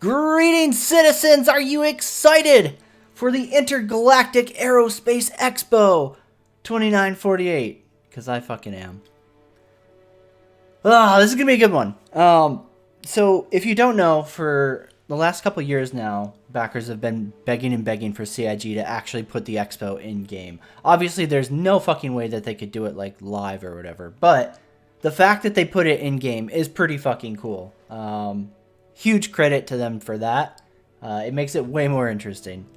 Greetings, citizens! Are you excited for the Intergalactic Aerospace Expo 2948? Because I fucking am. This is going to be a good one. So, if you don't know, for the last couple years now, backers have been begging for CIG to actually put the expo in-game. Obviously, there's no fucking way that they could do it, like, live or whatever. But the fact that they put it in-game is pretty fucking cool. Huge credit to them for that. It makes it way more interesting.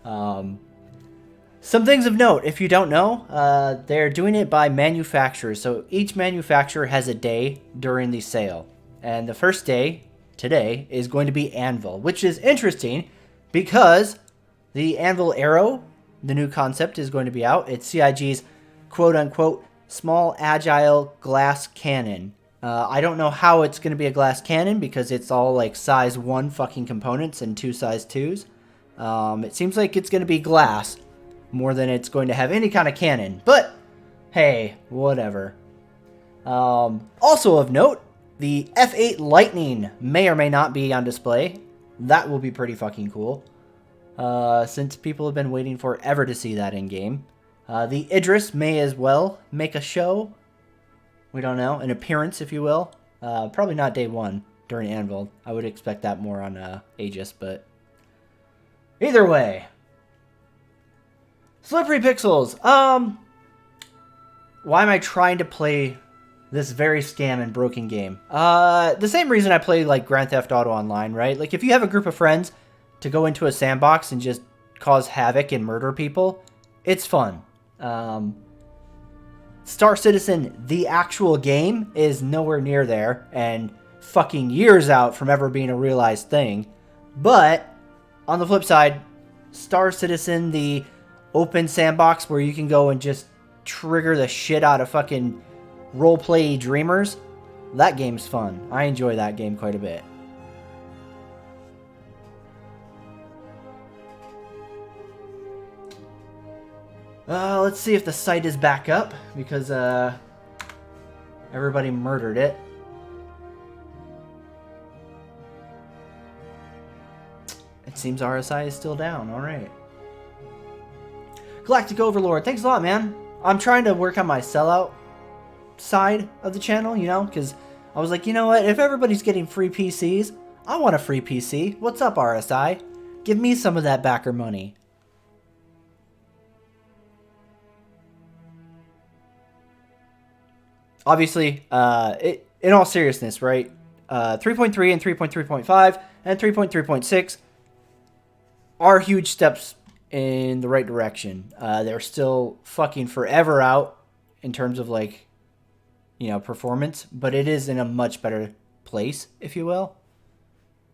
Some things of note, if you don't know, they're doing it by manufacturers. So each manufacturer has a day during the sale. And the first day, today, is going to be Anvil, which is interesting because the Anvil Aero, the new concept, is going to be out. It's CIG's quote-unquote small agile glass cannon. I don't know how it's going to be a glass cannon because it's all like size 1 fucking components and 2 size 2s. It seems like it's going to be glass more than it's going to have any kind of cannon. But, hey, whatever. Also of note, the F8 Lightning may or may not be on display. That will be pretty fucking cool. Since people have been waiting forever to see that in-game. The Idris may as well make a show. We don't know. An appearance, if you will. Probably not day 1 during Anvil. I would expect that more on Aegis, but... Either way. Slippery Pixels. Why am I trying to play this very scam and broken game? The same reason I play, like, Grand Theft Auto Online, right? Like, if you have a group of friends to go into a sandbox and just cause havoc and murder people, it's fun. Star Citizen, the actual game, is nowhere near there and fucking years out from ever being a realized thing. But, on the flip side, Star Citizen, the open sandbox where you can go and just trigger the shit out of fucking roleplay dreamers, that game's fun. I enjoy that game quite a bit. Let's see if the site is back up, because everybody murdered it. It seems RSI is still down. Alright. Galactic Overlord, thanks a lot, man. I'm trying to work on my sellout side of the channel, you know, because I was like, you know what, if everybody's getting free PCs, I want a free PC. What's up, RSI? Give me some of that backer money. Obviously, in all seriousness, right, 3.3 and 3.3.5 and 3.3.6 are huge steps in the right direction. They're still fucking forever out in terms of, like, you know, performance, but it is in a much better place, if you will.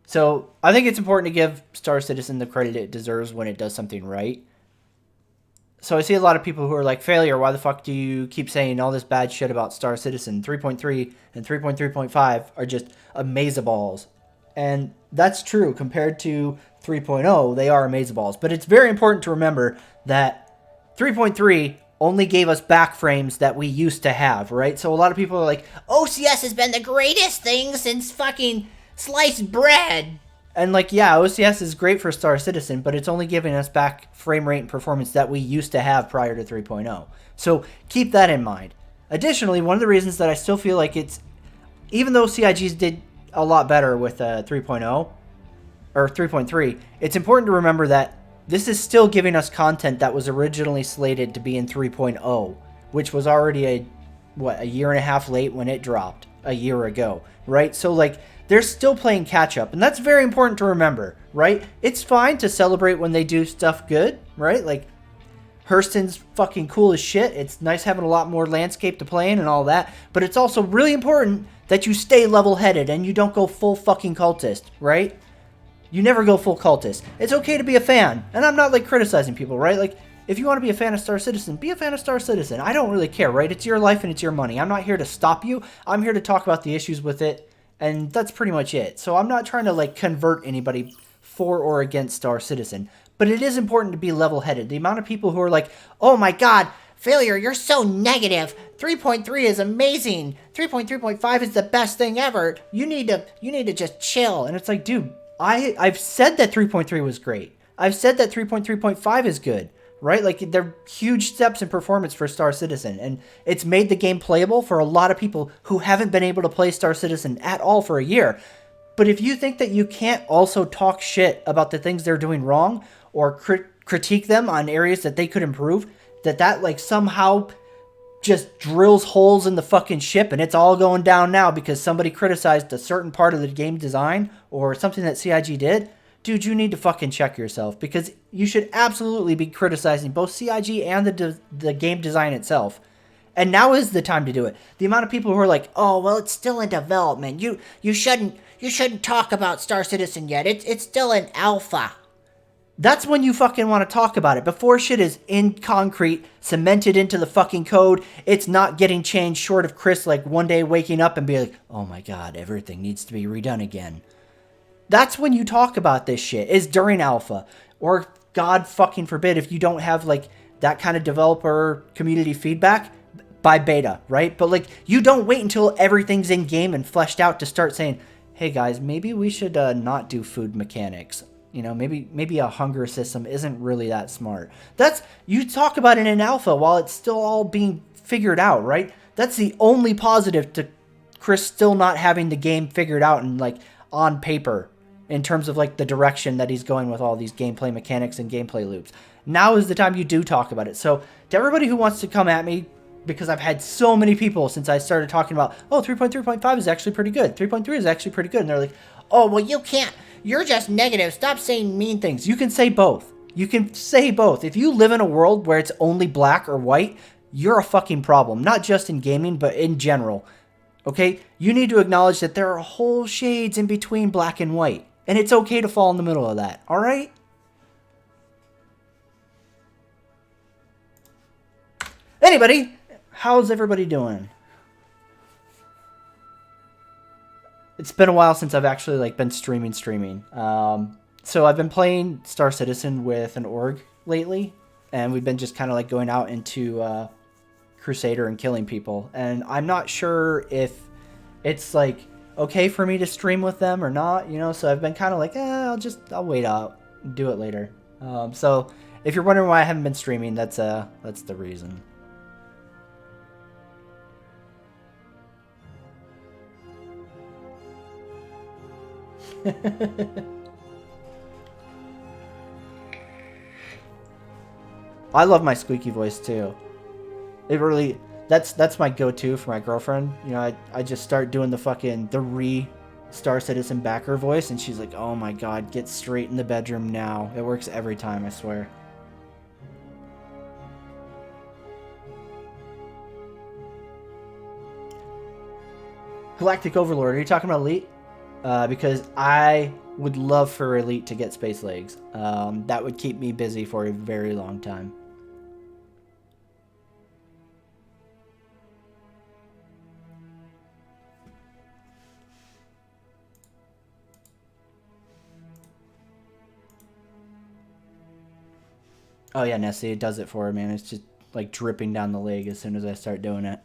So I think it's important to give Star Citizen the credit it deserves when it does something right. So I see a lot of people who are like, Failure, why the fuck do you keep saying all this bad shit about Star Citizen? 3.3 and 3.3.5 are just amazeballs. And that's true. Compared to 3.0, they are amazeballs. But it's very important to remember that 3.3 only gave us back frames that we used to have, right? So a lot of people are like, OCS has been the greatest thing since fucking sliced bread. And, like, yeah, OCS is great for Star Citizen, but it's only giving us back frame rate and performance that we used to have prior to 3.0. So keep that in mind. Additionally, one of the reasons that I still feel like it's, even though CIGs did a lot better with 3.0 or 3.3, it's important to remember that this is still giving us content that was originally slated to be in 3.0, which was already a year and a half late when it dropped a year ago, right? So, like, they're still playing catch-up, and that's very important to remember, right? It's fine to celebrate when they do stuff good, right? Like, Hurston's fucking cool as shit. It's nice having a lot more landscape to play in and all that, but it's also really important that you stay level-headed and you don't go full fucking cultist, right? You never go full cultist. It's okay to be a fan, and I'm not, like, criticizing people, right? Like, if you want to be a fan of Star Citizen, be a fan of Star Citizen. I don't really care, right? It's your life and it's your money. I'm not here to stop you. I'm here to talk about the issues with it. And that's pretty much it. So I'm not trying to, like, convert anybody for or against Star Citizen. But it is important to be level-headed. The amount of people who are like, oh my god, Failure, you're so negative. 3.3 is amazing. 3.3.5 is the best thing ever. You need to just chill. And it's like, dude, I've said that 3.3 was great. I've said that 3.3.5 is good, right? Like, they're huge steps in performance for Star Citizen, and it's made the game playable for a lot of people who haven't been able to play Star Citizen at all for a year. But if you think that you can't also talk shit about the things they're doing wrong or critique them on areas that they could improve, that like somehow just drills holes in the fucking ship and it's all going down now because somebody criticized a certain part of the game design or something that CIG did, dude, you need to fucking check yourself, because you should absolutely be criticizing both CIG and the game design itself. And now is the time to do it. The amount of people who are like, "Oh, well, it's still in development. You shouldn't talk about Star Citizen yet. It's still in alpha." That's when you fucking want to talk about it. Before shit is in concrete, cemented into the fucking code, it's not getting changed short of Chris like one day waking up and be like, "Oh my god, everything needs to be redone again." That's when you talk about this shit, is during alpha. Or God fucking forbid if you don't have like that kind of developer community feedback, by beta, right? But like, you don't wait until everything's in game and fleshed out to start saying, "Hey guys, maybe we should not do food mechanics. You know, maybe a hunger system isn't really that smart." That's, you talk about it in alpha while it's still all being figured out, right? That's the only positive to Chris still not having the game figured out and like on paper in terms of like the direction that he's going with all these gameplay mechanics and gameplay loops. Now is the time you do talk about it. So to everybody who wants to come at me, because I've had so many people since I started talking about, "Oh, 3.3.5 is actually pretty good. 3.3 is actually pretty good." And they're like, "Oh, well, you can't. You're just negative. Stop saying mean things." You can say both. You can say both. If you live in a world where it's only black or white, you're a fucking problem. Not just in gaming, but in general. Okay? You need to acknowledge that there are whole shades in between black and white. And it's okay to fall in the middle of that. All right? Anybody, how's everybody doing? It's been a while since I've actually like been streaming. So I've been playing Star Citizen with an org lately, and we've been just kind of like going out into Crusader and killing people. And I'm not sure if it's like okay for me to stream with them or not, you know. So I've been kind of like, I'll wait out and do it later. So if you're wondering why I haven't been streaming, that's the reason. I love my squeaky voice too. It really, that's my go-to for my girlfriend. You know, I just start doing the Star Citizen backer voice, and she's like, "Oh my god, get straight in the bedroom now." It works every time, I swear. Galactic Overlord, are you talking about Elite? Because I would love for Elite to get space legs. That would keep me busy for a very long time. Oh yeah, Nessie, it does it for her, man. It's just like dripping down the leg as soon as I start doing it.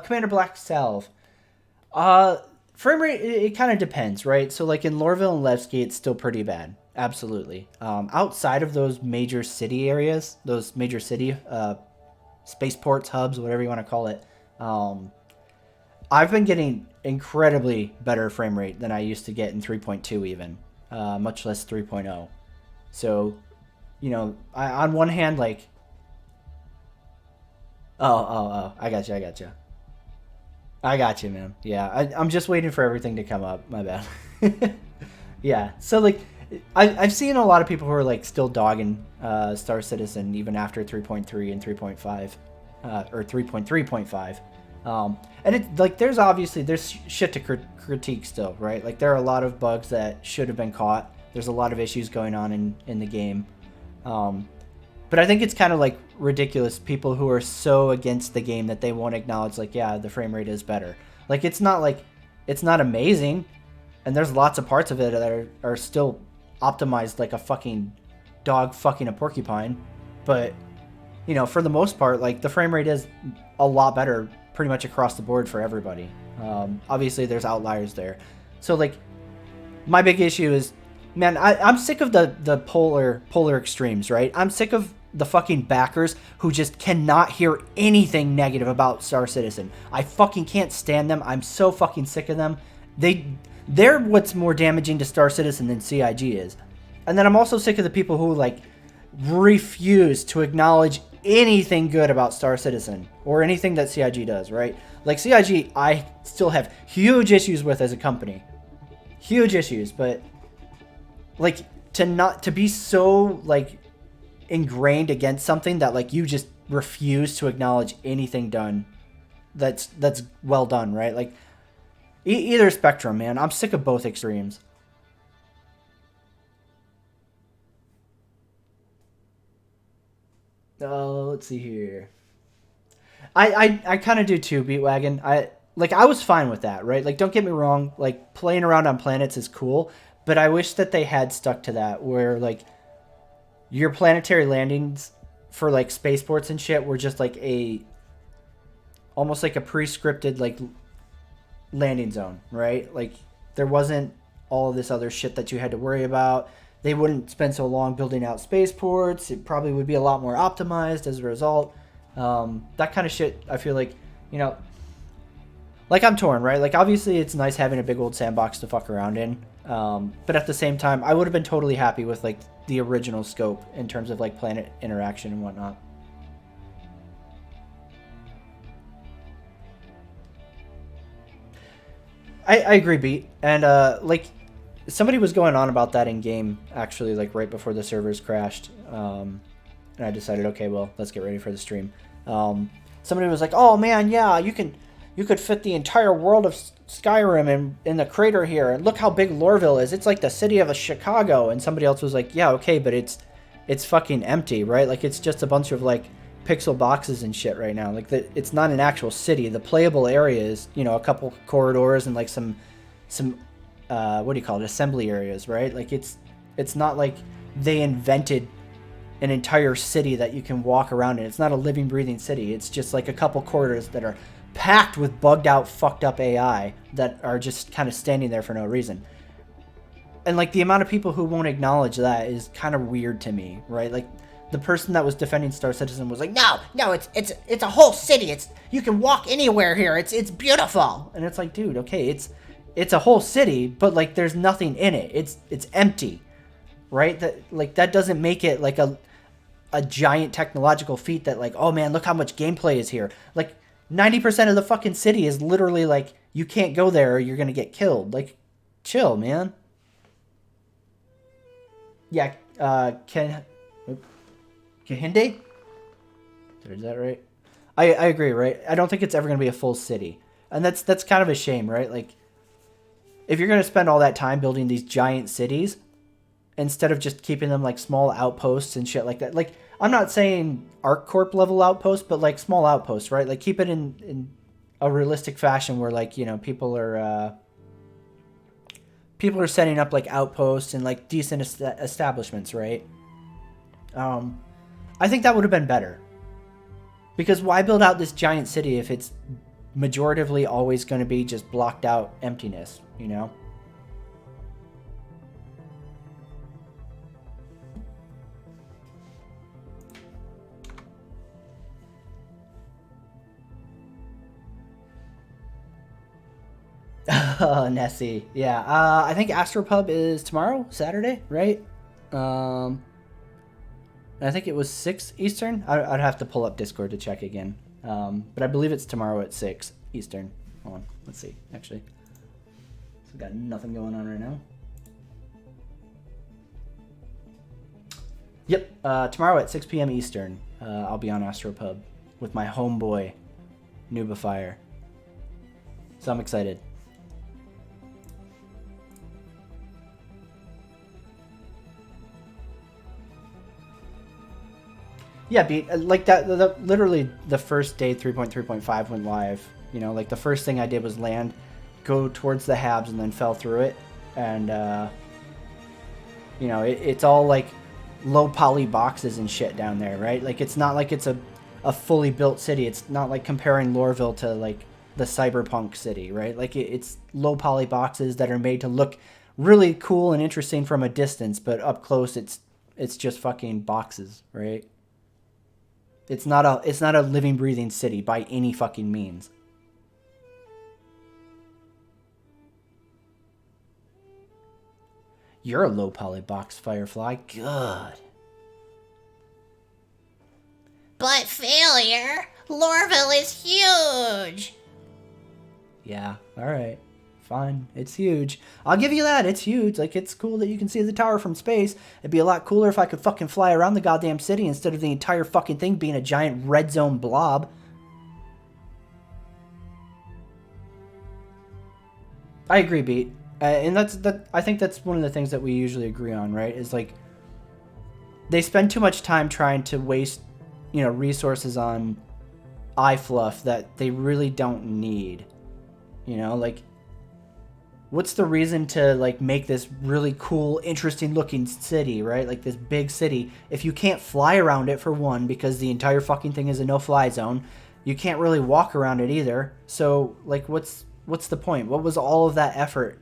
Commander Black Salve. Frame rate, it kind of depends, right? So like in Lorville and Levski, it's still pretty bad. Absolutely. Outside of those major city areas, those major city spaceports, hubs, whatever you want to call it, I've been getting incredibly better frame rate than I used to get in 3.2 even, much less 3.0. So, you know, on one hand, like, oh, I got you. I got you, man. Yeah, I'm just waiting for everything to come up. My bad. Yeah, so like, I've seen a lot of people who are like still dogging Star Citizen even after 3.3 and 3.5, or 3.3.5. And it like there's shit to critique still, right? Like there are a lot of bugs that should have been caught. There's a lot of issues going on in the game. But I think it's kind of like ridiculous, people who are so against the game that they won't acknowledge like, yeah, the frame rate is better. Like it's not amazing, And there's lots of parts of it that are still optimized like a fucking dog fucking a porcupine. But, you know, for the most part, like, the frame rate is a lot better pretty much across the board for everybody. Obviously, there's outliers there. So, like, my big issue is, man, I'm sick of the polar extremes, right? I'm sick of the fucking backers who just cannot hear anything negative about Star Citizen. I fucking can't stand them. I'm so fucking sick of them. They're what's more damaging to Star Citizen than CIG is. And then I'm also sick of the people who, like, refuse to acknowledge anything good about Star Citizen or anything that CIG does, right? Like, CIG, I still have huge issues with as a company. Huge issues, but, like, to be so, like, ingrained against something that, like, you just refuse to acknowledge anything done that's well done, right? Like, either spectrum, man. I'm sick of both extremes. Let's see here. I kind of do too, Beatwagon. I was fine with that, right? Like, don't get me wrong, like, playing around on planets is cool, but I wish that they had stuck to that, where, like, your planetary landings for, like, spaceports and shit were just like almost like a pre-scripted, like, landing zone, right? Like, there wasn't all of this other shit that you had to worry about. They wouldn't spend so long building out spaceports. It probably would be a lot more optimized as a result. That kind of shit, I feel like, you know, like, I'm torn, right? Like, obviously it's nice having a big old sandbox to fuck around in. But at the same time, I would have been totally happy with, like, the original scope in terms of, like, planet interaction and whatnot. I agree, Beat. And, like, somebody was going on about that in game, actually, like, right before the servers crashed. And I decided, okay, well, let's get ready for the stream. Somebody was like, oh, man, yeah, you could fit the entire world of Skyrim in the crater here, and look how big Lorville is. It's like the city of Chicago. And somebody else was like, yeah, okay, but it's fucking empty, right? Like, it's just a bunch of, like, pixel boxes and shit right now. Like, it's not an actual city. The playable area is, you know, a couple corridors and, like, some what do you call it, assembly areas, right? Like, it's not like they invented an entire city that you can walk around in. It's not a living, breathing city. It's just like a couple corridors that are packed with bugged out, fucked up AI that are just kind of standing there for no reason. And, like, the amount of people who won't acknowledge that is kind of weird to me, right? Like, the person that was defending Star Citizen was like, no, it's a whole city. You can walk anywhere here. It's beautiful. And it's like, dude, okay, it's a whole city, but, like, there's nothing in it. It's empty, right? That doesn't make it like a giant technological feat that, like, oh man, look how much gameplay is here. Like, 90% of the fucking city is literally like, you can't go there or you're gonna get killed. Like, chill, man. Yeah, Kahinde? Is that right? I agree, right? I don't think it's ever gonna be a full city, and that's kind of a shame, right? Like, if you're gonna spend all that time building these giant cities, instead of just keeping them like small outposts and shit like that. Like, I'm not saying ArcCorp level outposts, but, like, small outposts, right? Like, keep it in a realistic fashion where, like, you know, people are setting up, like, outposts and, like, decent establishments, right? I think that would have been better. Because why build out this giant city if it's majoritively always going to be just blocked out emptiness, you know? Nessie. Yeah. I think Astropub is tomorrow, Saturday, right? I think it was 6 Eastern. I'd have to pull up Discord to check again. But I believe it's tomorrow at 6 Eastern. Hold on. Let's see, actually. So we've got nothing going on right now. Yep. Tomorrow at 6 p.m. Eastern, I'll be on Astropub with my homeboy, Noobifier. So I'm excited. Yeah, like that. Literally, the first day 3.3.5 went live. You know, like, the first thing I did was land, go towards the Habs, and then fell through it. and you know, it's all like low poly boxes and shit down there, right? Like it's not like it's a fully built city. It's not like comparing Lorville to like the cyberpunk city, right? Like it's low poly boxes that are made to look really cool and interesting from a distance, but up close it's just fucking boxes, right? It's not a living breathing city by any fucking means. You're a low poly box, Firefly. Good. But failure, Lorville is huge. Yeah, alright. Fine. It's huge. I'll give you that. It's huge. Like, it's cool that you can see the tower from space. It'd be a lot cooler if I could fucking fly around the goddamn city instead of the entire fucking thing being a giant red zone blob. I agree, Beat. And I think that's one of the things that we usually agree on, right? Is like, they spend too much time trying to waste, you know, resources on eye fluff that they really don't need. You know, like, what's the reason to like make this really cool, interesting looking city, right? Like this big city, if you can't fly around it for one, because the entire fucking thing is a no-fly zone, you can't really walk around it either. So like, what's the point? What was all of that effort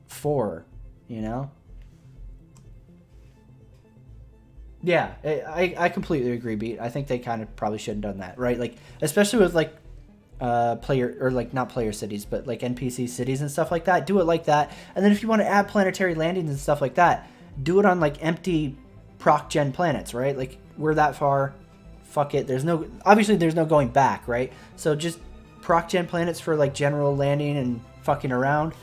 for? You know? Yeah, I completely agree, Beat. I think they kind of probably should have done that, right? Like, especially with like player, or like not player cities, but like NPC cities and stuff like that. Do it like that, and then if you want to add planetary landings and stuff like that, do it on like empty proc gen planets, right? Like, we're that far, fuck it. There's no going back, right? So just proc gen planets for like general landing and fucking around,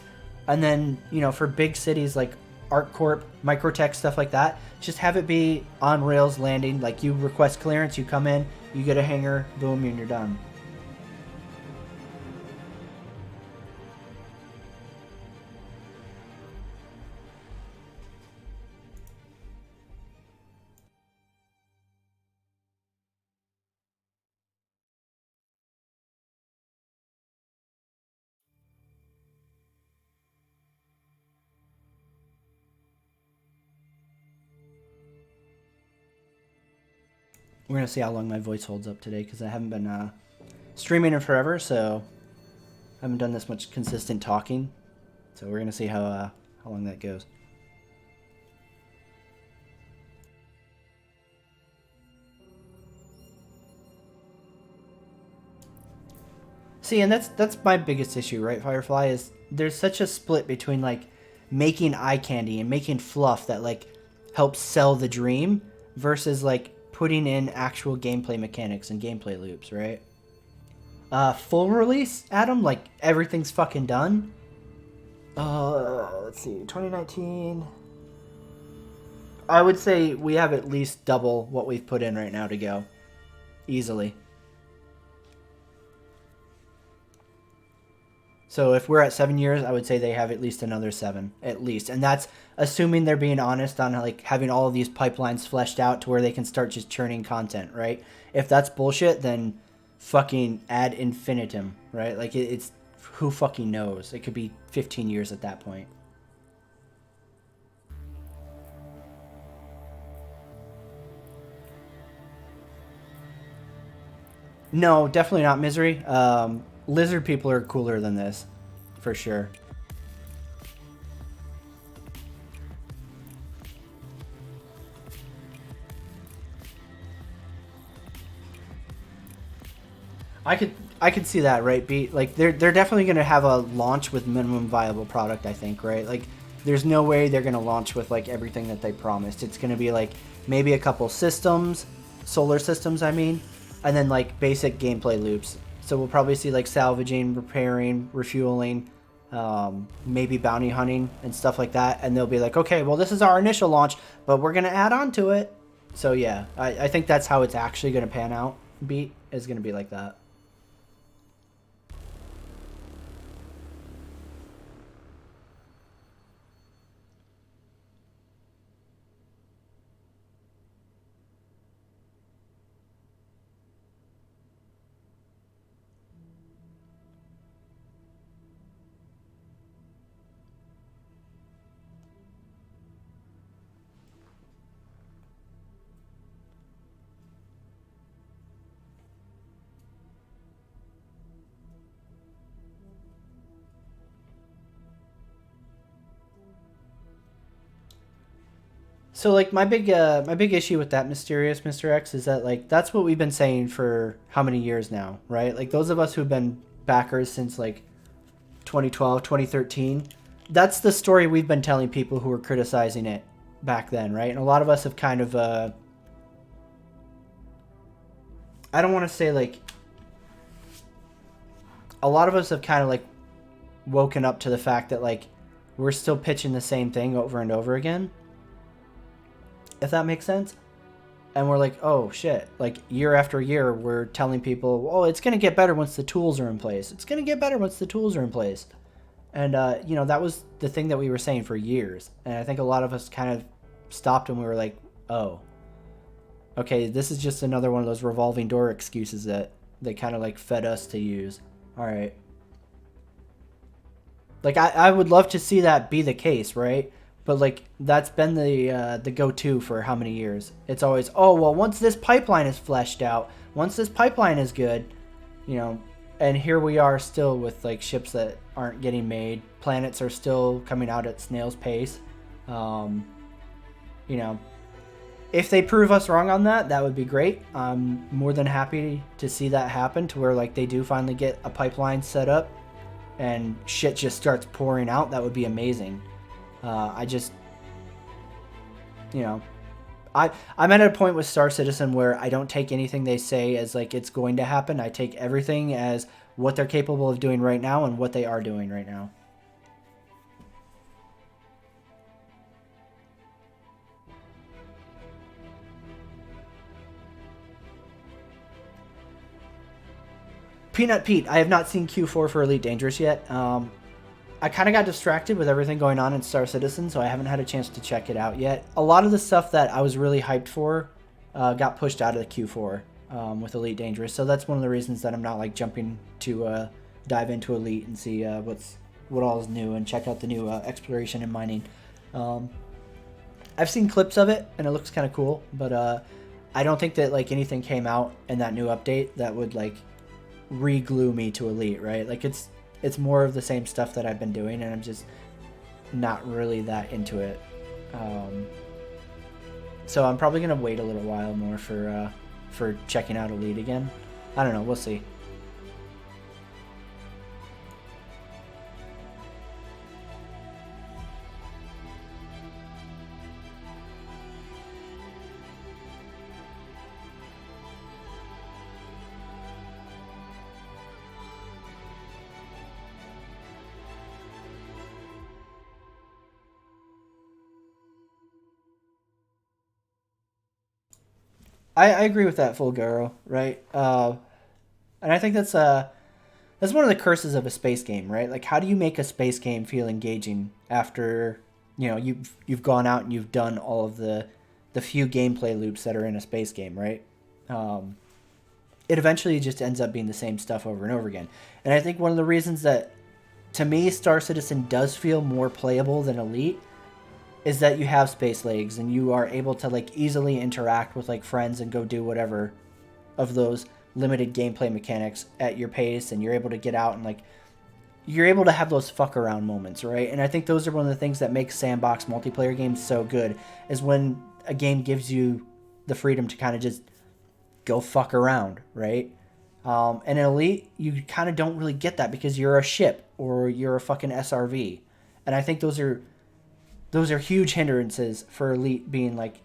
and then, you know, for big cities like ArcCorp, Microtech, stuff like that, just have it be on rails landing. Like, you request clearance, you come in, you get a hangar, boom, and you're done. We're gonna see how long my voice holds up today, because I haven't been streaming in forever, so I haven't done this much consistent talking. So we're gonna see how long that goes. See, and that's my biggest issue, right, Firefly, is there's such a split between like making eye candy and making fluff that like helps sell the dream versus like putting in actual gameplay mechanics and gameplay loops, right? Full release, Adam, like everything's fucking done. Let's see, 2019. I would say we have at least double what we've put in right now to go, easily. So if we're at 7 years, I would say they have at least another 7, at least, and that's assuming they're being honest on like having all of these pipelines fleshed out to where they can start just churning content, right? If that's bullshit, then fucking ad infinitum, right? Like it's who fucking knows? It could be 15 years at that point. No, definitely not Misery. Lizard people are cooler than this, for sure. I could I could see that, right? Be like they're definitely gonna have a launch with minimum viable product, I think, right? Like, there's no way they're gonna launch with like everything that they promised. It's gonna be like maybe a couple systems, solar systems, I mean, and then like basic gameplay loops. So we'll probably see like salvaging, repairing, refueling, maybe bounty hunting and stuff like that. And they'll be like, okay, well, this is our initial launch, but we're gonna add on to it. So yeah, I think that's how it's actually gonna pan out. Beat is gonna be like that. So like my big issue with that mysterious Mr. X is that like that's what we've been saying for how many years now, right? Like those of us who've been backers since like 2012, 2013, that's the story we've been telling people who were criticizing it back then, right? And a lot of us have kind of I don't want to say like a lot of us have kind of like woken up to the fact that like we're still pitching the same thing over and over again, if that makes sense. And we're like, oh shit, like year after year we're telling people, oh, it's going to get better once the tools are in place, it's going to get better once the tools are in place. And you know, that was the thing that we were saying for years, and I think a lot of us kind of stopped and we were like, oh, okay, this is just another one of those revolving door excuses that they kind of like fed us to use. All right. Like I would love to see that be the case, right? But like that's been the go-to for how many years? It's always, oh well, once this pipeline is fleshed out, once this pipeline is good, you know, and here we are still with like ships that aren't getting made, planets are still coming out at snail's pace. You know, if they prove us wrong on that, that would be great. I'm more than happy to see that happen to where like they do finally get a pipeline set up and shit just starts pouring out. That would be amazing. I just, you know, I'm at a point with Star Citizen where I don't take anything they say as like it's going to happen. I take everything as what they're capable of doing right now and what they are doing right now. Peanut Pete, I have not seen Q4 for Elite Dangerous yet. I kind of got distracted with everything going on in Star Citizen, so I haven't had a chance to check it out yet. A lot of the stuff that I was really hyped for got pushed out of the Q4 with Elite Dangerous, so that's one of the reasons that I'm not like jumping to dive into Elite and see what all is new and check out the new exploration and mining. I've seen clips of it and it looks kind of cool, but I don't think that like anything came out in that new update that would like re-glue me to Elite, right? Like it's more of the same stuff that I've been doing, and I'm just not really that into it. So I'm probably gonna wait a little while more for checking out Elite again. I don't know. We'll see. I agree with that, Fulgaro, right? And I think that's one of the curses of a space game, right? Like, how do you make a space game feel engaging after you know you've gone out and you've done all of the few gameplay loops that are in a space game, right? It eventually just ends up being the same stuff over and over again. And I think one of the reasons that to me Star Citizen does feel more playable than Elite is that you have space legs and you are able to like easily interact with like friends and go do whatever of those limited gameplay mechanics at your pace, and you're able to get out and like you're able to have those fuck around moments, right? And I think those are one of the things that makes sandbox multiplayer games so good, is when a game gives you the freedom to kind of just go fuck around, right? And in Elite, you kind of don't really get that because you're a ship or you're a fucking SRV, and I think those are huge hindrances for Elite being like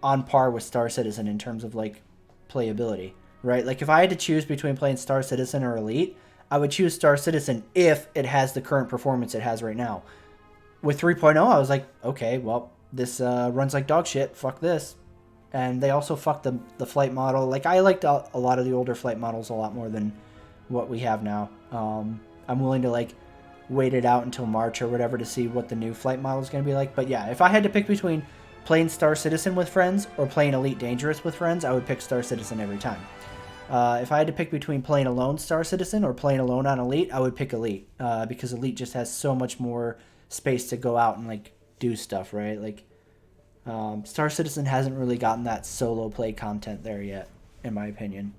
on par with Star Citizen in terms of like playability, right? Like if I had to choose between playing Star Citizen or Elite, I would choose Star Citizen if it has the current performance it has right now. With 3.0, I was like, okay, well, this runs like dog shit. Fuck this. And they also fucked the flight model. Like I liked a lot of the older flight models a lot more than what we have now. I'm willing to like wait it out until March or whatever to see what the new flight model is going to be like. But yeah, if I had to pick between playing Star Citizen with friends or playing Elite Dangerous with friends, I would pick Star Citizen every time. If I had to pick between playing alone Star Citizen or playing alone on Elite, I would pick Elite because Elite just has so much more space to go out and like do stuff, right? Like Star Citizen hasn't really gotten that solo play content there yet, in my opinion.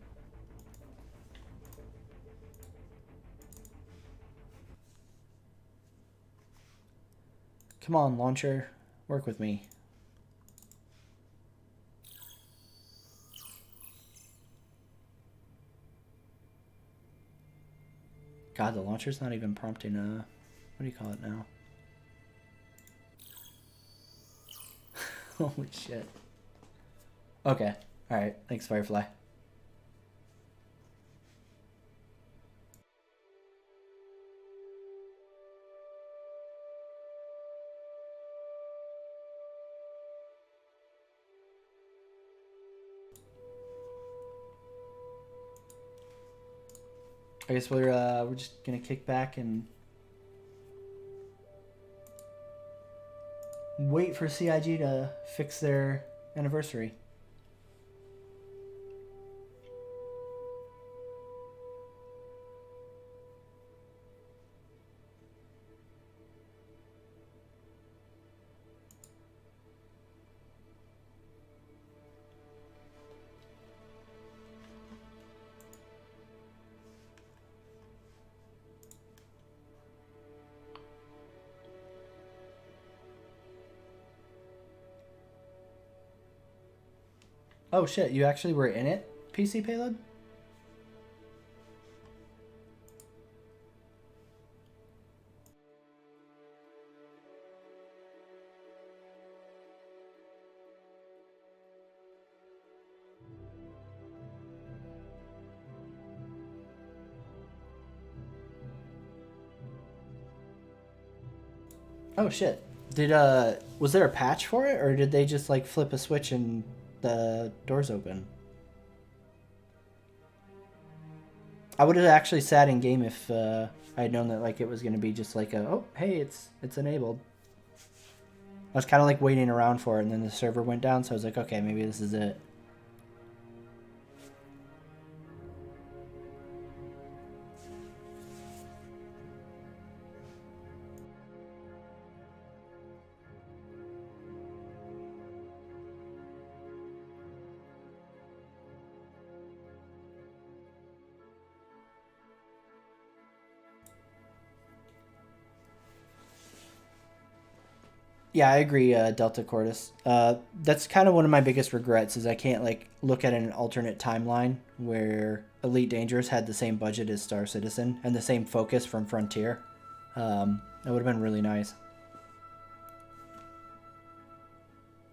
Come on, launcher, work with me. God, the launcher's not even prompting what do you call it now? Holy shit. Okay. Alright. Thanks, Firefly. I guess we're just gonna kick back and wait for CIG to fix their anniversary. Oh shit, you actually were in it, PC Payload? Oh shit. Did was there a patch for it, or did they just like flip a switch and the doors open? I would have actually sat in game if I had known that like it was gonna be just like a, oh hey, it's enabled. I was kind of like waiting around for it, and then the server went down, so I was like, okay, maybe this is it. Yeah, I agree, Delta Cordis. That's kind of one of my biggest regrets is I can't like look at an alternate timeline where Elite Dangerous had the same budget as Star Citizen and the same focus from Frontier. That would have been really nice.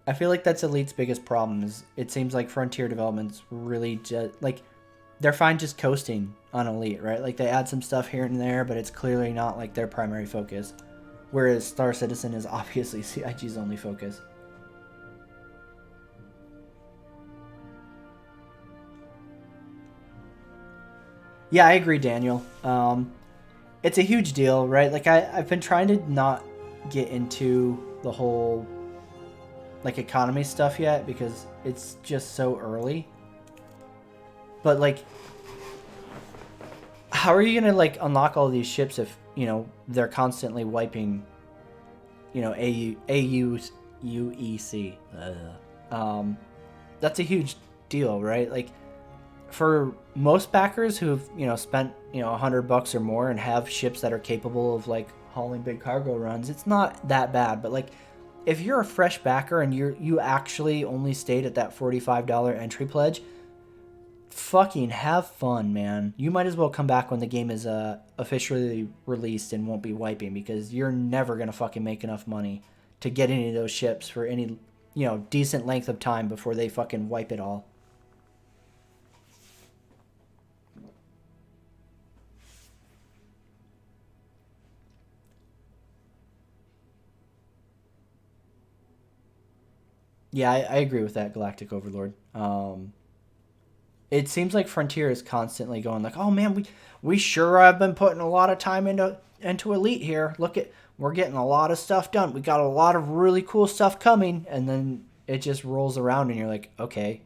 I feel like that's Elite's biggest problem is it seems like Frontier development's really just like they're fine just coasting on Elite, right? Like they add some stuff here and there, but it's clearly not like their primary focus. Whereas Star Citizen is obviously CIG's only focus. Yeah, I agree, Daniel. It's a huge deal, right? Like I've been trying to not get into the whole like economy stuff yet because it's just so early. But like, how are you gonna like unlock all these ships if you know they're constantly wiping, you know, UEC? That's a huge deal, right? Like for most backers who've you know spent you know $100 or more and have ships that are capable of like hauling big cargo runs, it's not that bad. But like if you're a fresh backer and you actually only stayed at that $45 entry pledge, fucking have fun, man. You might as well come back when the game is officially released and won't be wiping because you're never gonna fucking make enough money to get any of those ships for any you know decent length of time before they fucking wipe it all. Yeah, I agree with that, Galactic Overlord. It seems like Frontier is constantly going like, "Oh man, we sure have been putting a lot of time into Elite here. Look at we're getting a lot of stuff done. We got a lot of really cool stuff coming." And then it just rolls around and you're like, "Okay,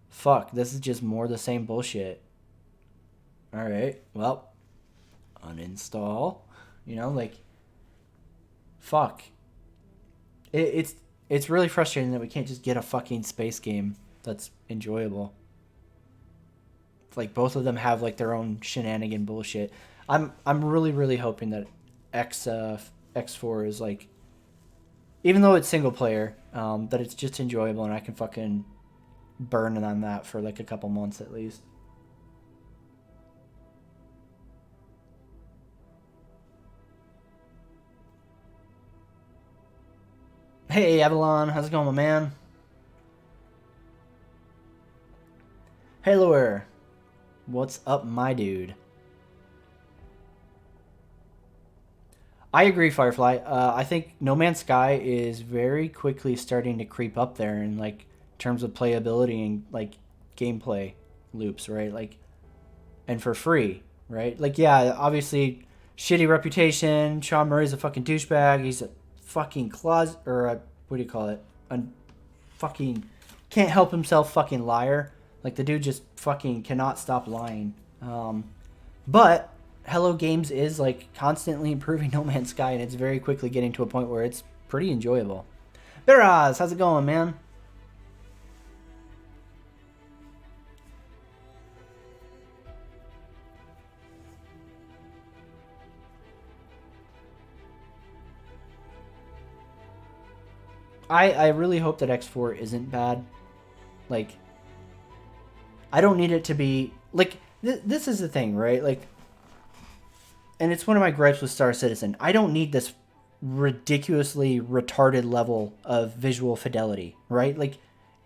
fuck, this is just more the same bullshit." All right, well, uninstall. You know, like fuck. It's it's really frustrating that we can't just get a fucking space game that's enjoyable. Like both of them have like their own shenanigan bullshit. I'm really hoping that X4 is like, even though it's single player, that it's just enjoyable and I can fucking burn on that for like a couple months at least. Hey, Avalon. How's it going, my man? Haloer. What's up, my dude? I agree, Firefly. I think No Man's Sky is very quickly starting to creep up there in like terms of playability and like gameplay loops, right? Like, and for free, right? Like, yeah, obviously, shitty reputation. Sean Murray's a fucking douchebag. He's a fucking closet or a, what do you call it? A fucking can't help himself fucking liar. Like the dude just fucking cannot stop lying. But Hello Games is like constantly improving No Man's Sky, and it's very quickly getting to a point where it's pretty enjoyable. Beraz, how's it going, man? I really hope that X4 isn't bad. Like, I don't need it to be like this is the thing, right? Like, and it's one of my gripes with Star Citizen. I don't need this ridiculously retarded level of visual fidelity, right? Like,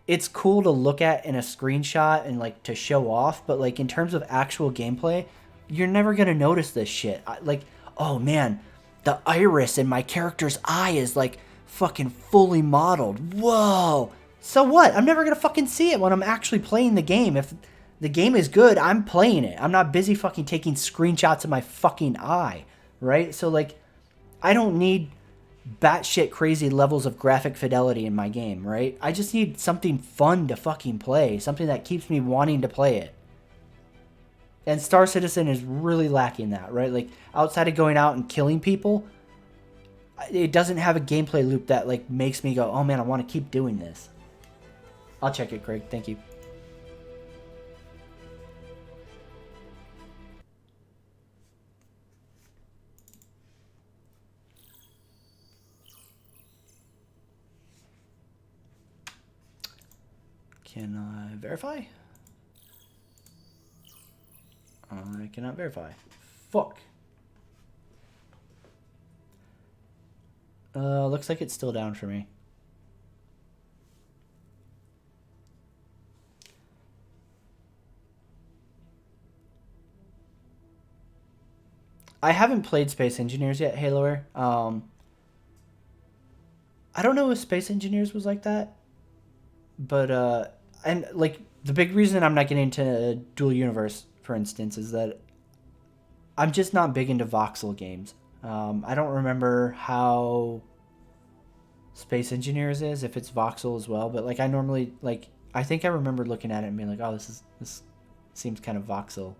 it's cool to look at in a screenshot and like to show off, but like in terms of actual gameplay, you're never gonna notice this shit. Like, oh man, the iris in my character's eye is like fucking fully modeled. Whoa. So what? I'm never gonna fucking see it when I'm actually playing the game. If the game is good, I'm playing it. I'm not busy fucking taking screenshots of my fucking eye, right? So like, I don't need batshit crazy levels of graphic fidelity in my game, right? I just need something fun to fucking play, something that keeps me wanting to play it. And Star Citizen is really lacking that, right? Like, outside of going out and killing people, it doesn't have a gameplay loop that like makes me go, oh man, I want to keep doing this. I'll check it, Craig. Thank you. Can I verify? I cannot verify. Fuck. Looks like it's still down for me. I haven't played Space Engineers yet, Haloer. I don't know if Space Engineers was like that, but and like the big reason I'm not getting into Dual Universe, for instance, is that I'm just not big into voxel games. I don't remember how Space Engineers is, if it's voxel as well, but like I normally like I think I remember looking at it and being like, oh, this seems kind of voxel.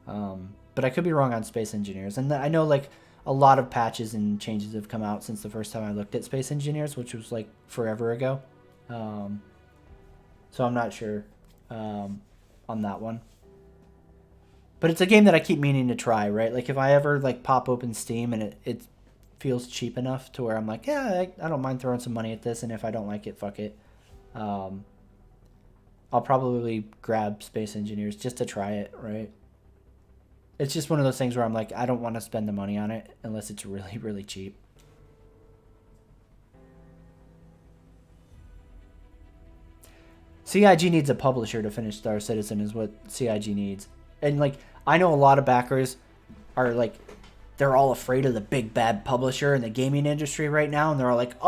But I could be wrong on Space Engineers, and I know like a lot of patches and changes have come out since the first time I looked at Space Engineers, which was like forever ago. So I'm not sure on that one. But it's a game that I keep meaning to try, right? Like if I ever like pop open Steam and it feels cheap enough to where I'm like, yeah, I don't mind throwing some money at this, and if I don't like it, fuck it. I'll probably grab Space Engineers just to try it, right? It's just one of those things where I'm like, I don't want to spend the money on it unless it's really, really cheap. CIG needs a publisher to finish Star Citizen is what CIG needs. And like, I know a lot of backers are like, they're all afraid of the big bad publisher in the gaming industry right now, and they're all like, oh,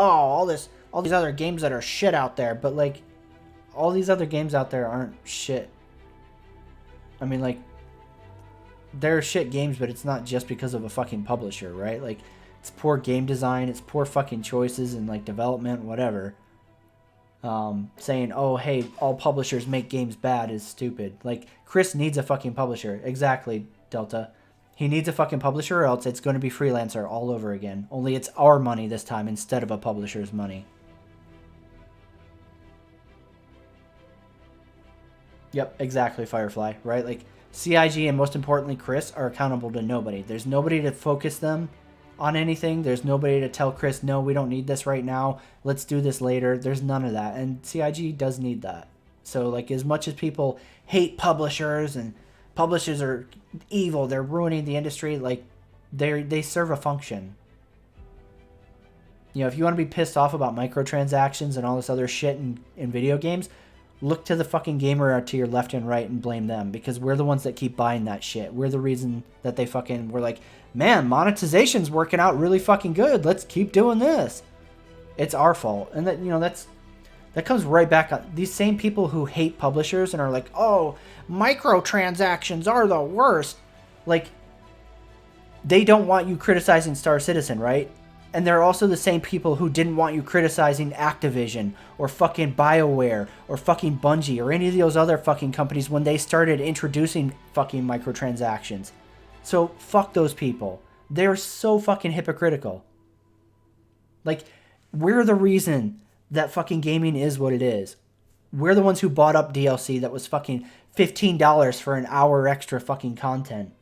all these other games that are shit out there. But like, all these other games out there aren't shit. I mean, like, they're shit games, but it's not just because of a fucking publisher, right? Like, it's poor game design, it's poor fucking choices and like development, whatever. Saying, oh, hey, all publishers make games bad is stupid. Like, Chris needs a fucking publisher. Exactly, Delta. He needs a fucking publisher, or else it's going to be freelancer all over again. Only it's our money this time instead of a publisher's money. Yep, exactly, Firefly, right? Like, CIG and most importantly Chris are accountable to nobody. There's nobody to focus them on anything. There's nobody to tell Chris, no, we don't need this right now. Let's do this later. There's none of that. And CIG does need that. So, like, as much as people hate publishers and publishers are evil, they're ruining the industry, like, they serve a function. You know, if you want to be pissed off about microtransactions and all this other shit in video games, look to the fucking gamer to your left and right and blame them, because we're the ones that keep buying that shit. We're the reason that they fucking were like, man, monetization's working out really fucking good. Let's keep doing this. It's our fault. And that, you know, that comes right back on these same people who hate publishers and are like, oh, microtransactions are the worst. Like, they don't want you criticizing Star Citizen, right? And they're also the same people who didn't want you criticizing Activision or fucking BioWare or fucking Bungie or any of those other fucking companies when they started introducing fucking microtransactions. So fuck those people. They're so fucking hypocritical. Like, we're the reason that fucking gaming is what it is. We're the ones who bought up DLC that was fucking $15 for an hour extra fucking content.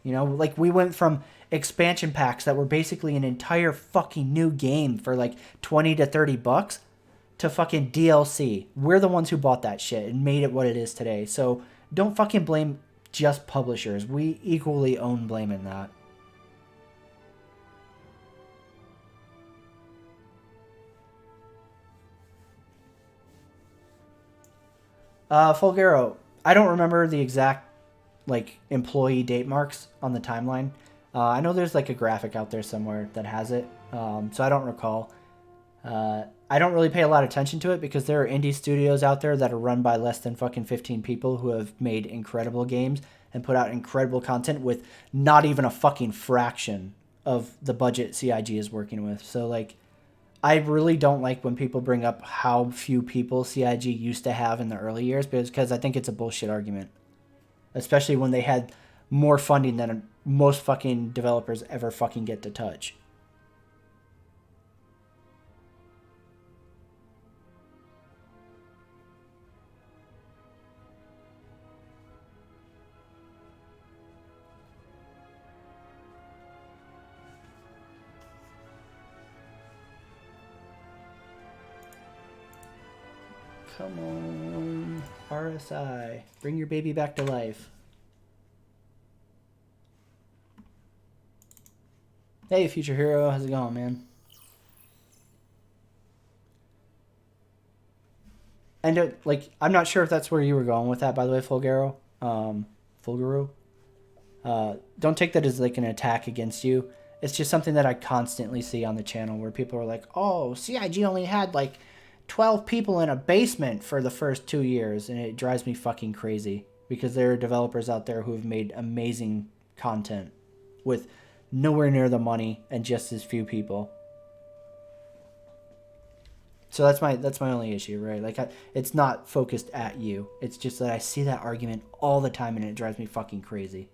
You know, like, we went from expansion packs that were basically an entire fucking new game for like 20 to 30 bucks to fucking DLC. We're the ones who bought that shit and made it what it is today. So don't fucking blame just publishers. We equally own blaming that. Fulgaro, I don't remember the exact like employee date marks on the timeline. I know there's like a graphic out there somewhere that has it, so I don't recall. I don't really pay a lot of attention to it because there are indie studios out there that are run by less than fucking 15 people who have made incredible games and put out incredible content with not even a fucking fraction of the budget CIG is working with. So like, I really don't like when people bring up how few people CIG used to have in the early years, because I think it's a bullshit argument. Especially when they had more funding than most fucking developers ever fucking get to touch. Come on, RSI. Bring your baby back to life. Hey, Future Hero. How's it going, man? And, like, I'm not sure if that's where you were going with that, by the way, Fulgaro. Fulgaro. Don't take that as, like, an attack against you. It's just something that I constantly see on the channel where people are like, oh, CIG only had, like, 12 people in a basement for the first 2 years, and it drives me fucking crazy because there are developers out there who have made amazing content with nowhere near the money and just as few people. So that's my only issue, right? Like, it's not focused at you. It's just that I see that argument all the time and it drives me fucking crazy.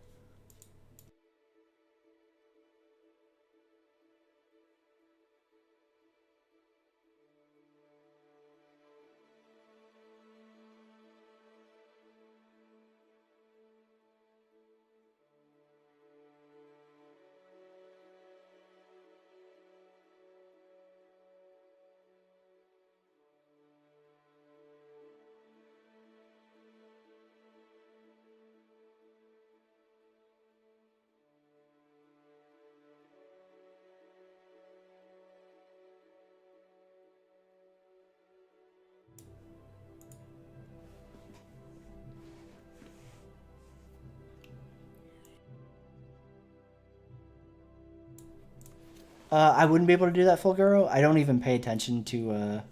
I wouldn't be able to do that, Fulgaro. I don't even pay attention to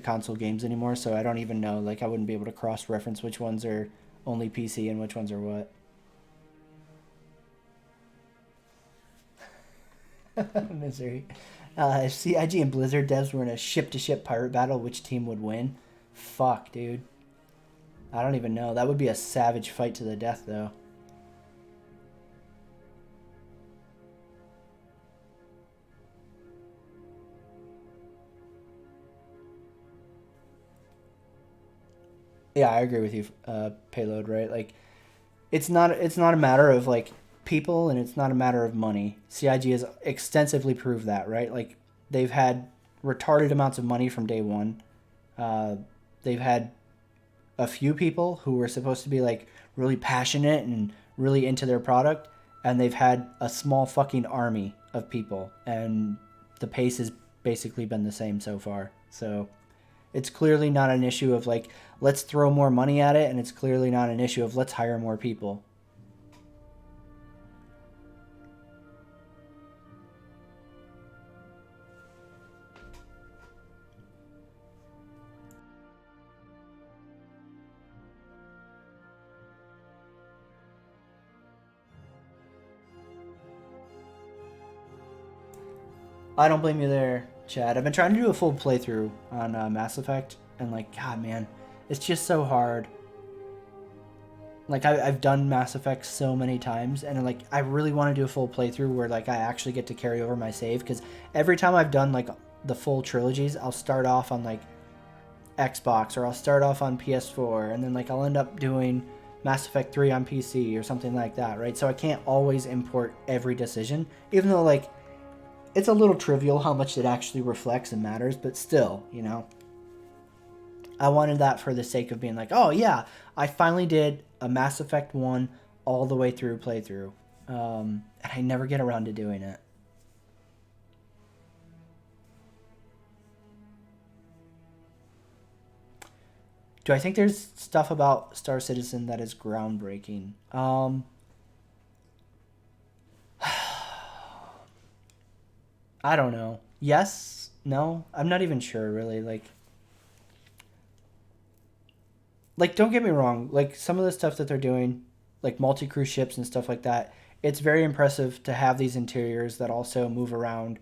console games anymore, so I don't even know. Like, I wouldn't be able to cross-reference which ones are only PC and which ones are what. Misery. If CIG and Blizzard devs were in a ship-to-ship pirate battle, which team would win? Fuck, dude. I don't even know. That would be a savage fight to the death, though. Yeah, I agree with you, Payload, right? Like, it's not a matter of, like, people, and it's not a matter of money. CIG has extensively proved that, right? Like, they've had retarded amounts of money from day one. They've had a few people who were supposed to be, like, really passionate and really into their product, and they've had a small fucking army of people, and the pace has basically been the same so far. So it's clearly not an issue of like, let's throw more money at it, and it's clearly not an issue of let's hire more people. I don't blame you there, Chad. I've been trying to do a full playthrough on Mass Effect, and like, God, man, it's just so hard. Like, I've done Mass Effect so many times, and like, I really want to do a full playthrough where like I actually get to carry over my save, because every time I've done like the full trilogies, I'll start off on like Xbox, or I'll start off on PS4, and then like I'll end up doing Mass Effect 3 on PC or something like that, right? So I can't always import every decision, even though like it's a little trivial how much it actually reflects and matters, but still, you know, I wanted that for the sake of being like, oh yeah, I finally did a Mass Effect 1 all the way through playthrough, and I never get around to doing it. Do I think there's stuff about Star Citizen that is groundbreaking? I don't know. Yes? No? I'm not even sure, really. Like, don't get me wrong. Like, some of the stuff that they're doing, like multi-cruise ships and stuff like that, it's very impressive to have these interiors that also move around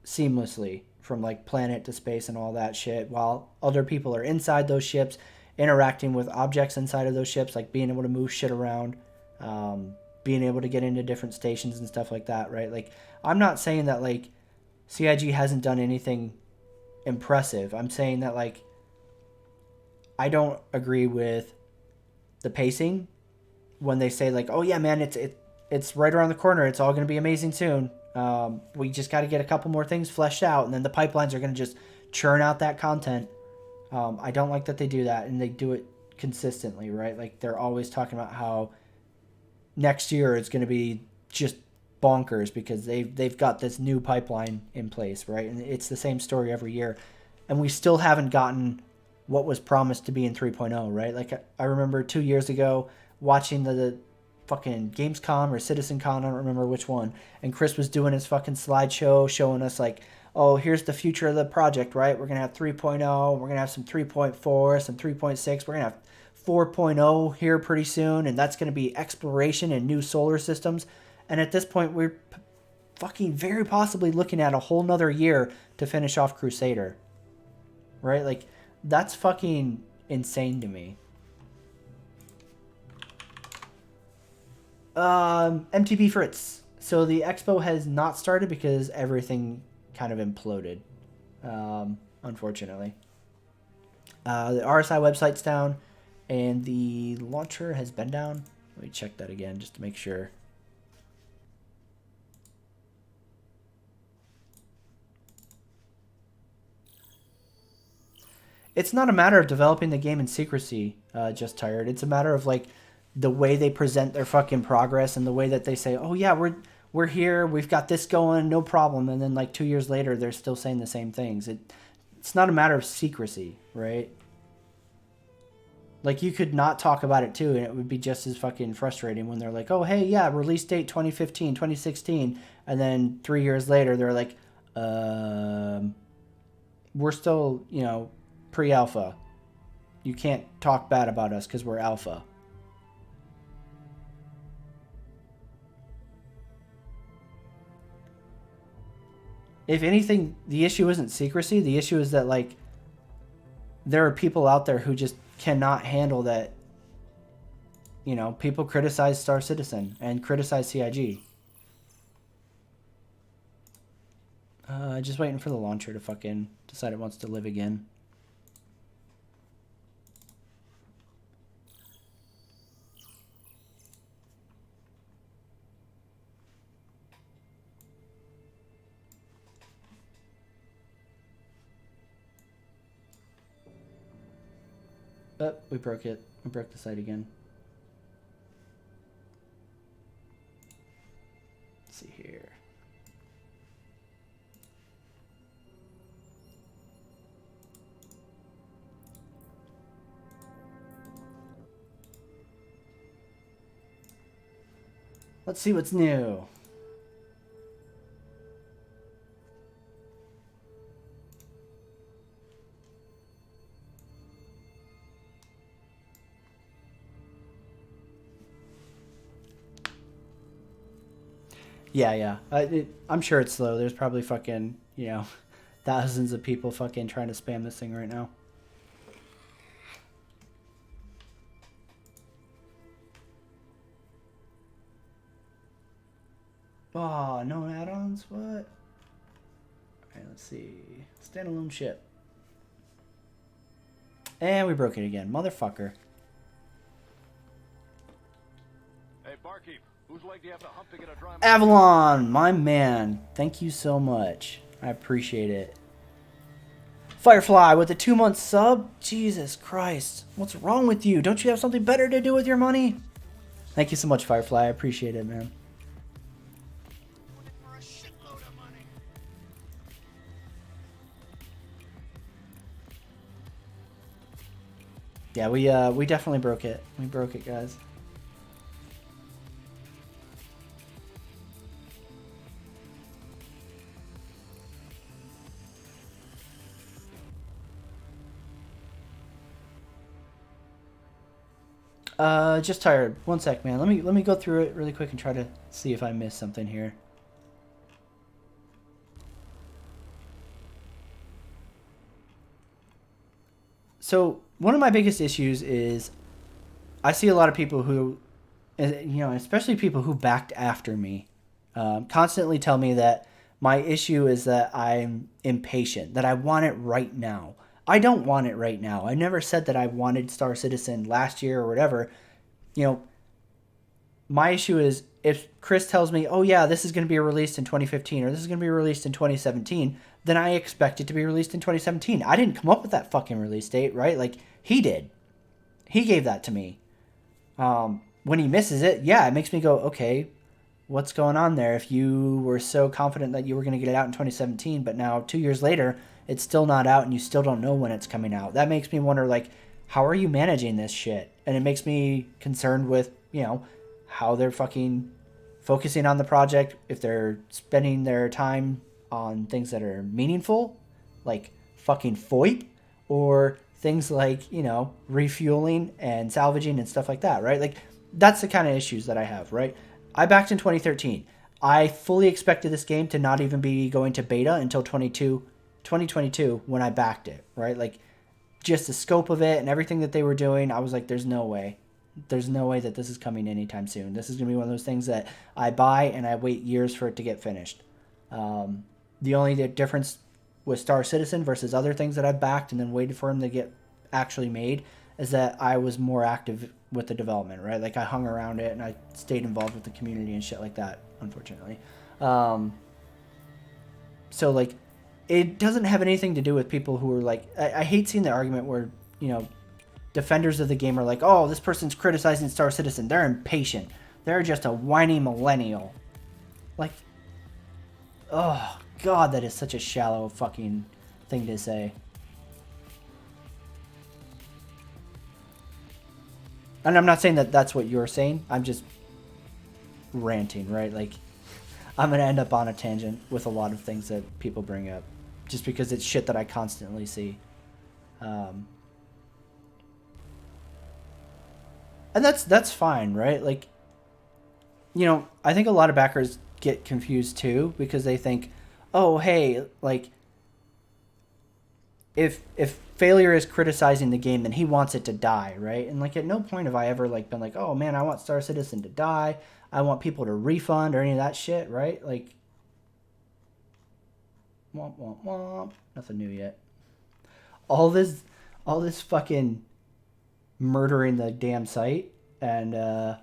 seamlessly from, like, planet to space and all that shit, while other people are inside those ships, interacting with objects inside of those ships, like being able to move shit around, being able to get into different stations and stuff like that, right? Like, I'm not saying that like CIG hasn't done anything impressive. I'm saying that like I don't agree with the pacing when they say like, oh yeah, man, it's right around the corner. It's all going to be amazing soon. We just got to get a couple more things fleshed out, and then the pipelines are going to just churn out that content. I don't like that they do that, and they do it consistently, right? Like, they're always talking about how next year it's going to be just bonkers because they've got this new pipeline in place, right? And it's the same story every year, and we still haven't gotten what was promised to be in 3.0, right? Like, I remember 2 years ago watching the fucking Gamescom or CitizenCon, I don't remember which one, and Chris was doing his fucking slideshow showing us like, oh, here's the future of the project, right? We're gonna have 3.0, we're gonna have some 3.4, some 3.6, we're gonna have 4.0 here pretty soon, and that's gonna be exploration and new solar systems. And at this point, we're fucking very possibly looking at a whole nother year to finish off Crusader, right? Like, that's fucking insane to me. MTB Fritz. So the expo has not started because everything kind of imploded, unfortunately. The RSI website's down, and the launcher has been down. Let me check that again just to make sure. It's not a matter of developing the game in secrecy, Just Tired. It's a matter of like the way they present their fucking progress and the way that they say, oh yeah, we're here, we've got this going, no problem. And then like 2 years later, they're still saying the same things. It's not a matter of secrecy, right? Like, you could not talk about it too, and it would be just as fucking frustrating when they're like, oh, hey, yeah, release date 2015, 2016. And then 3 years later, they're like, we're still, you know, pre-alpha. You can't talk bad about us because we're alpha. If anything, the issue isn't secrecy. The issue is that, like, there are people out there who just cannot handle that, you know, people criticize Star Citizen and criticize CIG. Just waiting for the launcher to fucking decide it wants to live again. Oh, we broke it. We broke the site again. Let's see here. Let's see what's new. Yeah. I'm sure it's slow. There's probably fucking, thousands of people fucking trying to spam this thing right now. Oh, no add-ons? What? Alright, let's see. Standalone ship. And we broke it again. Motherfucker. Hey, barkeep, whose leg do you have to hump to get a dry mouth? Avalon, my man. Thank you so much. I appreciate it. Firefly with a 2-month sub? Jesus Christ. What's wrong with you? Don't you have something better to do with your money? Thank you so much, Firefly. I appreciate it, man. For a shitload of money. Yeah, we definitely broke it. We broke it, guys. Just tired. One sec, man. Let me go through it really quick and try to see if I missed something here. So one of my biggest issues is I see a lot of people who, especially people who backed after me, constantly tell me that my issue is that I'm impatient, that I want it right now. I don't want it right now. I never said that I wanted Star Citizen last year or whatever. My issue is if Chris tells me, oh yeah, this is going to be released in 2015 or this is going to be released in 2017, then I expect it to be released in 2017. I didn't come up with that fucking release date, right? Like, he did. He gave that to me. When he misses it, yeah, it makes me go, okay, what's going on there? If you were so confident that you were going to get it out in 2017, but now 2 years later, it's still not out and you still don't know when it's coming out. That makes me wonder, like, how are you managing this shit? And it makes me concerned with, how they're fucking focusing on the project, if they're spending their time on things that are meaningful, like fucking FOIP, or things like, refueling and salvaging and stuff like that, right? Like, that's the kind of issues that I have, right? I backed in 2013. I fully expected this game to not even be going to beta until 2022 when I backed it, right? Like, just the scope of it and everything that they were doing, I was like, there's no way. There's no way that this is coming anytime soon. This is going to be one of those things that I buy and I wait years for it to get finished. The only difference with Star Citizen versus other things that I've backed and then waited for them to get actually made is that I was more active with the development, right? Like, I hung around it and I stayed involved with the community and shit like that, unfortunately. So, like, it doesn't have anything to do with people who are like, I hate seeing the argument where, defenders of the game are like, oh, this person's criticizing Star Citizen. They're impatient. They're just a whiny millennial. Like, oh, God, that is such a shallow fucking thing to say. And I'm not saying that that's what you're saying. I'm just ranting, right? Like, I'm going to end up on a tangent with a lot of things that people bring up just because it's shit that I constantly see. And that's fine, right? Like, I think a lot of backers get confused too because they think, oh, hey, like, if Failure is criticizing the game, then he wants it to die, right? And, like, at no point have I ever, like, been like, oh, man, I want Star Citizen to die. I want people to refund or any of that shit, right? Like, womp, womp, womp. Nothing new yet. All this fucking murdering the damn site, and the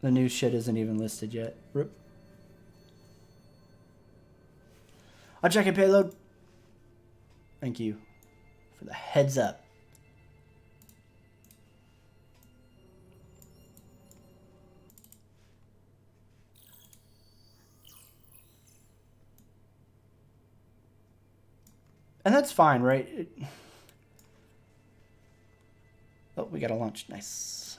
new shit isn't even listed yet. Rip. I'll check it, payload. Thank you for the heads up. And that's fine, right? Oh, we got a launch. Nice.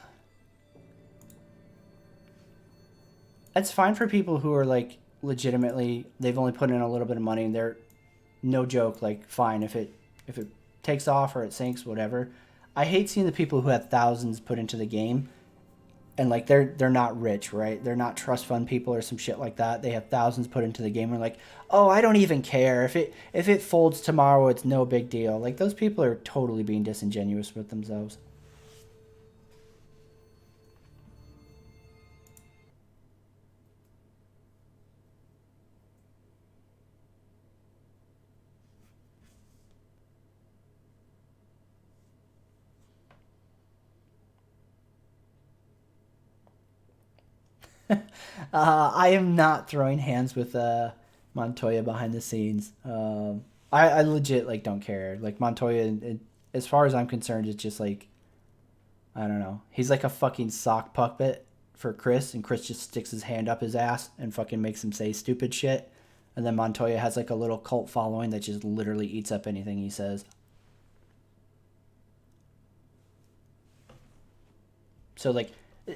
it's fine for people who are like legitimately they've only put in a little bit of money and they're no joke like fine if it takes off or it sinks whatever. I hate seeing the people who have thousands put into the game and like they're not rich, right? They're not trust fund people or some shit like that. They have thousands put into the game and like, "Oh, I don't even care if it folds tomorrow, it's no big deal." Like those people are totally being disingenuous with themselves. I am not throwing hands with Montoya behind the scenes. I legit like don't care. Like Montoya, as far as I'm concerned, it's just like I don't know. He's like a fucking sock puppet for Chris, and Chris just sticks his hand up his ass and fucking makes him say stupid shit. And then Montoya has like a little cult following that just literally eats up anything he says. So like,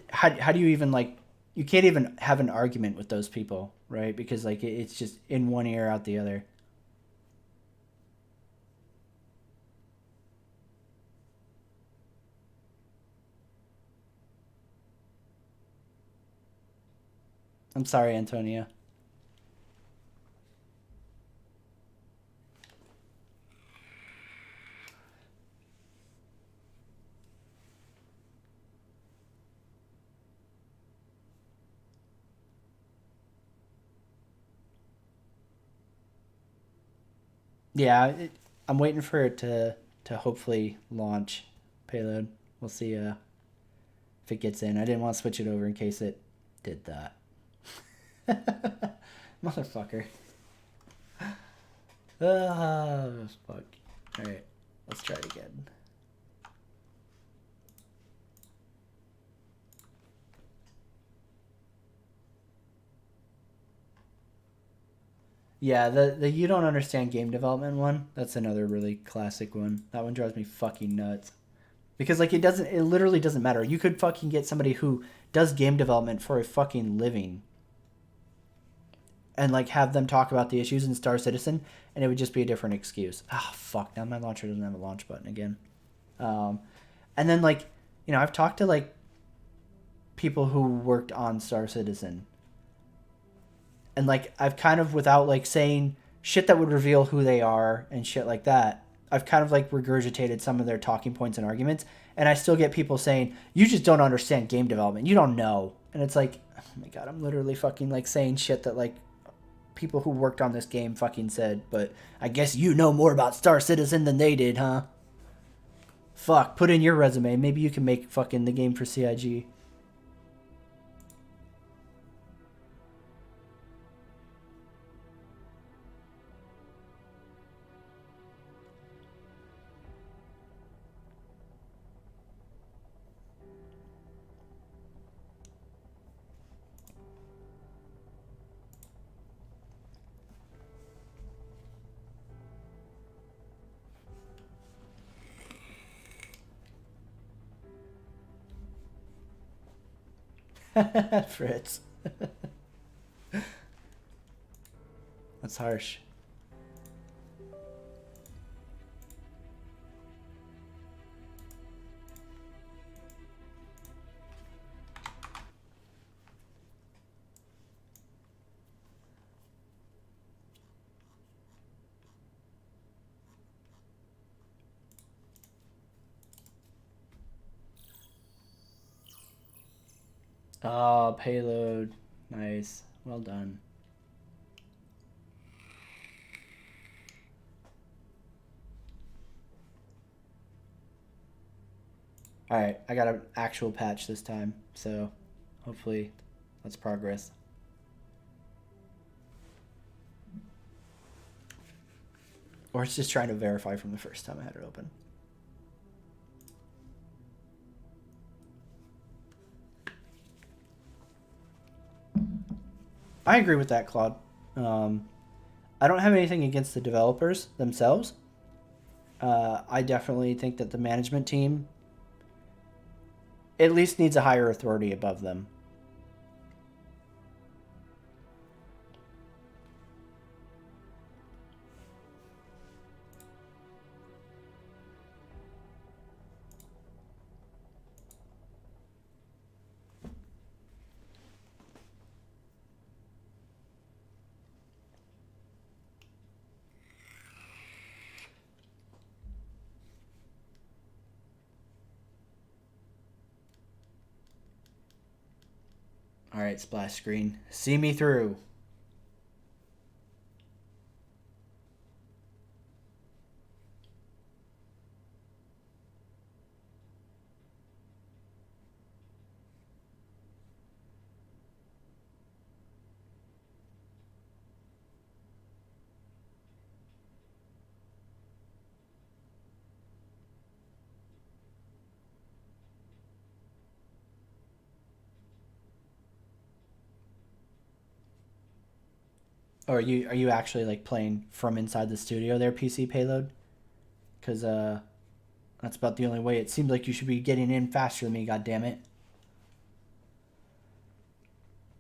how do you even like? You can't even have an argument with those people, right? Because like it's just in one ear out the other. I'm sorry, Antonia. Yeah, I'm waiting for it to hopefully launch payload. We'll see if it gets in. I didn't want to switch it over in case it did that. Motherfucker. Fuck. Alright, let's try it again. Yeah, the you don't understand game development one, that's another really classic one. That one drives me fucking nuts. Because like it literally doesn't matter. You could fucking get somebody who does game development for a fucking living and like have them talk about the issues in Star Citizen, and it would just be a different excuse. Ah, fuck! Now my launcher doesn't have a launch button again. Um, and then like, I've talked to like people who worked on Star Citizen, and like I've kind of without like saying shit that would reveal who they are and shit like that. I've kind of like regurgitated some of their talking points and arguments, and I still get people saying, "You just don't understand game development. You don't know." And it's like, oh my god, I'm literally fucking like saying shit that like people who worked on this game fucking said, but I guess you know more about Star Citizen than they did, huh? Fuck, put in your resume. Maybe you can make fucking the game for CIG. Fritz. That's harsh. Oh, payload. Nice. Well done. Alright, I got an actual patch this time, so hopefully that's progress. Or it's just trying to verify from the first time I had it open. I agree with that, Claude. I don't have anything against the developers themselves. I definitely think that the management team at least needs a higher authority above them. All right, splash screen. See me through. Or are you actually like playing from inside the studio there, PC Payload? Because that's about the only way. It seems like you should be getting in faster than me. God damn it!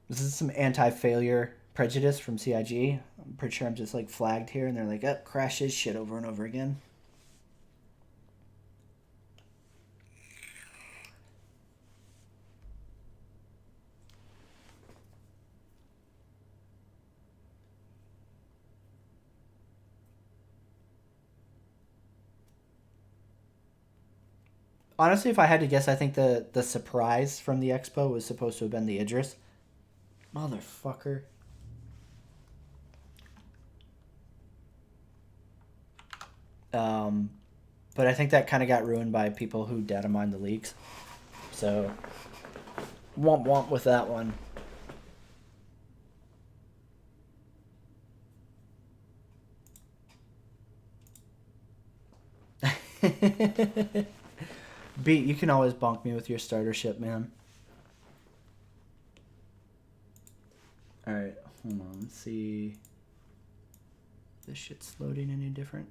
This is some anti-failure prejudice from CIG. I'm pretty sure I'm just like flagged here, and they're like, "Oh, crash his shit over and over again." Honestly, if I had to guess, I think the surprise from the expo was supposed to have been the Idris. Motherfucker. Um, but I think that kind of got ruined by people who data mined the leaks. So, womp womp with that one. Beat, you can always bonk me with your starter ship, man. Alright, hold on. Let's see. This shit's loading any different.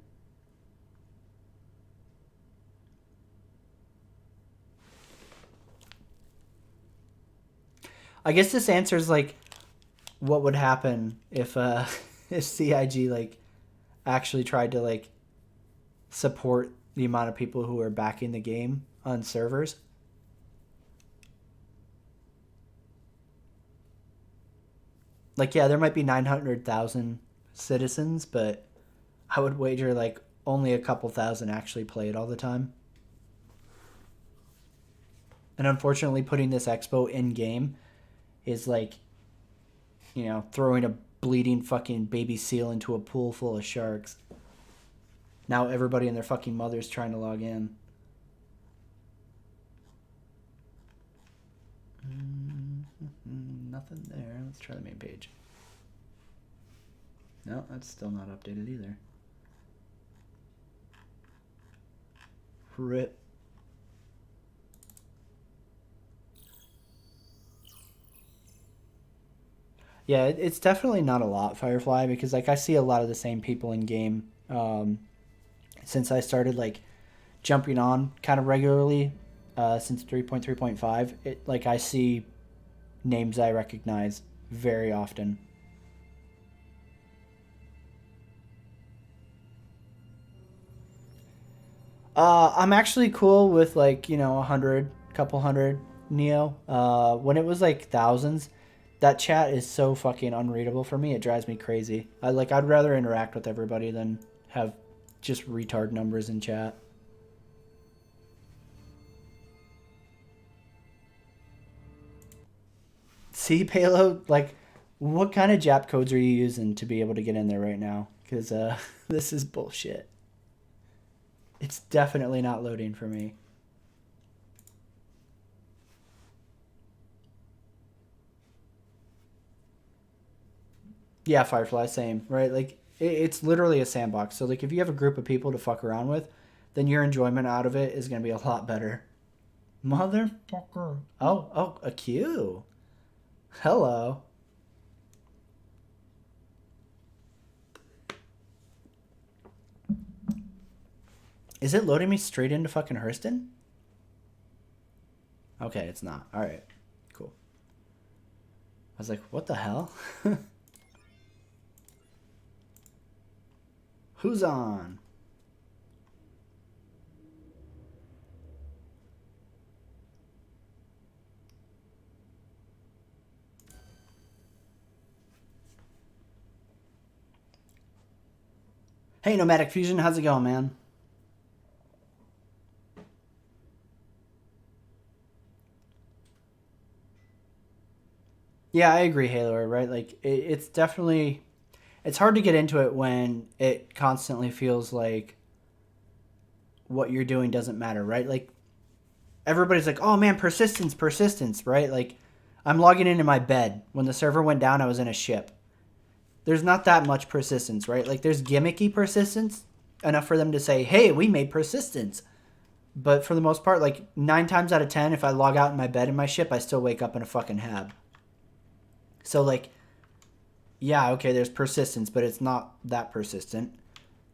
I guess this answers like what would happen if if CIG like actually tried to like support the amount of people who are backing the game on servers. Like, yeah, there might be 900,000 citizens, but I would wager like only a couple thousand actually play it all the time. And unfortunately, putting this expo in game is like, throwing a bleeding fucking baby seal into a pool full of sharks. Now everybody and their fucking mother's trying to log in. Nothing there. Let's try the main page. No, that's still not updated either. RIP. Yeah, it's definitely not a lot, Firefly, because like I see a lot of the same people in game since I started like jumping on kind of regularly since 3.3.5. It like I see names I recognize very often. I'm actually cool with like 100, couple hundred Neo. When it was like thousands, that chat is so fucking unreadable for me. It drives me crazy. I'd rather interact with everybody than have just retard numbers in chat. See, Payload, like, what kind of Jap codes are you using to be able to get in there right now? Because this is bullshit. It's definitely not loading for me. Yeah, Firefly, same, right? Like, it's literally a sandbox. So, like, if you have a group of people to fuck around with, then your enjoyment out of it is going to be a lot better. Motherfucker. Oh, a Q. Hello. Is it loading me straight into fucking Hurston? Okay, it's not. Alright, cool. I was like, what the hell? Who's on? Hey, Nomadic Fusion, how's it going, man? Yeah, I agree, Halo, right? Like, it's definitely... It's hard to get into it when it constantly feels like what you're doing doesn't matter, right? Like, everybody's like, oh man, persistence, right? Like, I'm logging into my bed. When the server went down, I was in a ship. There's not that much persistence, right? Like, there's gimmicky persistence, enough for them to say, hey, we made persistence. But for the most part, like, 9 times out of 10, if I log out in my bed in my ship, I still wake up in a fucking hab. So, like, yeah, okay, there's persistence, but it's not that persistent.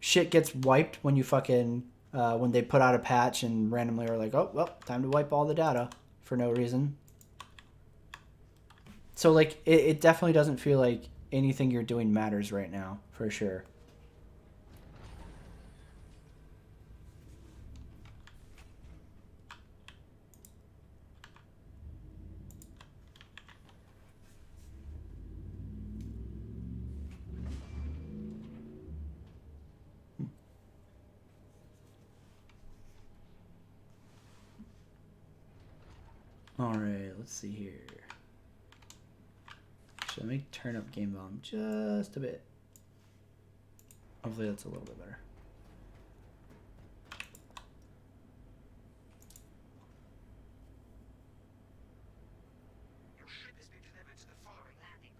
Shit gets wiped when you fucking... when they put out a patch and randomly are like, oh, well, time to wipe all the data for no reason. So, like, it definitely doesn't feel like anything you're doing matters right now, for sure. Alright, let's see here. Should I turn up game volume just a bit? Hopefully that's a little bit better. Your ship has been delivered to the following landing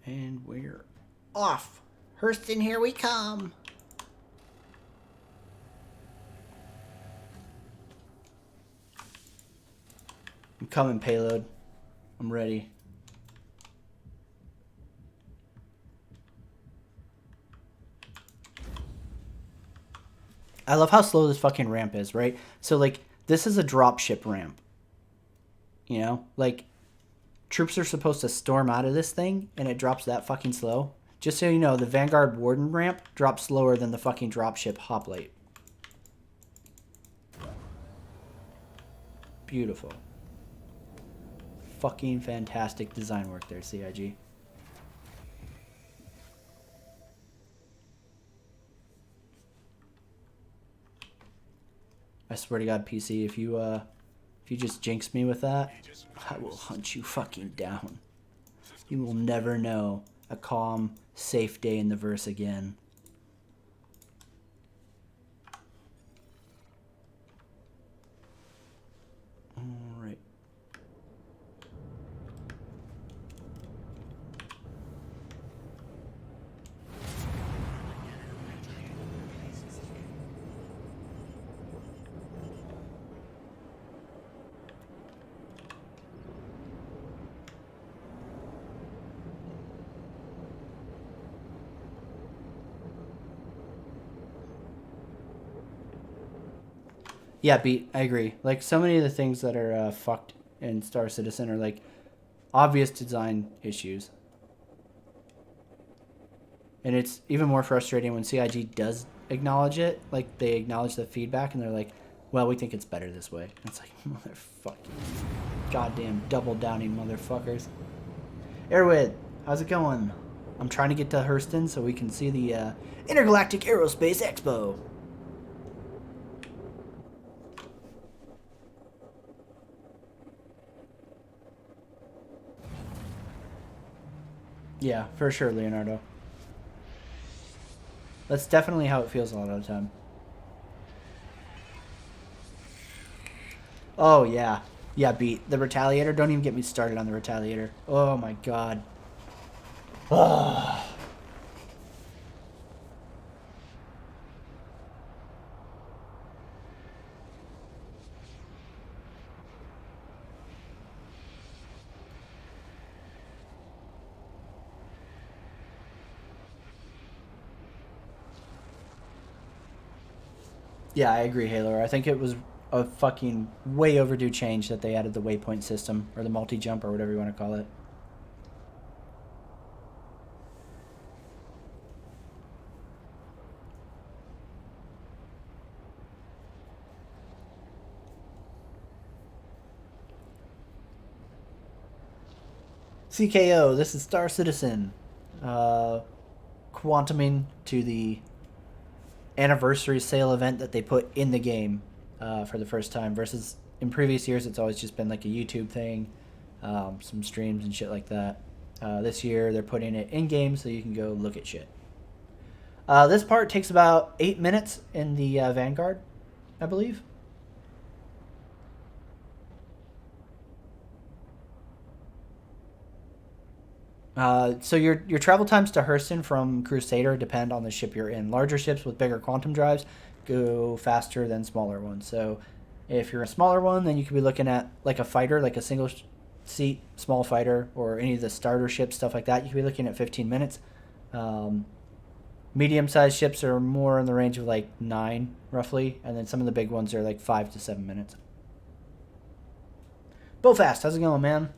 pad. And we're off. Hurston, here we come. I'm coming, payload. I'm ready. I love how slow this fucking ramp is, right? So, like, this is a dropship ramp. You know? Like, troops are supposed to storm out of this thing, and it drops that fucking slow. Just so you know, the Vanguard Warden ramp drops slower than the fucking dropship hoplite. Beautiful. Fucking fantastic design work there, CIG. I swear to God, PC, if you just jinx me with that, I will hunt you fucking down. You will never know a calm, safe day in the verse again. Alright. Yeah, Beat, I agree. Like, so many of the things that are fucked in Star Citizen are, like, obvious design issues. And it's even more frustrating when CIG does acknowledge it. Like, they acknowledge the feedback, and they're like, well, we think it's better this way. And it's like, motherfucking goddamn double downing motherfuckers. Airwid, how's it going? I'm trying to get to Hurston so we can see the Intergalactic Aerospace Expo. Yeah, for sure, Leonardo. That's definitely how it feels a lot of the time. Oh, yeah. Yeah, Beat. The Retaliator. Don't even get me started on the Retaliator. Oh, my God. Oh. Yeah, I agree, Halo. I think it was a fucking way overdue change that they added the waypoint system, or the multi-jump, or whatever you want to call it. CKO, this is Star Citizen. Quantuming to the anniversary sale event that they put in the game for the first time, versus in previous years it's always just been like a YouTube thing, some streams and shit like that. This year they're putting it in game so you can go look at shit. This part takes about 8 minutes in the Vanguard, I believe. So your travel times to Hurston from Crusader depend on the ship you're in. Larger ships with bigger quantum drives go faster than smaller ones. So if you're a smaller one, then you could be looking at like a fighter, like a single seat small fighter, or any of the starter ships, stuff like that. You could be looking at 15 minutes. Medium-sized ships are more in the range of like 9, roughly, and then some of the big ones are like 5 to 7 minutes. Bowfast, how's it going, man?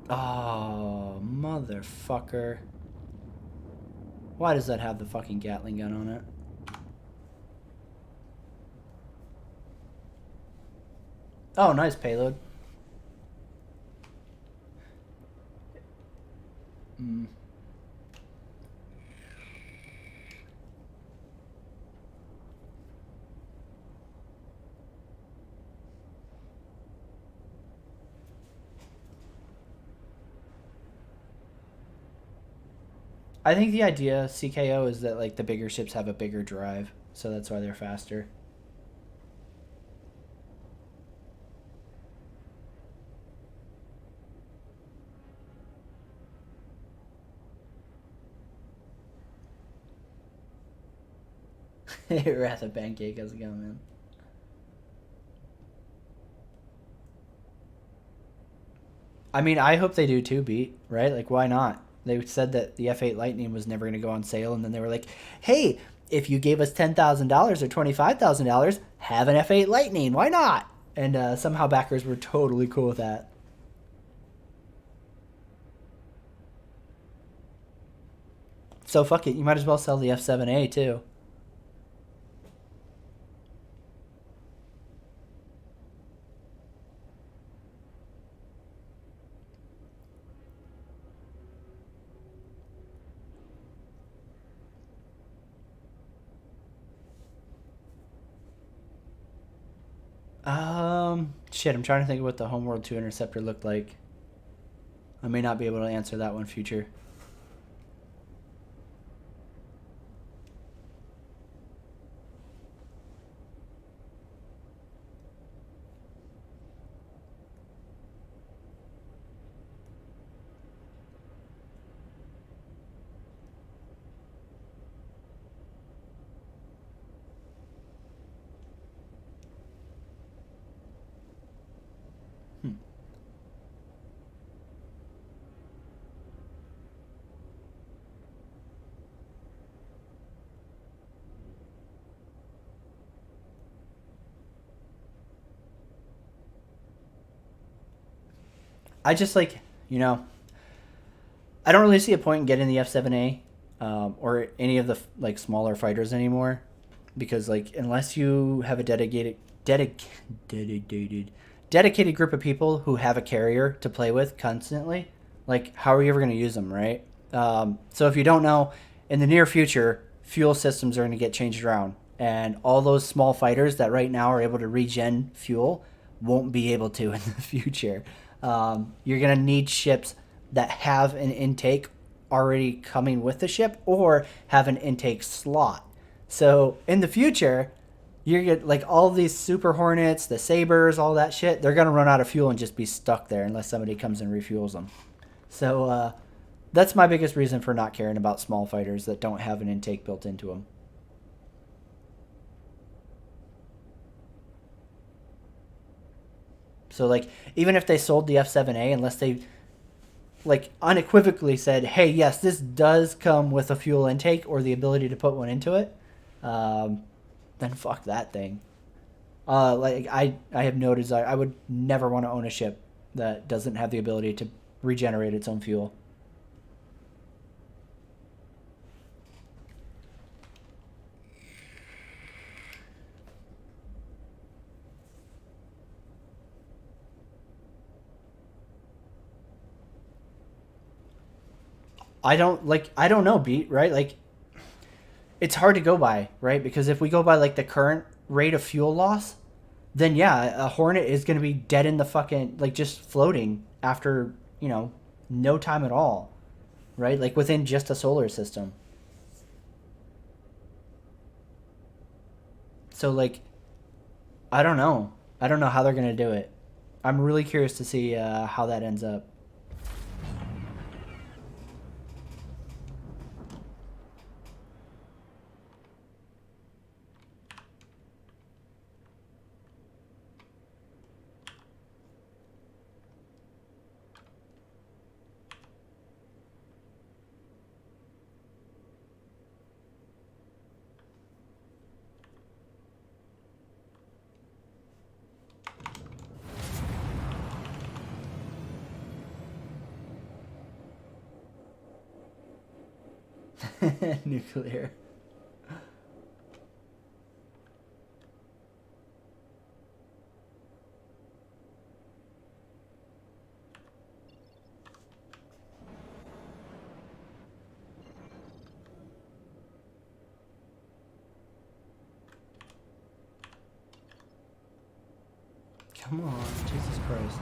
Oh, motherfucker. Why does that have the fucking Gatling gun on it? Oh, nice payload. I think the idea, CKO, is that like the bigger ships have a bigger drive, so that's why they're faster. Wrath of Pancake, how's it going, man? I mean, I hope they do too, Beat, right? Like, why not? They said that the F8 Lightning was never going to go on sale, and then they were like, hey, if you gave us $10,000 or $25,000, have an F8 Lightning. Why not? And somehow backers were totally cool with that. So fuck it, you might as well sell the F7A too. Shit, I'm trying to think of what the Homeworld 2 Interceptor looked like. I may not be able to answer that one future. I just like, you know, I don't really see a point in getting the F7A or any of the like smaller fighters anymore, because like unless you have a dedicated group of people who have a carrier to play with constantly, like how are you ever going to use them, right? So if you don't know, in the near future, fuel systems are going to get changed around, and all those small fighters that right now are able to regen fuel won't be able to in the future. You're going to need ships that have an intake already coming with the ship or have an intake slot. So in the future, you're get like all these Super Hornets, the Sabres, all that shit. They're gonna run out of fuel and just be stuck there unless somebody comes and refuels them. So that's my biggest reason for not caring about small fighters that don't have an intake built into them. So like even if they sold the F7A, unless they like unequivocally said, "Hey, yes, this does come with a fuel intake or the ability to put one into it," then fuck that thing. Like I have no desire. I would never want to own a ship that doesn't have the ability to regenerate its own fuel. I don't know, Beat, right? Like, it's hard to go by, right? Because if we go by like the current rate of fuel loss, then yeah, a Hornet is going to be dead in the fucking, like, just floating after, no time at all, right? Like within just a solar system. So like, I don't know. I don't know how they're going to do it. I'm really curious to see how that ends up. Nuclear. Come on, Jesus Christ.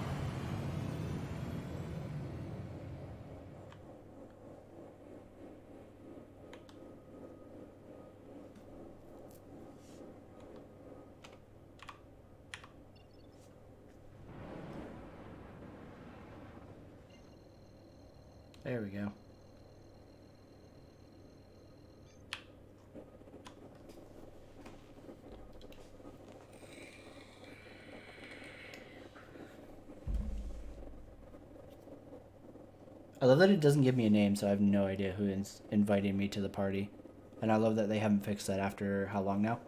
There we go. I love that it doesn't give me a name, so I have no idea who is inviting me to the party. And I love that they haven't fixed that after how long now?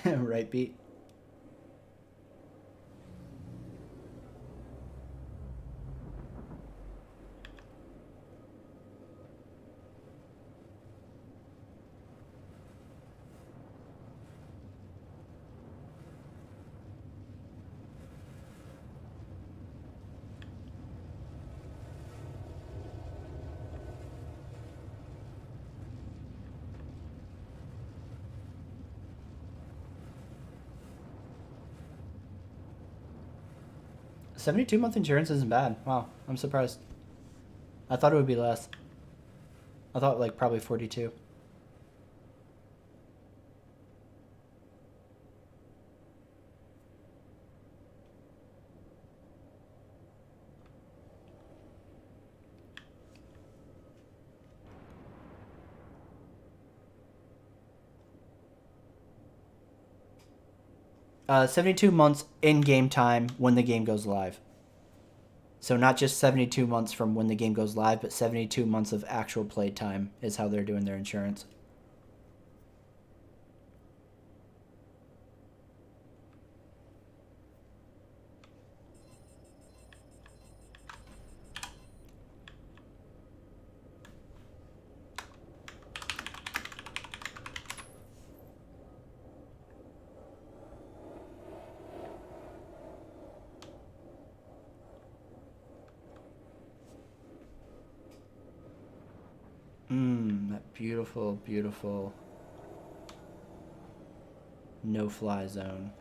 Right, Beat? $72-month insurance isn't bad. Wow, I'm surprised. I thought it would be less. I thought like probably 42. Uh, 72 months in game time when the game goes live. So not just 72 months from when the game goes live, but 72 months of actual play time is how they're doing their insurance. That beautiful, beautiful no-fly zone.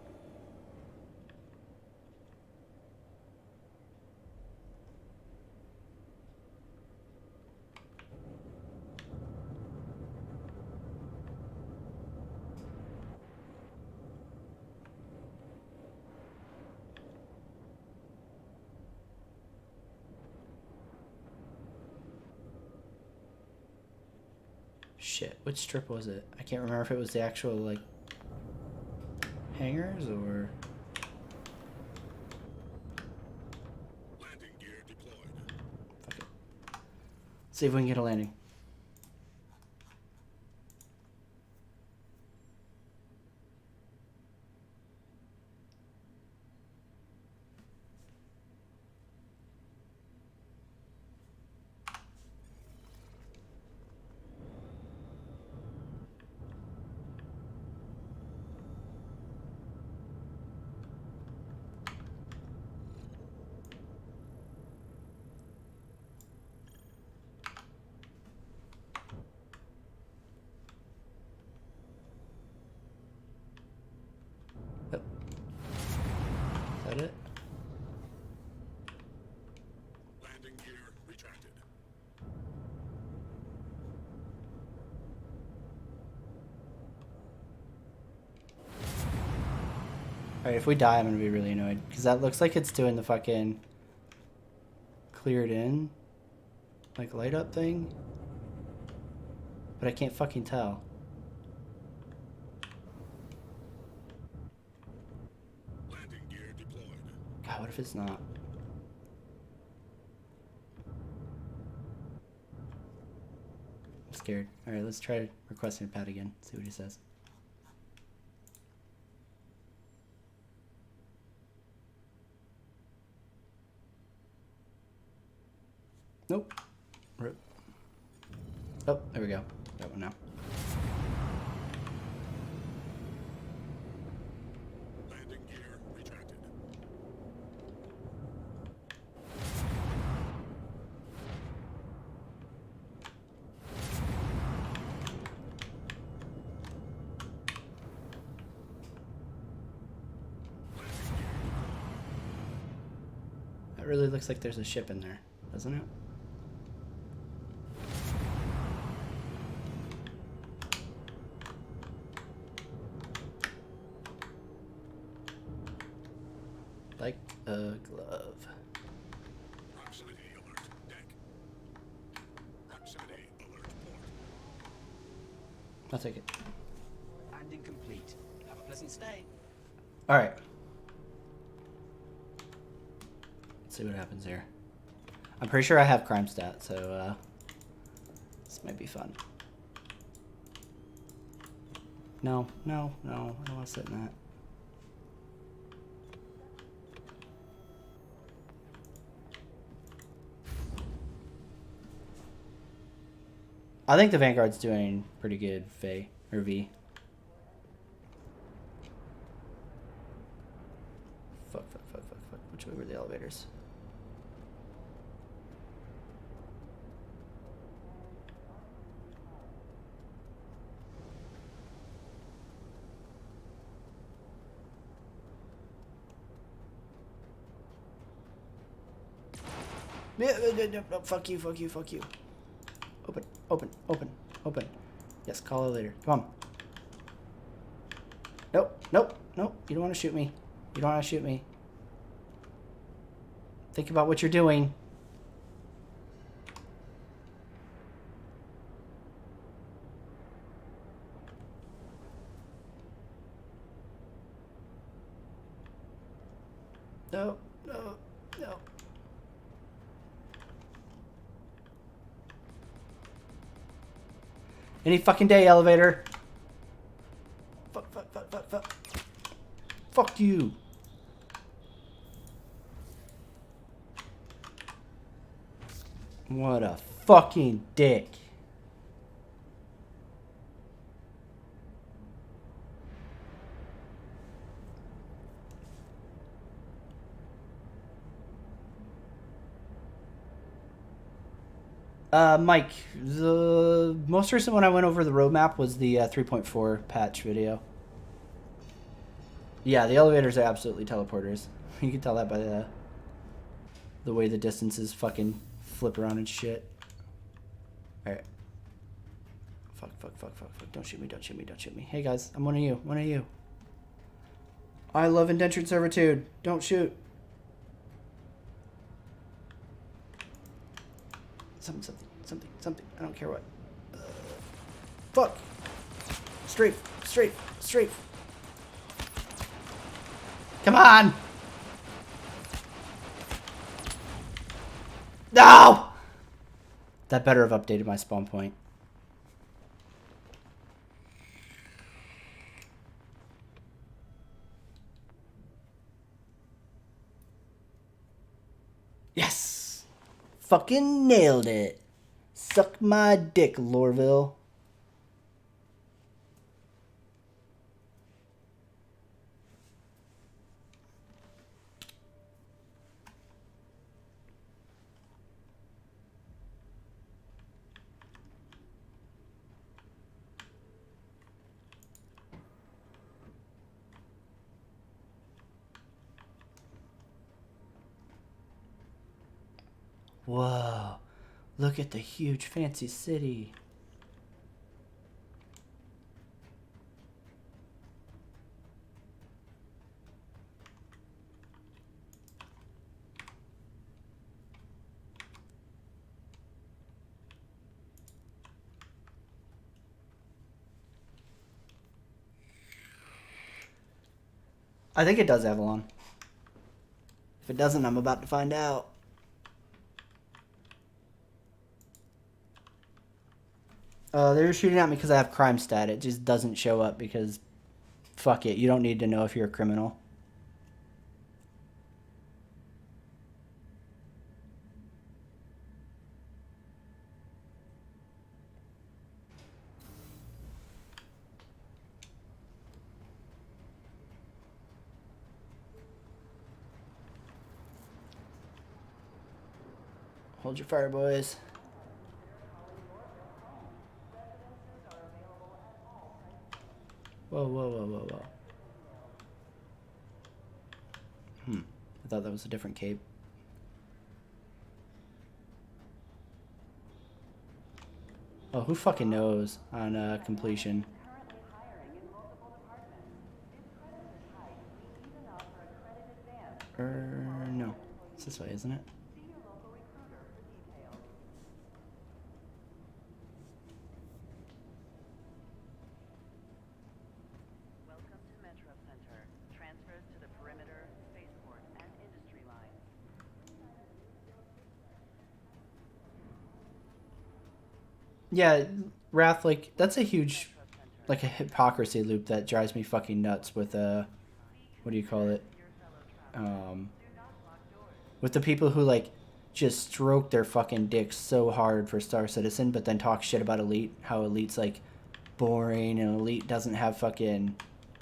Shit, which strip was it? I can't remember if it was the actual, like, hangars or... Landing gear See if we can get a landing. Yep. Is that it? Landing gear retracted. Alright, if we die, I'm gonna be really annoyed. Because that looks like it's doing the fucking cleared in, like, light up thing. But I can't fucking tell. Landing gear deployed. God, what if it's not? I'm scared. Alright, let's try requesting a pad again. See what he says. Nope. Rip. Oh, there we go. That one now. Landing gear retracted. That really looks like there's a ship in there, doesn't it? Like a glove. Proximity alert deck. Proximity alert port. I'll take it. Landing complete. Have a pleasant stay. Alright. Let's see what happens here. I'm pretty sure I have crime stat, so this might be fun. No, no, no. I don't want to sit in that. I think the Vanguard's doing pretty good, V. Fuck. Which way were the elevators? No, fuck you. Open. Yes, call it later. Come on. Nope. You don't want to shoot me. Think about what you're doing. No. Any fucking day, elevator. Fuck you. What a fucking dick. Mike, the most recent one I went over the roadmap was the 3.4 patch video. Yeah, the elevators are absolutely teleporters. You can tell that by the way the distances fucking flip around and shit. Alright. Fuck. Don't shoot me. Hey guys, I'm one of you. I love indentured servitude. Don't shoot. Something. I don't care what. Fuck. Strafe. Come on. No. That better have updated my spawn point. Yes! Fucking nailed it. Suck my dick, Lorville. Whoa. Look at the huge fancy city. I think it does, Avalon. If it doesn't, I'm about to find out. They're shooting at me because I have crime stat. It just doesn't show up because, fuck it, you don't need to know if you're a criminal. Hold your fire, boys. Whoa, whoa, whoa, whoa, whoa. I thought that was a different cape. Oh, who fucking knows on completion? No. It's this way, isn't it? Welcome to Metro Center. Transfers to the perimeter, spaceport, and industry lines. Yeah, Wrath, like, that's a huge, like, a hypocrisy loop that drives me fucking nuts with, what do you call it? With the people who, like, just stroke their fucking dicks so hard for Star Citizen, but then talk shit about Elite, how Elite's, like, boring, and Elite doesn't have fucking,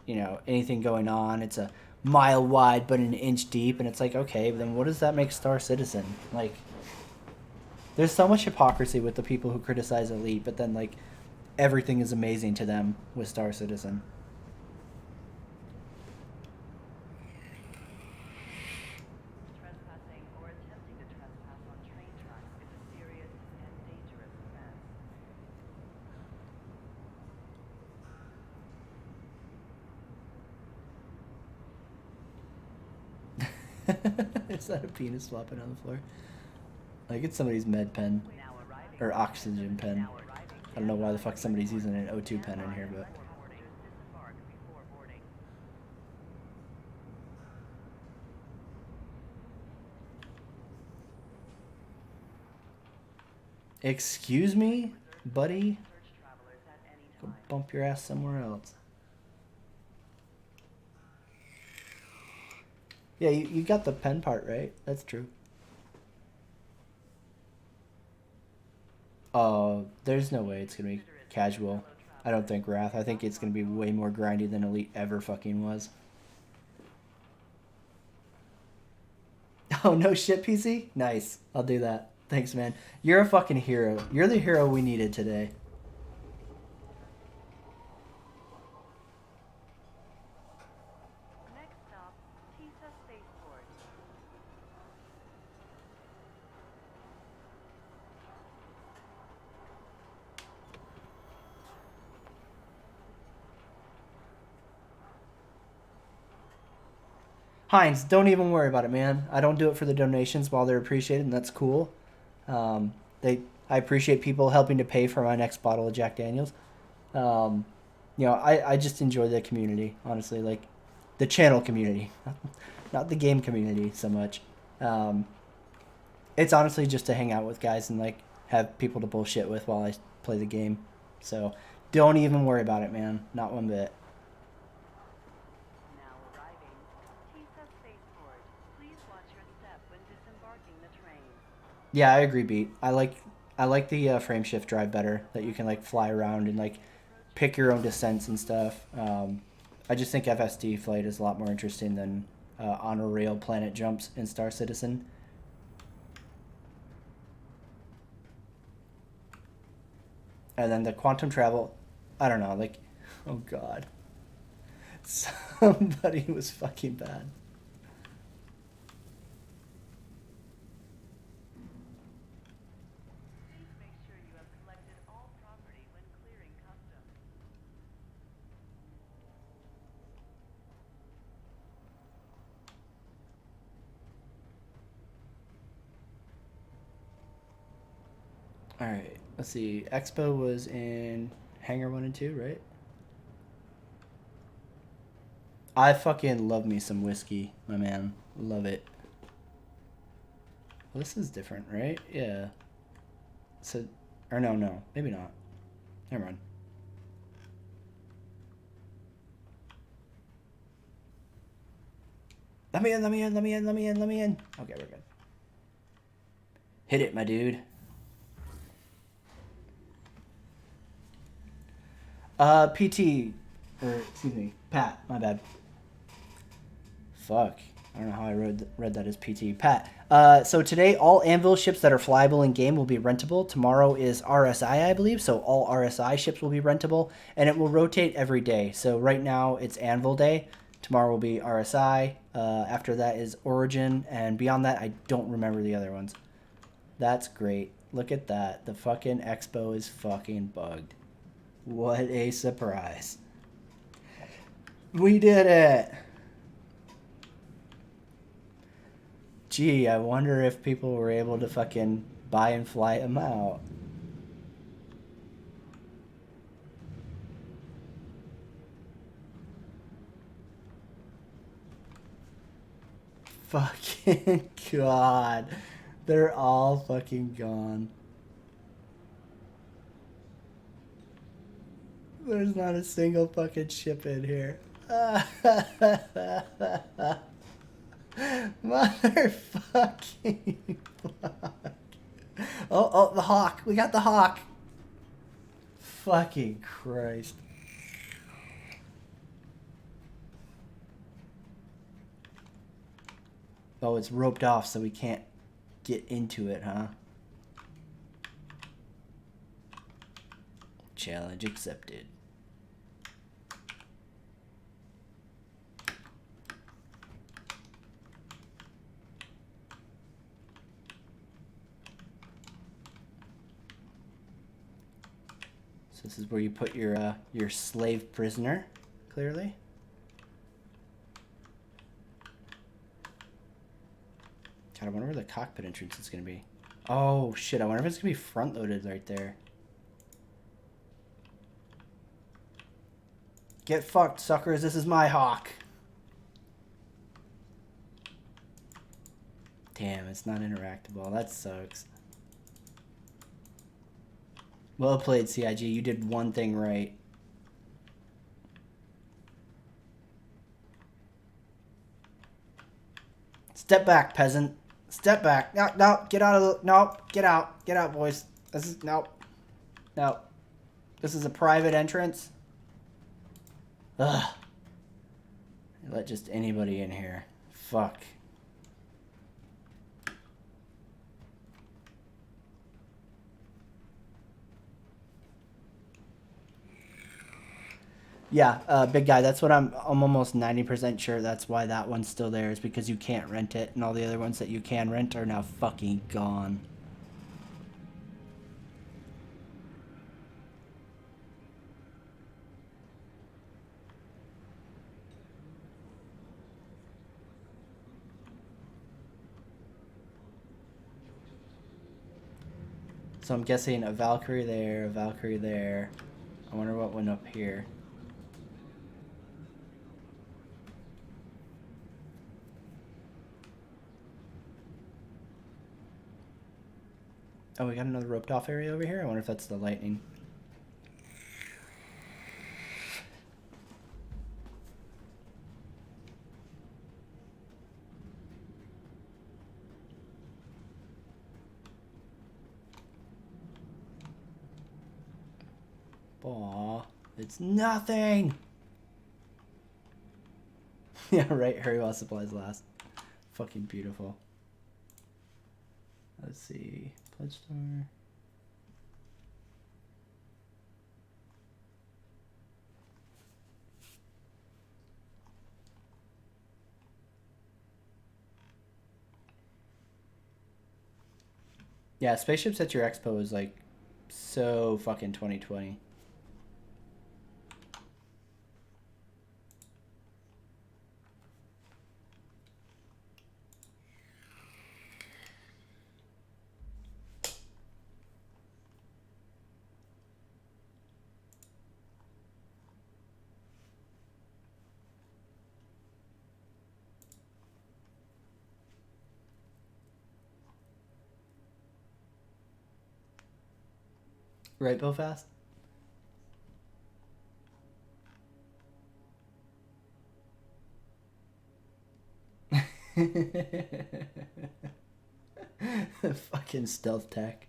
you know, anything going on. It's a mile wide but an inch deep, and it's like, okay, but then what does that make Star Citizen? Like, there's so much hypocrisy with the people who criticize Elite, but then, like, everything is amazing to them with Star Citizen. Trespassing or attempting to trespass on train tracks is a serious and dangerous offense. Is that a penis flopping on the floor? Like, it's somebody's med pen. Or oxygen pen. I don't know why the fuck somebody's using an O2 pen in here, but... Excuse me, buddy? Go bump your ass somewhere else. Yeah, you got the pen part right. That's true. There's no way it's gonna be casual. I don't think, Wrath. I think it's gonna be way more grindy than Elite ever fucking was. Oh, no shit, PC? Nice. I'll do that. Thanks, man. You're a fucking hero. You're the hero we needed today. Next stop, Tisa Spaceport. Heinz, don't even worry about it, man. I don't do it for the donations while they're appreciated, and that's cool. I appreciate people helping to pay for my next bottle of Jack Daniels. You know, I just enjoy the community, honestly, like the channel community, not the game community so much. It's honestly just to hang out with guys and like have people to bullshit with while I play the game. So don't even worry about it, man. Not one bit. Now arriving, TISA Spaceport. Please watch your step when disembarking the train. Yeah, I agree, Beat. I like the frame shift drive better. That you can like fly around and like pick your own descents and stuff. I just think FSD flight is a lot more interesting than on a rail planet jumps in Star Citizen. And then the quantum travel, I don't know, like, oh god. Somebody was fucking bad. Please make sure you have collected all property when clearing customs. Alright, let's see. Expo was in Hangar 1 and 2, right? I fucking love me some whiskey, my man. Love it. Well, this is different, right? Yeah. So, or no, maybe not. Never mind. Let me in. Okay, we're good. Hit it, my dude. PT, or excuse me, Pat, my bad. Fuck. I don't know how I read that as PT. Pat. So today, all Anvil ships that are flyable in game will be rentable. Tomorrow is RSI, I believe. So all RSI ships will be rentable, and it will rotate every day. So right now it's Anvil Day. Tomorrow will be RSI. After that is Origin, and beyond that, I don't remember the other ones. That's great. Look at that. The fucking Expo is fucking bugged. What a surprise. We did it. Gee, I wonder if people were able to fucking buy and fly them out. Fucking God. They're all fucking gone. There's not a single fucking ship in here. Motherfucking fuck. Oh, the hawk. We got the hawk. Fucking Christ. Oh, it's roped off so we can't get into it, huh? Challenge accepted. So this is where you put your slave prisoner, clearly. God, I wonder where the cockpit entrance is going to be. Oh, shit. I wonder if it's going to be front-loaded right there. Get fucked, suckers. This is my hawk. Damn, it's not interactable. That sucks. Well played, CIG. You did one thing right. Step back, peasant. Step back. No, no, get out of the... No, get out. Get out, boys. This is... No. No. This is a private entrance. Ugh. Let just anybody in here. Fuck. Yeah, big guy. That's what I'm almost 90% sure that's why that one's still there, is because you can't rent it, and all the other ones that you can rent are now fucking gone. So I'm guessing a Valkyrie there, a Valkyrie there. I wonder what went up here. Oh, we got another roped off area over here. I wonder if that's the lightning. Aw, it's nothing. Yeah, right. Hurry while supplies last. Fucking beautiful. Let's see. Pledge store. Yeah, spaceships at your expo is like so fucking 2020. Right, Belfast? Fucking stealth tech.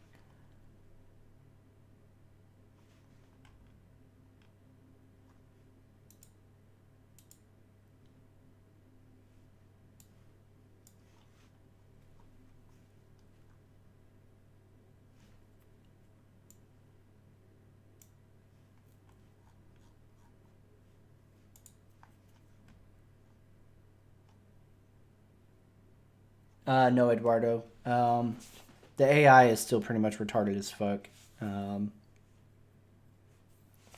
No, Eduardo. The AI is still pretty much retarded as fuck.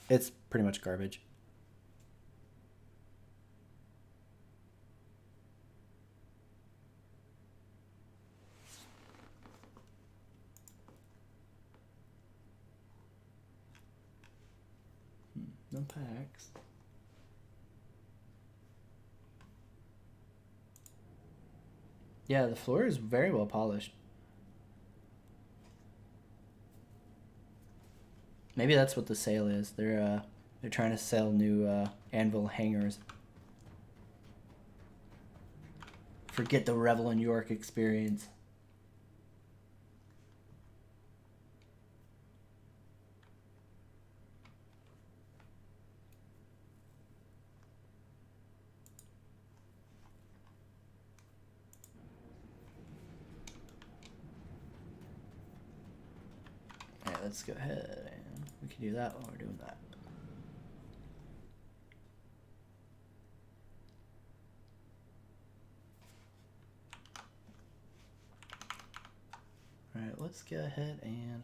It's pretty much garbage. No packs. Yeah, the floor is very well polished. Maybe that's what the sale is. They're trying to sell new anvil hangers. Forget the Revel in York experience. Alright, let's go ahead and we can do that while we're doing that. Alright, let's go ahead and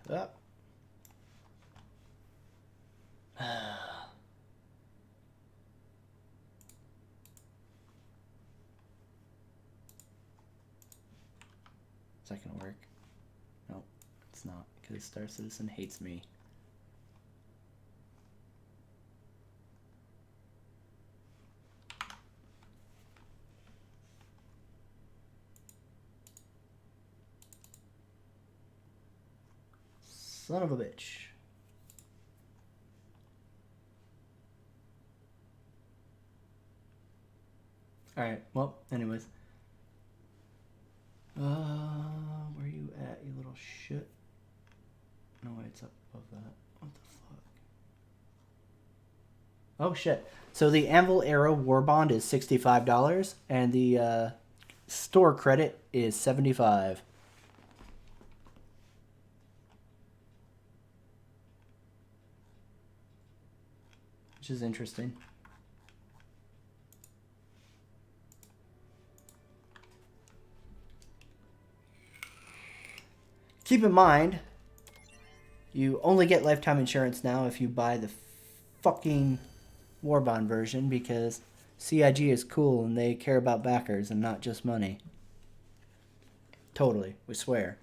Is that gonna work? Nope, it's not, because Star Citizen hates me. Son of a bitch. Alright, well, anyways. Where you at, you little shit? No way, it's up above that. What the fuck? Oh shit. So the Anvil Arrow War Bond is $65 and the store credit is $75. Which is interesting. Keep in mind, you only get lifetime insurance now if you buy the fucking War Bond version because CIG is cool and they care about backers and not just money. Totally, we swear.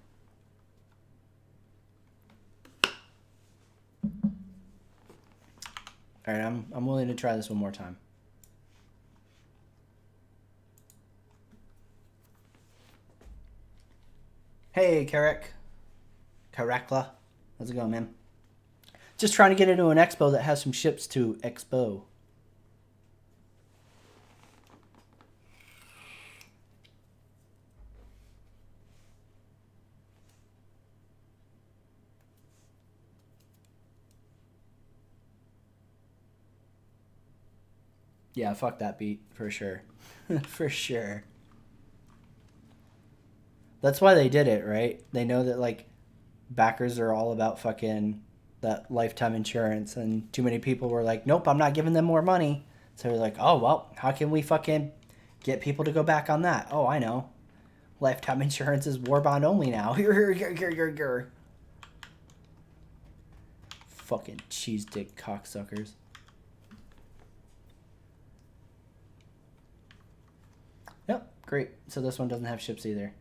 Alright, I'm willing to try this one more time. Hey, Carrick. Karakla. How's it going, man? Just trying to get into an expo that has some ships to expo. Yeah, fuck that beat, for sure. For sure. That's why they did it, right? They know that, like, backers are all about fucking that lifetime insurance, and too many people were like, nope, I'm not giving them more money. So they're like, oh, well, how can we fucking get people to go back on that? Oh, I know. Lifetime insurance is war bond only now. Fucking cheese dick cocksuckers. Yep, great. So this one doesn't have ships either.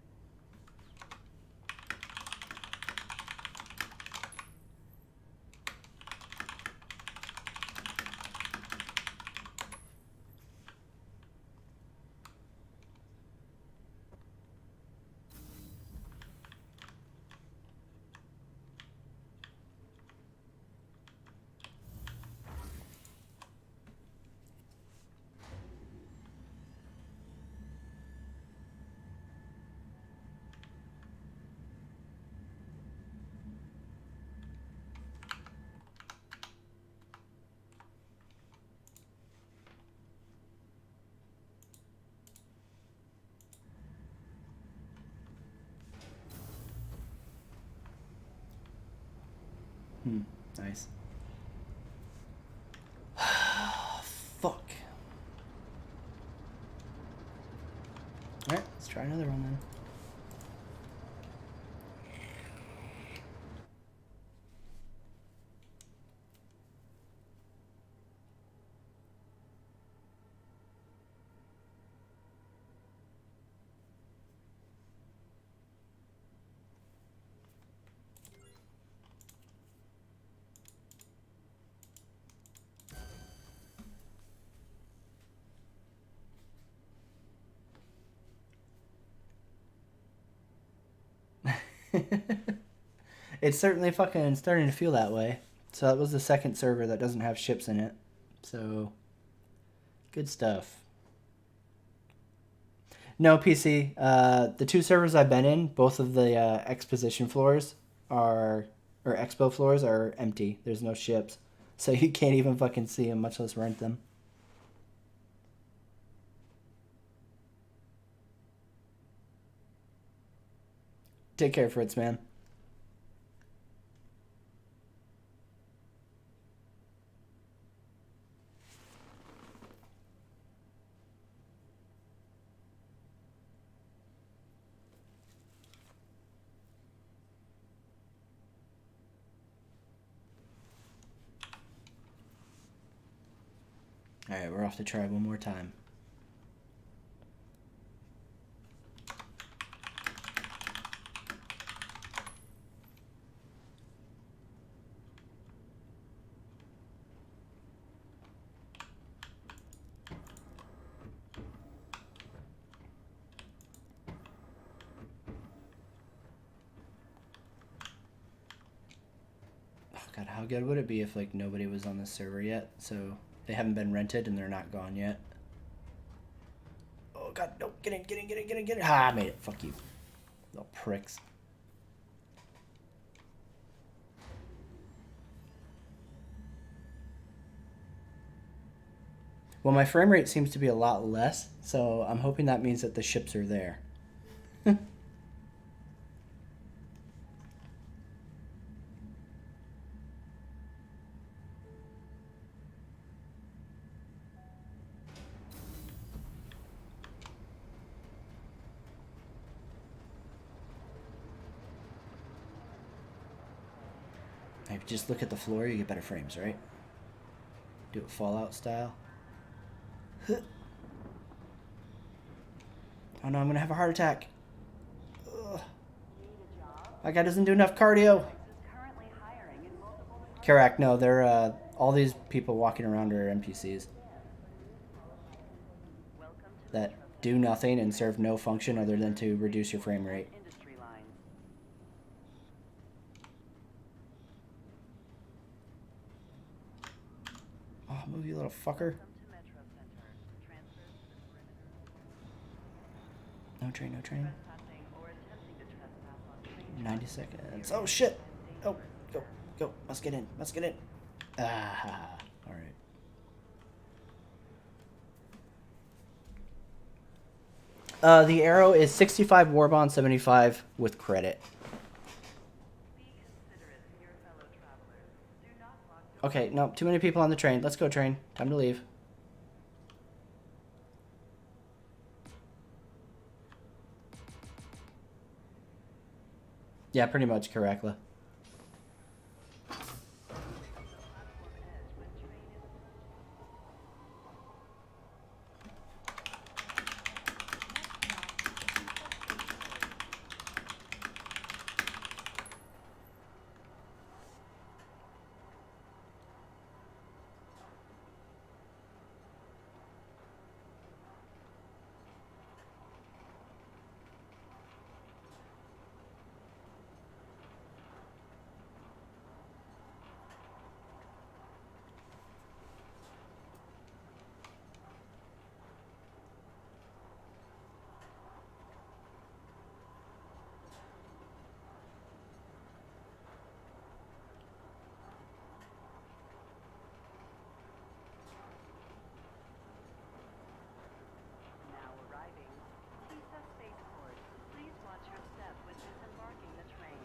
Nice. Fuck. Alright, let's try another one then. It's certainly fucking starting to feel that way. So that was the second server that doesn't have ships in it. So, good stuff. No, PC. The two servers I've been in, both of the exposition floors or expo floors are empty. There's no ships. So you can't even fucking see them, much less rent them. Take care, Fritz, man. Alright, we're off to try one more time. Oh god, how good would it be if like nobody was on this server yet? So they haven't been rented and they're not gone yet. Oh god, no, get in. Ah, I made it. Fuck you. Little pricks. Well, my frame rate seems to be a lot less, so I'm hoping that means that the ships are there. If you just look at the floor, you get better frames, right? Do it Fallout style. Oh no, I'm gonna have a heart attack. Ugh. My guy doesn't do enough cardio. Correct, no, they're, all these people walking around are NPCs. That do nothing and serve no function other than to reduce your frame rate. Move, you little fucker. Welcome to Metro Center. Transfers to the perimeter. No train, no train. Trespassing or attempting to trespass on train 90 tracks is seconds. serious Oh shit. and Oh, dangerous. go, go. Must get in. Must get in. Ah, all right. The arrow is 65 war bond, 75 with credit. Be considerate of your fellow travelers. Do not block the Okay, no, too many people on the train. Let's go, train. Time to leave. Yeah, pretty much, Karakla. platform edge when train is now arriving. Tisa Spaceport. Please watch your step when disembarking the train.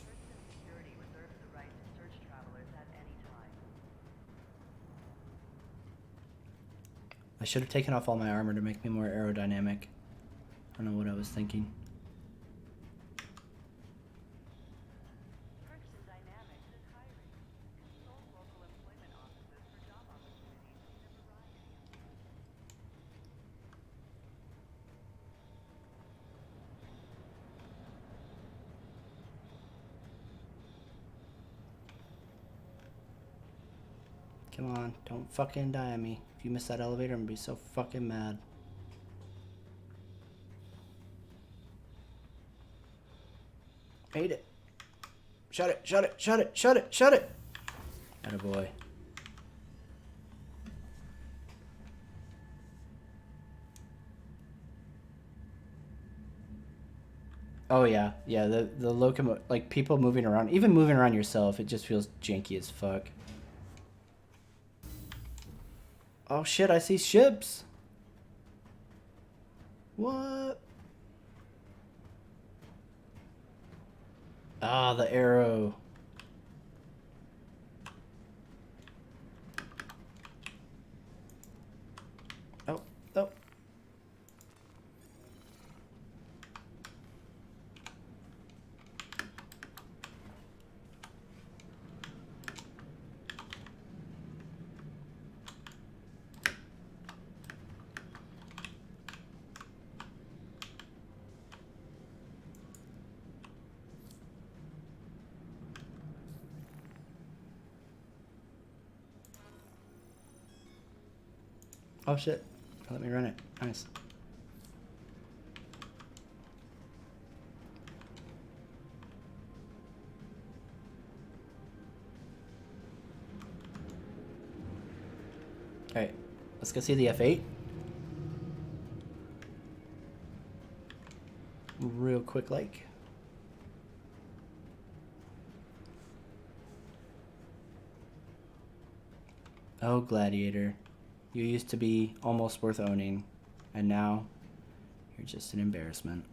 Person security reserves the right to search travelers at any time. I should have taken off all my armor to make me more aerodynamic. I don't know what I was thinking. Person Dynamics is hiring. Consult local employment offices for job opportunities in a variety of Come on, don't fucking die on me. If you miss that elevator, I'm gonna be so fucking mad. Made it. Shut it, shut it, shut it, shut it, shut it. Attaboy. Oh yeah, yeah, the locomotive, like people moving around, even moving around yourself, it just feels janky as fuck. Oh shit, I see ships. What? Ah, the arrow. Oh, oh. Oh shit. Let me run it. Nice. Alright. Let's go see the F8. Real quick like. Oh, Gladiator. You used to be almost worth owning, and now you're just an embarrassment.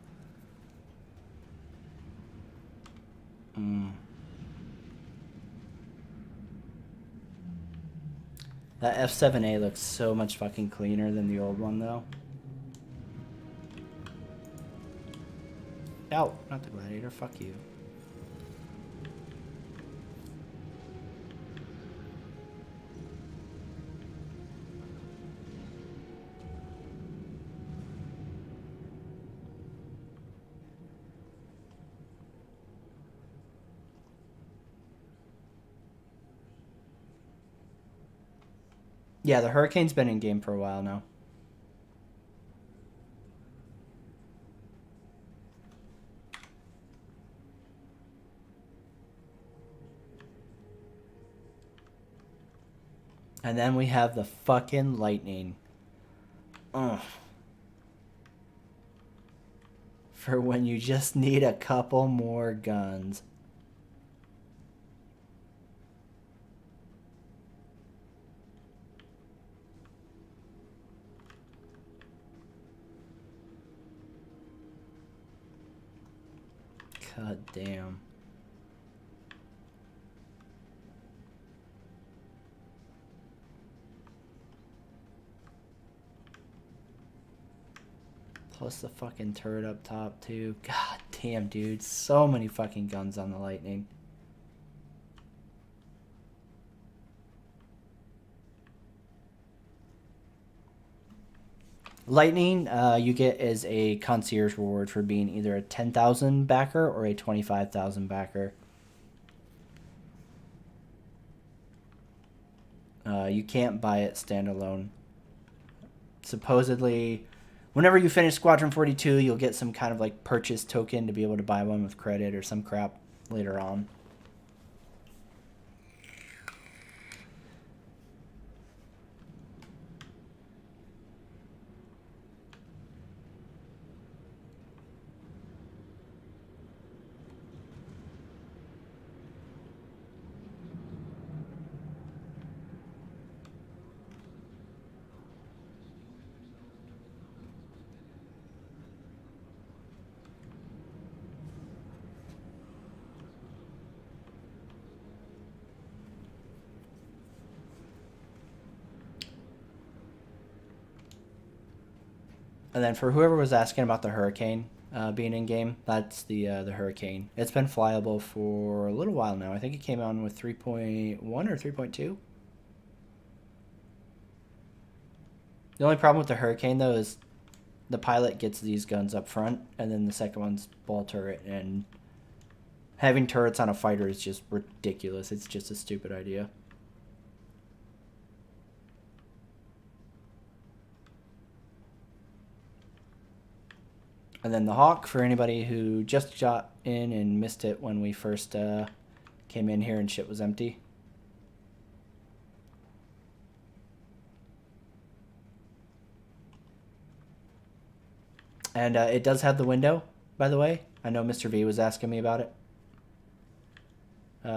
That F7A looks so much fucking cleaner than the old one, though. Ow, not the Gladiator, fuck you. Yeah, the Hurricane's been in game for a while now. And then we have the fucking lightning. Ugh. For when you just need a couple more guns. God damn. Plus the fucking turret up top too. God damn, dude. So many fucking guns on the lightning. Lightning, you get as a concierge reward for being either a 10,000 backer or a 25,000 backer. You can't buy it standalone. Supposedly, whenever you finish Squadron 42, you'll get some kind of like purchase token to be able to buy one with credit or some crap later on. And then for whoever was asking about the Hurricane being in game, that's the Hurricane. It's been flyable for a little while now. I think it came on with 3.1 or 3.2. The only problem with the Hurricane though is the pilot gets these guns up front, and then the second one's ball turret, and having turrets on a fighter is just ridiculous. It's just a stupid idea. And then the Hawk, for anybody who just got in and missed it when we first came in here and shit was empty. And it does have the window, by the way. I know Mr. V was asking me about it.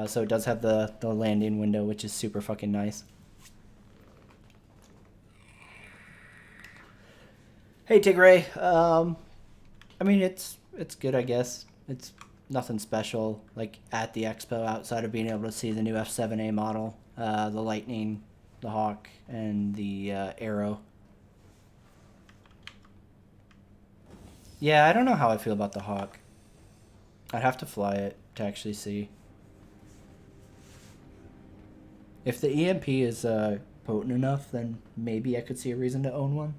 So it does have the landing window, which is super fucking nice. Hey, Tigray. I mean, it's good, I guess. It's nothing special, like, at the expo, outside of being able to see the new F7A model, the Lightning, the Hawk, and the Arrow. Yeah, I don't know how I feel about the Hawk. I'd have to fly it to actually see. If the EMP is potent enough, then maybe I could see a reason to own one.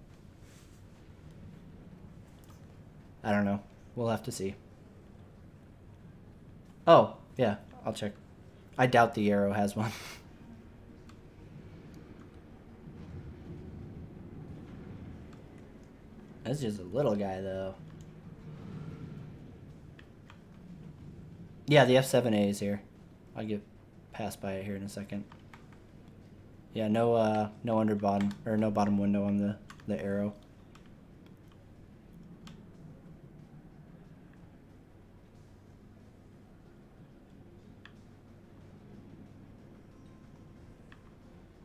I don't know. We'll have to see. Oh, yeah, I'll check. I doubt the Arrow has one. That's just a little guy, though. Yeah, the F7A is here. I'll get passed by it here in a second. Yeah, no under bottom, or no bottom window on the Arrow.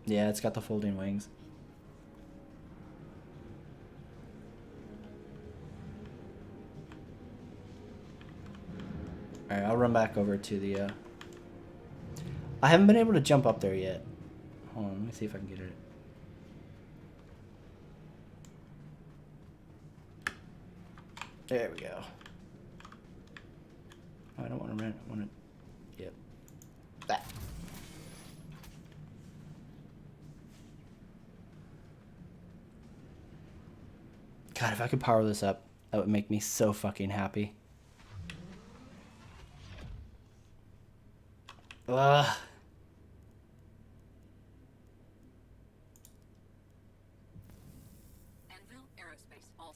Yeah, it's got the folding wings. Alright, I'll run back over to the, I haven't been able to jump up there yet. Hold on, let me see if I can get it. There we go. I don't want to rent, I want to, yep. That. God, if I could power this up, that would make me so fucking happy. Ugh.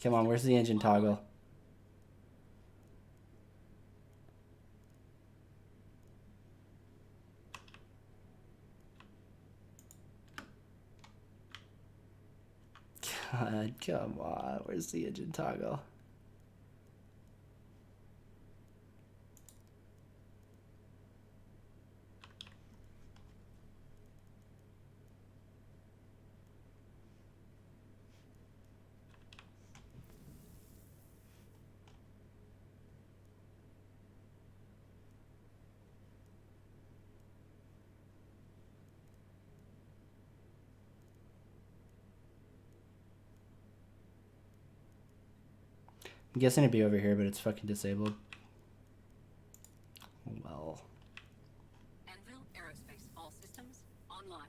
Come on, where's the engine toggle? God, come on. Where's the engine toggle? I'm guessing it'd be over here, but it's fucking disabled. Well. Anvil Aerospace, all systems online.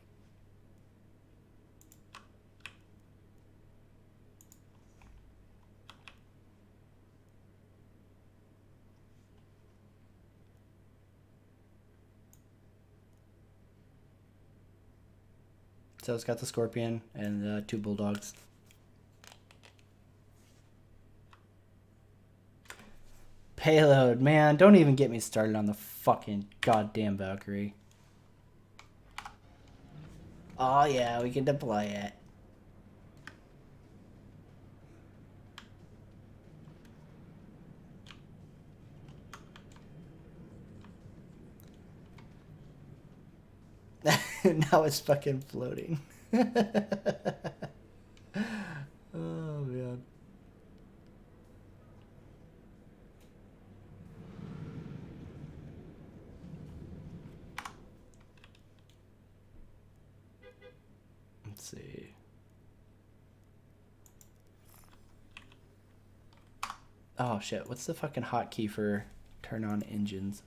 So it's got the Scorpion and the 2 Bulldogs. Payload, man, don't even get me started on the fucking goddamn Valkyrie. Oh yeah, we can deploy it. Now it's fucking floating. Oh man. Let's see. Oh shit, what's the fucking hotkey for turn on engines?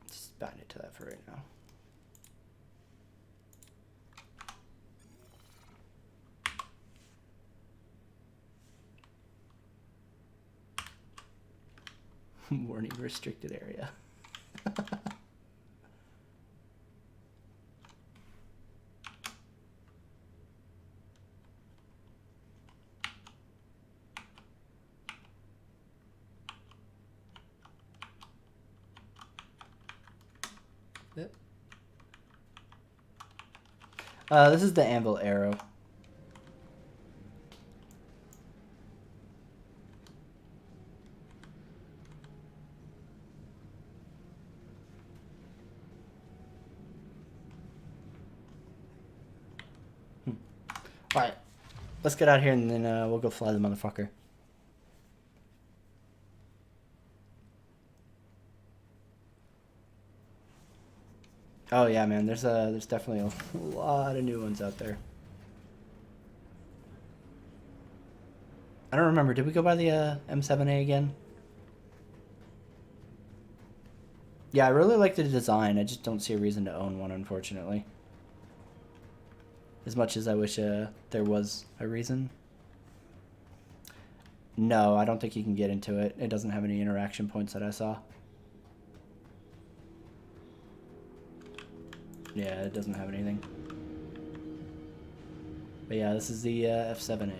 Just bind it to that for right now. Warning, restricted area. Yep. This is the Anvil Arrow. Alright, let's get out here and then we'll go fly the motherfucker. Oh yeah, man, there's definitely a lot of new ones out there. I don't remember, did we go by the M7A again? Yeah, I really like the design, I just don't see a reason to own one, unfortunately. As much as I wish there was a reason. No, I don't think you can get into it. It doesn't have any interaction points that I saw. Yeah, it doesn't have anything. But yeah, this is the F7A.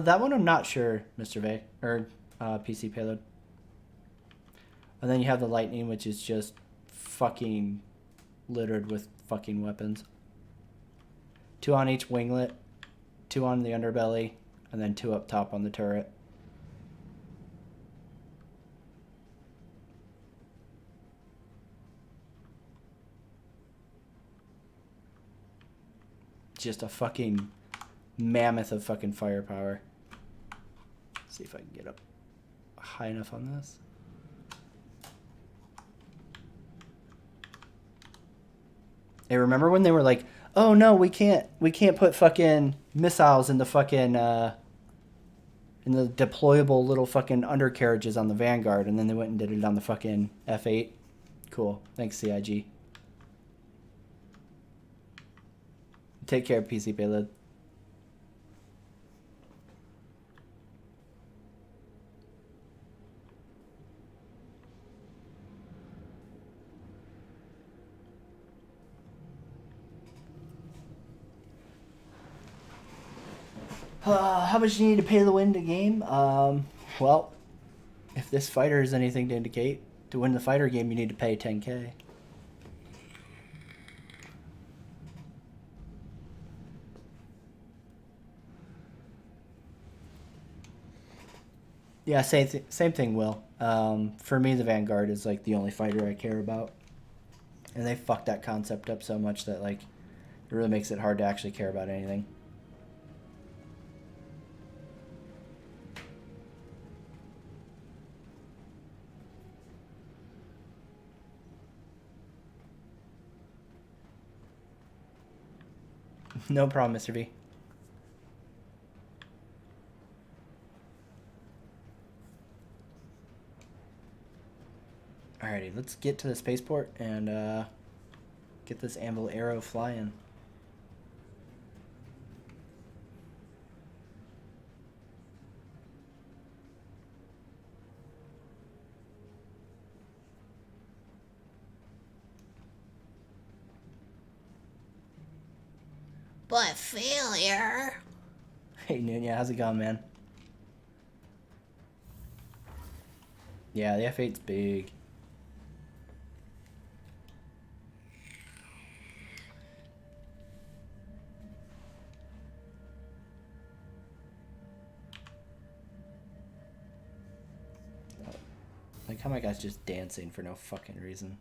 That one I'm not sure, Mr. Vay, or PC Payload. And then you have the Lightning, which is just fucking littered with fucking weapons. 2 on each winglet, 2 on the underbelly, and then 2 up top on the turret. Just a fucking mammoth of fucking firepower. Let's see if I can get up high enough on this. Hey, remember when they were like, "Oh no, we can't put fucking missiles in the fucking in the deployable little fucking undercarriages on the Vanguard," and then they went and did it on the fucking F8. Cool. Thanks, CIG. Take care, PC payload. How much do you need to pay to win the game? Well, if this fighter is anything to indicate, to win the fighter game, you need to pay 10K. Yeah, same thing, Will. For me, the Vanguard is like the only fighter I care about, and they fucked that concept up so much that like it really makes it hard to actually care about anything. No problem, Mr. V. Alrighty, let's get to the spaceport and get this Anvil Arrow flying. But failure. Hey, Nunya, how's it going, man? Yeah, the F8's big. Like, how my guy's just dancing for no fucking reason.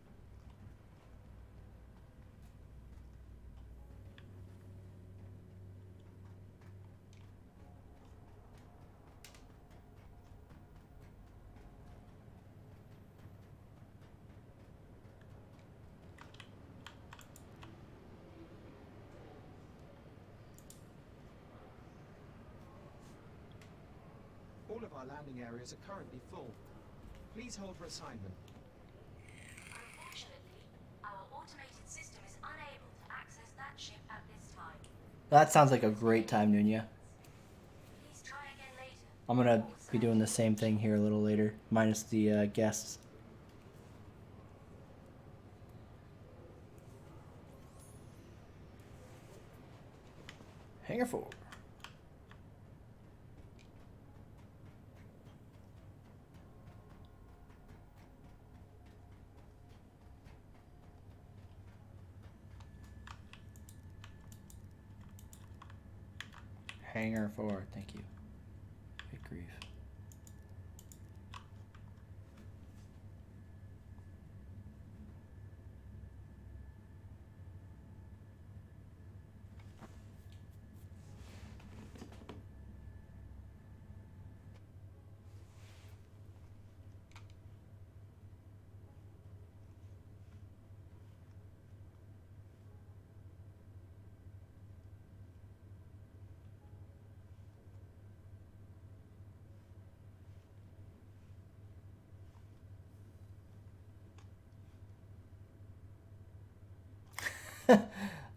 All of our landing areas are currently full. Please hold for assignment. Unfortunately, our automated system is unable to access that ship at this time. That sounds like a great time, Nunya. Please try again later. I'm gonna be doing the same thing here a little later, minus the guests. Hangar 4. Hangar 4, thank you. Good grief.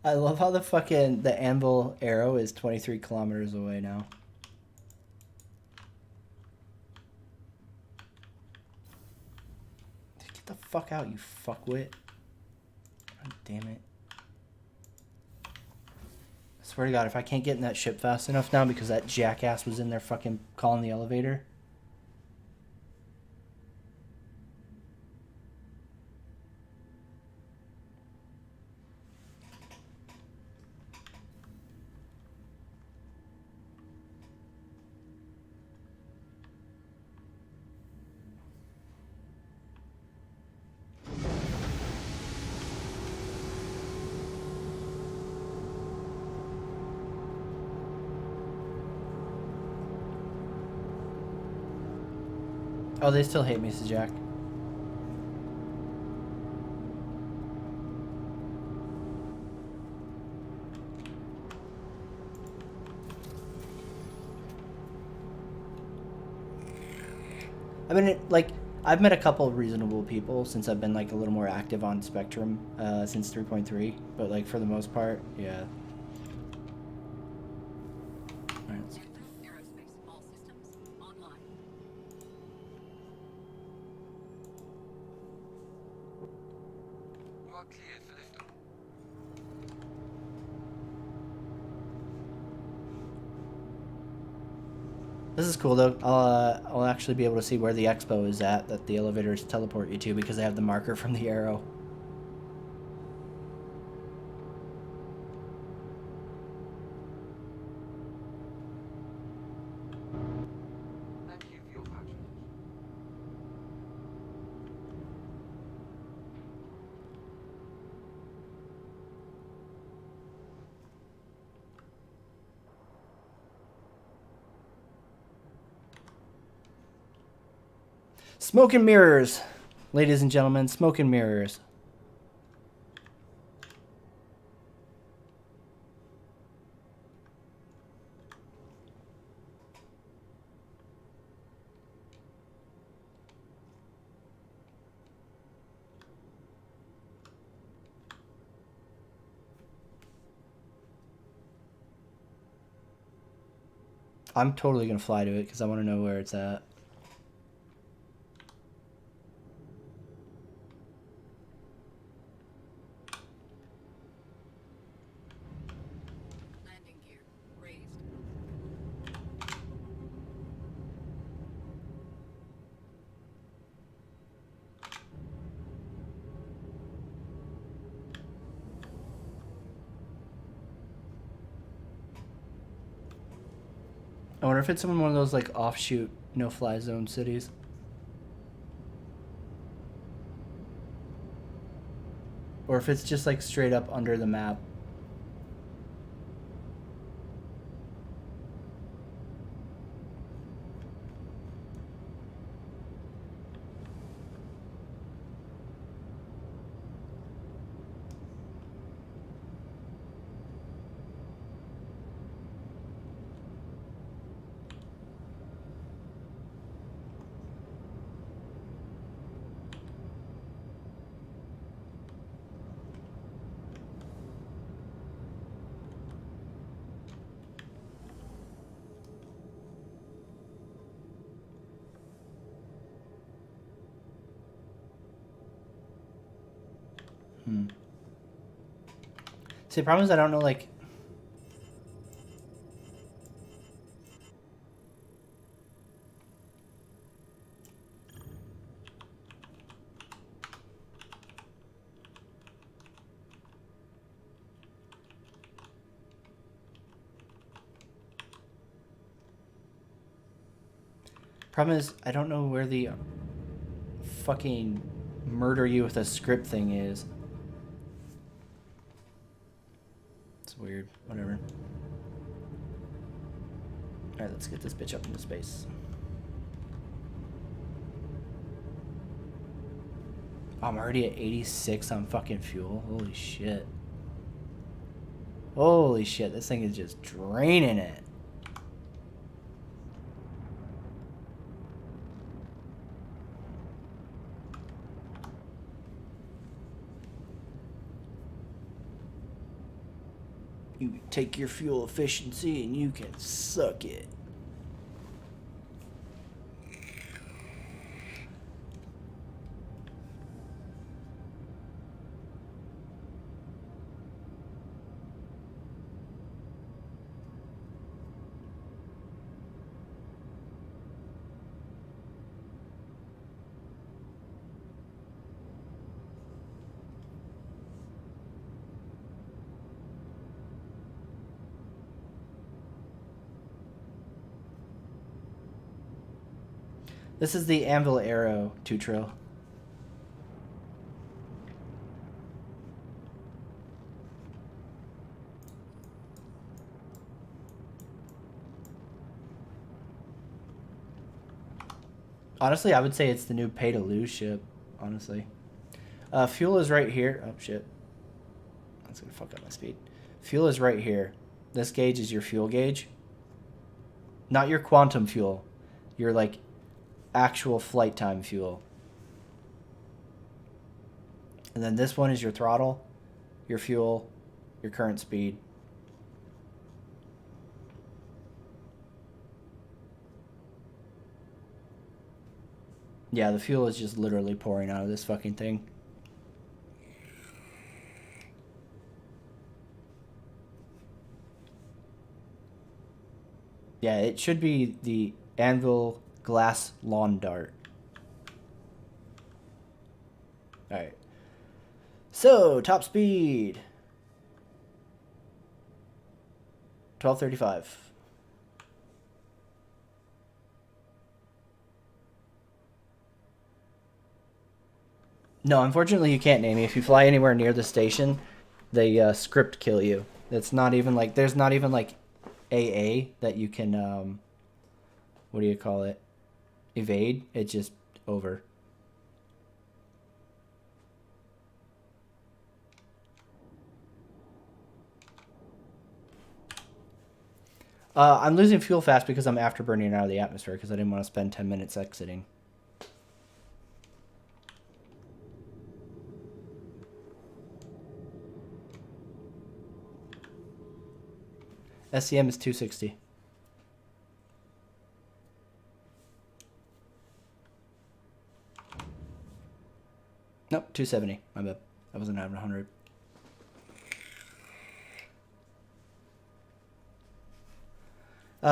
I love how the Anvil Arrow is 23 kilometers away now. Get the fuck out, you fuckwit. God damn it. I swear to God, if I can't get in that ship fast enough now because that jackass was in there fucking calling the elevator. Oh, they still hate me, says Jack. I mean, I've met a couple of reasonable people since I've been, like, a little more active on Spectrum since 3.3. But, like, for the most part, yeah. are cleared for liftoff. This is cool though. I'll actually be able to see where the expo is at that the elevators teleport you to because I have the marker from the arrow. Thank you for your patronage. Smoke and mirrors, ladies and gentlemen. Smoke and mirrors. I'm totally gonna fly to it because I want to know where it's at. Landing gear raised. I wonder if it's in one of those like offshoot no-fly zone cities. Or if it's just like straight up under the map. See, the problem is I don't know, like... Problem is, I don't know where the fucking murder you with a script thing is. It's weird. Whatever. Alright, let's get this bitch up into space. I'm already at 86 on fucking fuel. Holy shit. Holy shit, this thing is just draining it. You take your fuel efficiency and you can suck it. This is the Anvil Arrow Tutro. Honestly, I would say it's the new pay-to-lose ship, honestly. Fuel is right here. Oh, shit. That's going to fuck up my speed. Fuel is right here. This gauge is your fuel gauge. Not your quantum fuel. Your, like, actual flight time fuel. And then this one is your throttle, your fuel, your current speed. Yeah, the fuel is just literally pouring out of this fucking thing. Yeah, it should be the Anvil Glass Lawn Dart. Alright. So, top speed. 1235. No, unfortunately you can't name me. If you fly anywhere near the station, they script kill you. It's not even like, there's not even like AA that you can, what do you call it? Evade. It's just over. I'm losing fuel fast because I'm afterburning out of the atmosphere because I didn't want to spend 10 minutes exiting. SCM is 260. Nope, 270. My bad. I wasn't having 100.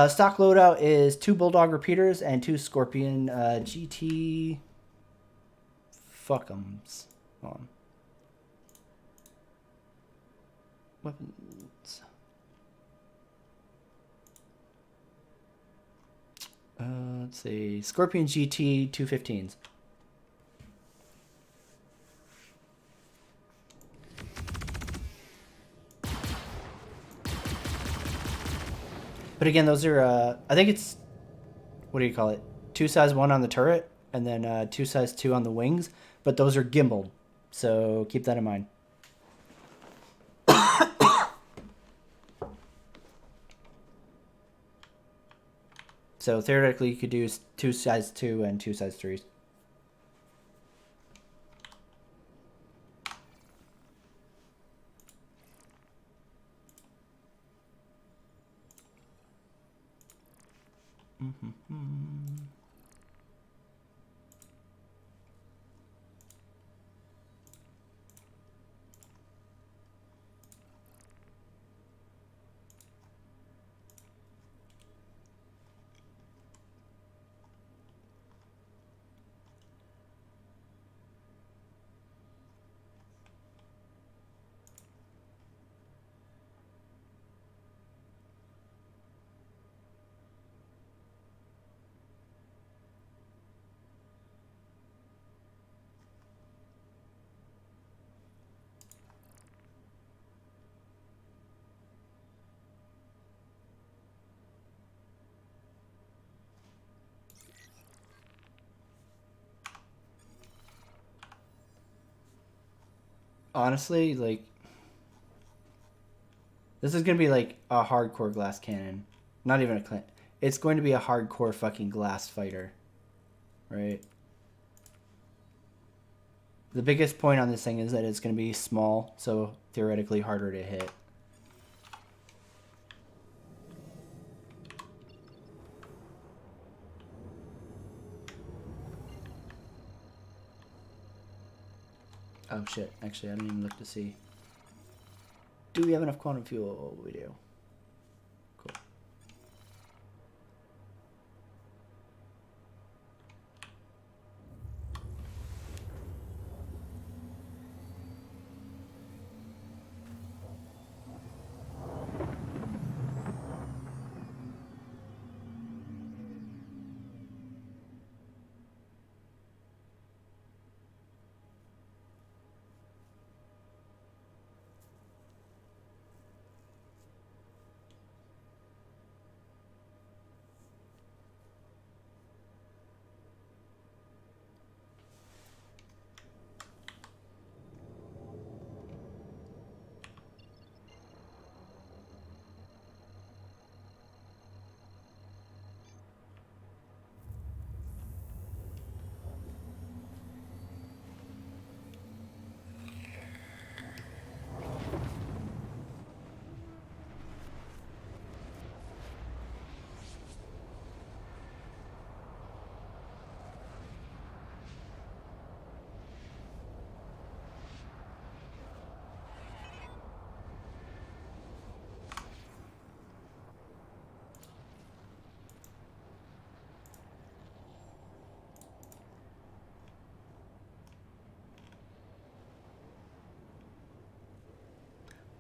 Stock loadout is 2 Bulldog repeaters and 2 Scorpion GT fuckums. Hold on. Weapons. Let's see. Scorpion GT 215s. But again, those are, I think it's, what do you call it? 2 size 1 on the turret, and then 2 size 2 on the wings. But those are gimbaled, so keep that in mind. So theoretically, you could do 2 size 2 and 2 size 3s. Honestly, like, this is going to be like a hardcore glass cannon. Not even a clint. It's going to be a hardcore fucking glass fighter. Right? The biggest point on this thing is that it's going to be small, so theoretically harder to hit. Oh shit, actually I didn't even look to see. Do we have enough quantum fuel? We do. Cool.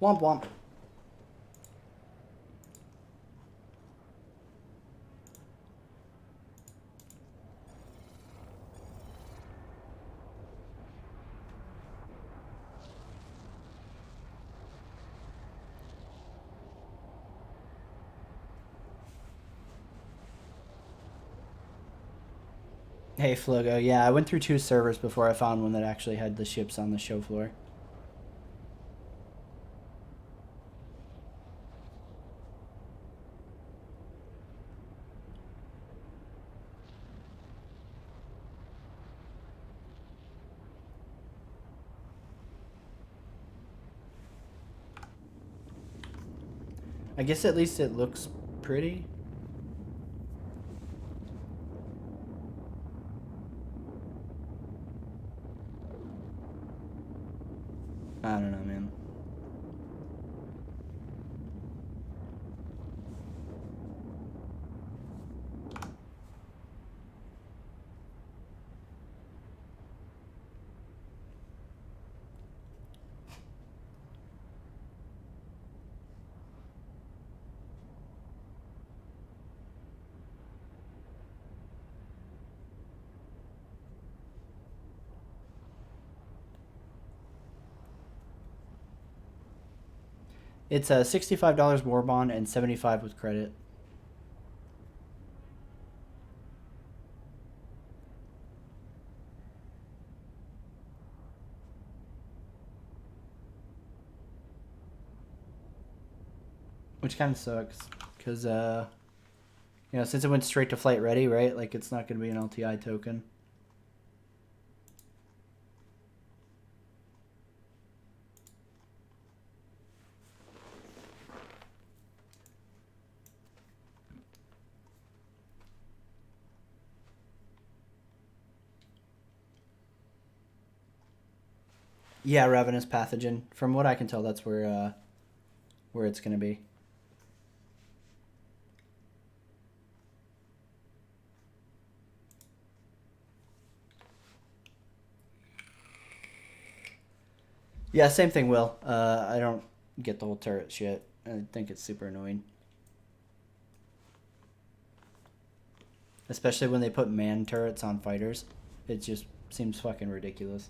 Womp womp. Hey Flogo, yeah, I went through 2 servers before I found one that actually had the ships on the show floor. I guess at least it looks pretty. I don't know, man. It's $65 war bond and 75 with credit. Which kind of sucks, because, since it went straight to flight ready, right? Like, it's not going to be an LTI token. Yeah, ravenous pathogen. From what I can tell, that's where it's going to be. Yeah, same thing, Will. I don't get the whole turret shit. I think it's super annoying. Especially when they put man turrets on fighters. It just seems fucking ridiculous.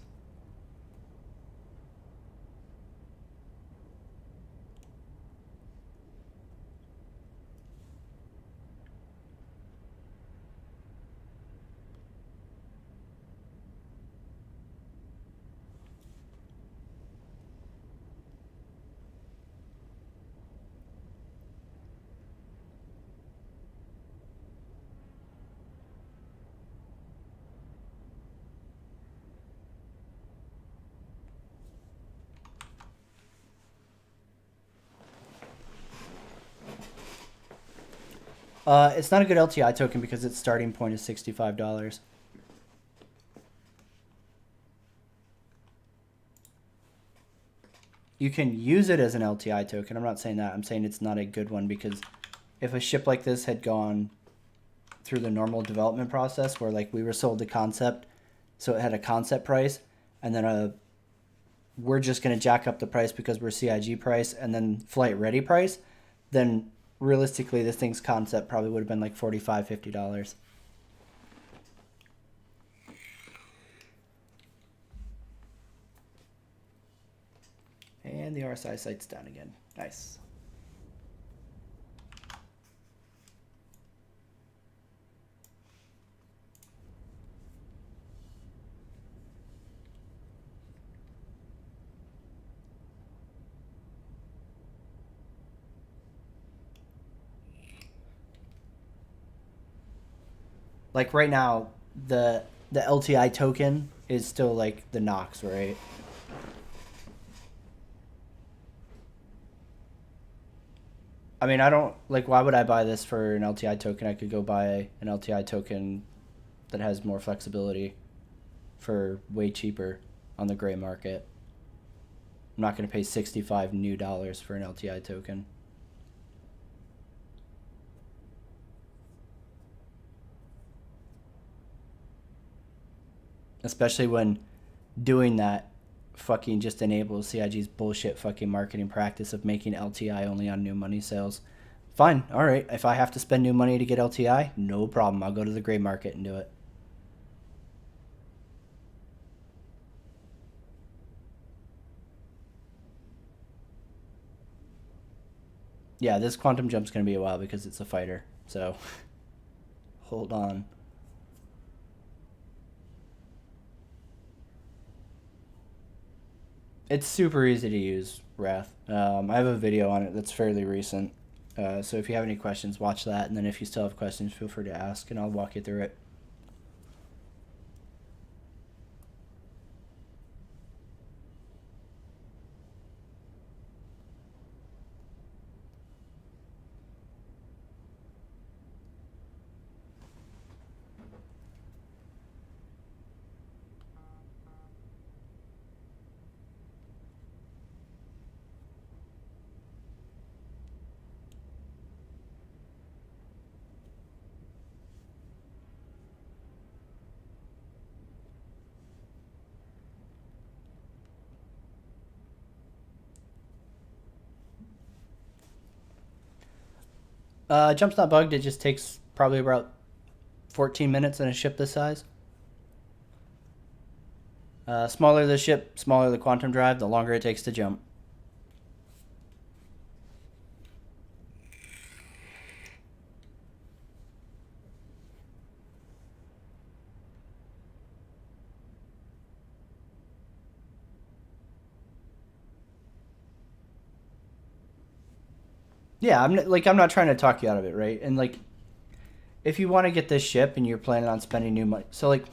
It's not a good LTI token because its starting point is $65. You can use it as an LTI token. I'm not saying that. I'm saying it's not a good one because if a ship like this had gone through the normal development process where like we were sold the concept, so it had a concept price, and then we're just going to jack up the price because we're CIG price and then flight ready price, then realistically this thing's concept probably would have been like $45, $50. And the RSI sight's down again. Nice. Like right now, the LTI token is still like the Nox, right? I mean, I don't like. Why would I buy this for an LTI token? I could go buy an LTI token that has more flexibility for way cheaper on the gray market. I'm not going to pay $65 new for an LTI token. Especially when doing that fucking just enables CIG's bullshit fucking marketing practice of making LTI only on new money sales. Fine, all right. If I have to spend new money to get LTI, no problem. I'll go to the gray market and do it. Yeah, this quantum jump's going to be a while because it's a fighter. So, hold on. It's super easy to use, Wrath. I have a video on it that's fairly recent. So if you have any questions, watch that. And then if you still have questions, feel free to ask, and I'll walk you through it. Jump's not bugged. It just takes probably about 14 minutes in a ship this size. Smaller the ship, smaller the quantum drive, the longer it takes to jump. Yeah, I'm not trying to talk you out of it, right? And like, if you want to get this ship and you're planning on spending new money, so like,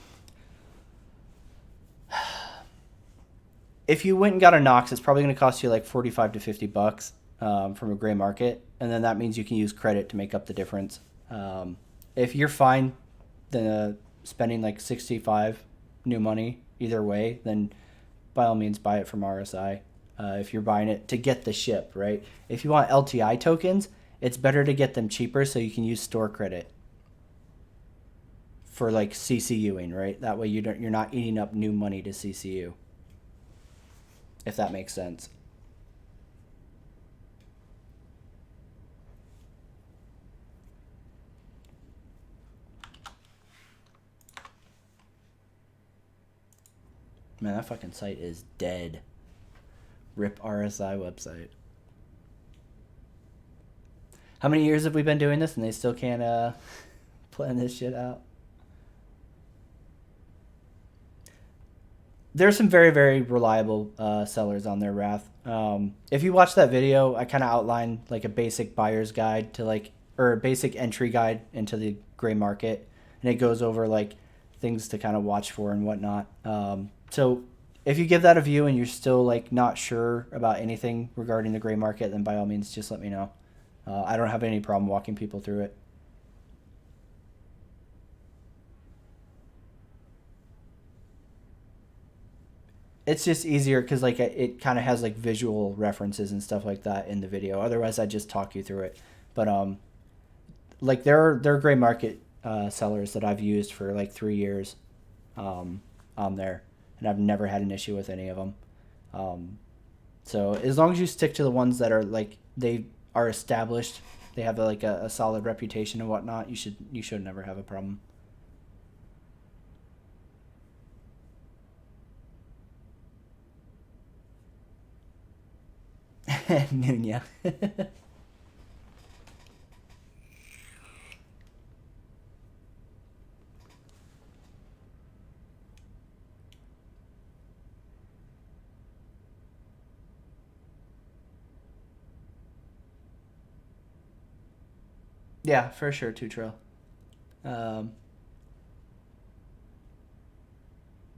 if you went and got a Nox, it's probably going to cost you like 45 to 50 bucks from a gray market, and then that means you can use credit to make up the difference. If you're fine, then spending like 65 new money either way, then by all means buy it from RSI. If you're buying it to get the ship, right? If you want LTI tokens, it's better to get them cheaper so you can use store credit for like CCUing, right? That way you're not eating up new money to CCU. If that makes sense. Man, that fucking site is dead. RIP RSI website. How many years have we been doing this and they still can't plan this shit out? There's some very, very reliable sellers on there, Wrath. If you watch that video, I kind of outlined like a basic buyer's guide to like, or a basic entry guide into the gray market. And it goes over like things to kind of watch for and whatnot. So if you give that a view and you're still like not sure about anything regarding the gray market, then by all means, just let me know. I don't have any problem walking people through it. It's just easier because like it kind of has like visual references and stuff like that in the video. Otherwise, I just talk you through it. But like there are gray market sellers that I've used for like 3 years on there, and I've never had an issue with any of them. So as long as you stick to the ones that are like they are established, they have like a solid reputation and whatnot, you should never have a problem. Nunya. Yeah, for sure, Tutril.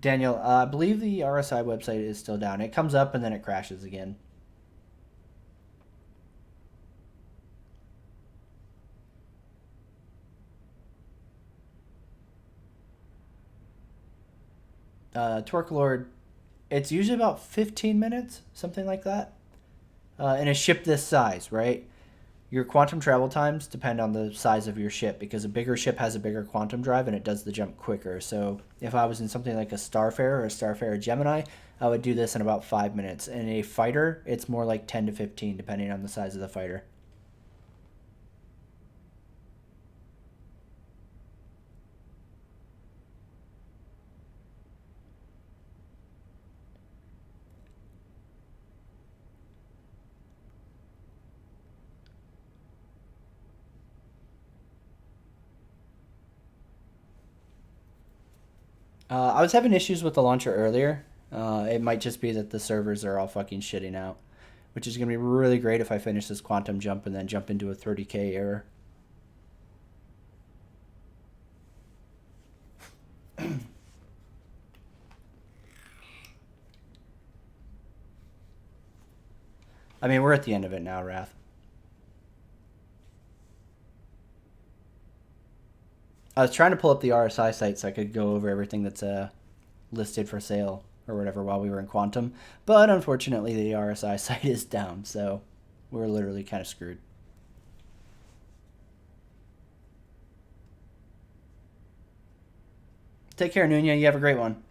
Daniel, I believe the RSI website is still down. It comes up and then it crashes again. Torque Lord, it's usually about 15 minutes, something like that. In a ship this size, right? Your quantum travel times depend on the size of your ship, because a bigger ship has a bigger quantum drive and it does the jump quicker. So if I was in something like a Starfarer or a Starfarer Gemini, I would do this in about 5 minutes. In a fighter, it's more like 10 to 15 depending on the size of the fighter. I was having issues with the launcher earlier. It might just be that the servers are all fucking shitting out, which is going to be really great if I finish this quantum jump and then jump into a 30K error. I mean, we're at the end of it now, Wrath. I was trying to pull up the RSI site so I could go over everything that's listed for sale or whatever while we were in Quantum, but unfortunately the RSI site is down, so we're literally kind of screwed. Take care, Nunya. You have a great one.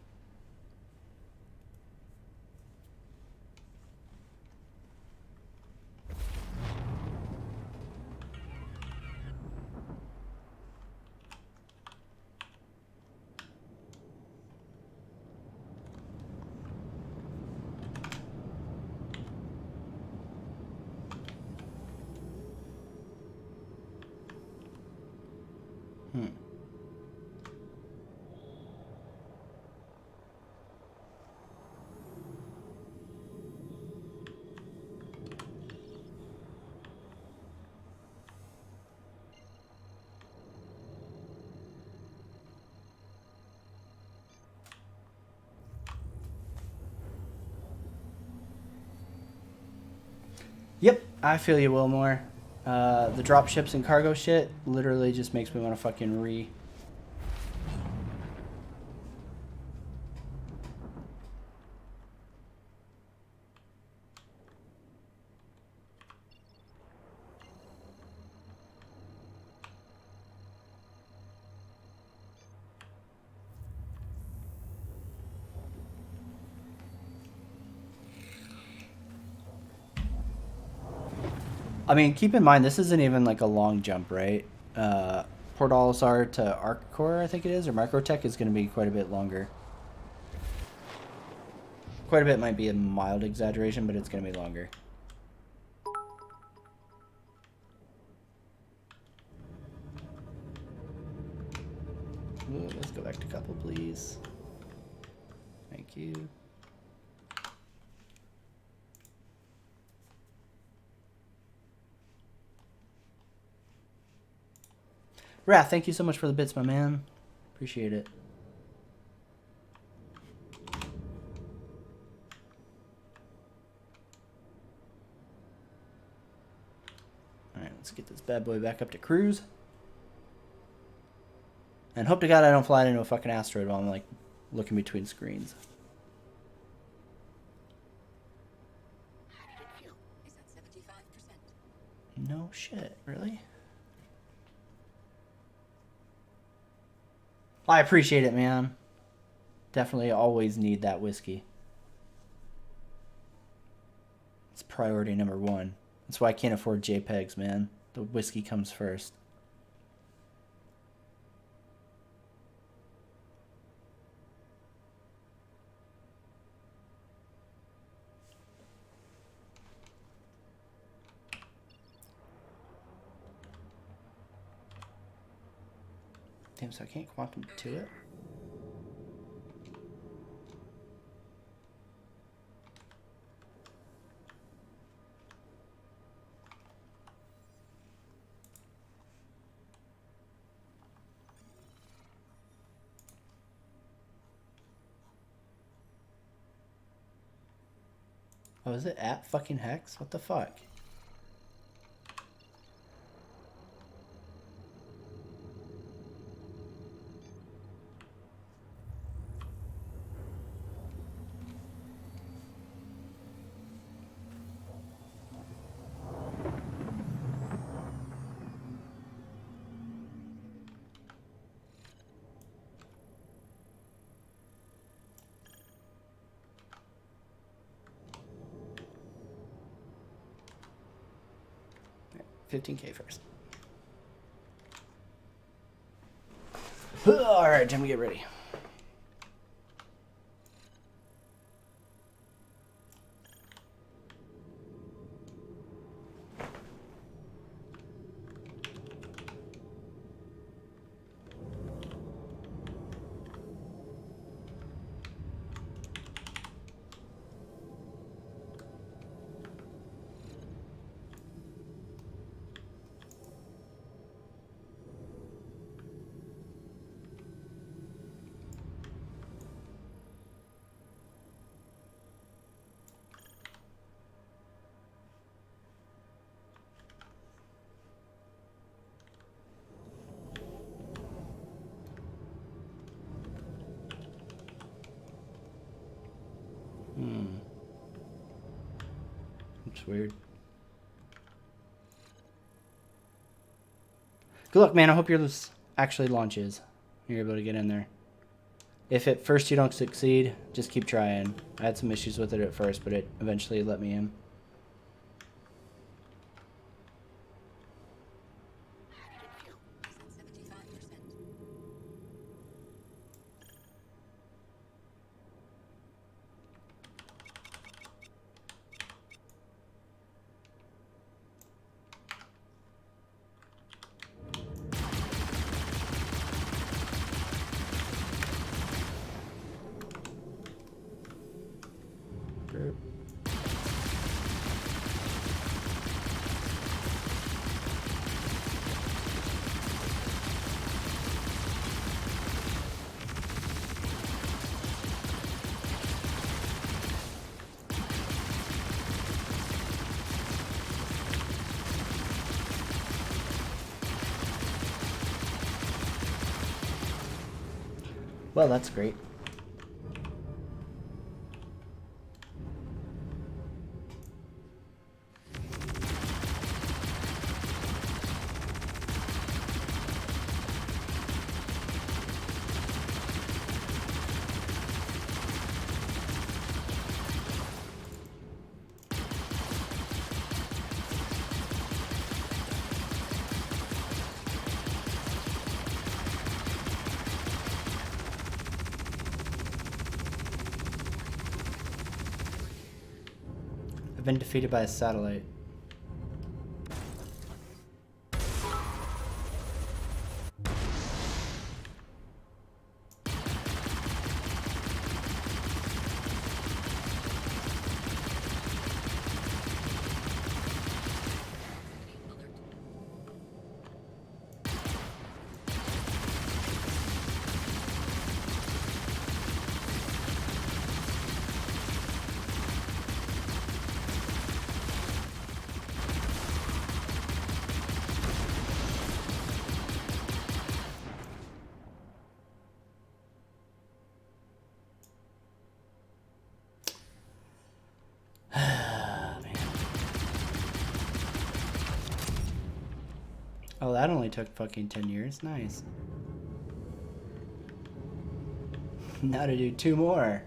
Yep, I feel you, Wilmore. The drop ships and cargo shit literally just makes me want to fucking re. I mean, keep in mind, this isn't even like a long jump, right? Port Olisar to Arccore, I think it is, or Microtech is going to be quite a bit longer. Quite a bit might be a mild exaggeration, but it's going to be longer. Ooh, let's go back to couple, please. Thank you. Wrath, thank you so much for the bits, my man. Appreciate it. Alright, let's get this bad boy back up to cruise. And hope to God I don't fly into a fucking asteroid while I'm like looking between screens. How did it feel? Is that 75%? No shit, really? I appreciate it, man. Definitely always need that whiskey. It's priority number one. That's why I can't afford JPEGs, man. The whiskey comes first. Damn, so I can't quantum to it? Oh, is it at fucking Hex? What the fuck? 15K first. All right, time to get ready. It's weird. Good luck, man. I hope yours actually launches. You're able to get in there. If at first you don't succeed, just keep trying. I had some issues with it at first, but it eventually let me in. Hydrogen fuel is at 75%. Well, that's great. I've been defeated by a satellite. Oh, that only took fucking 10 years. Nice. Now to do 2 more.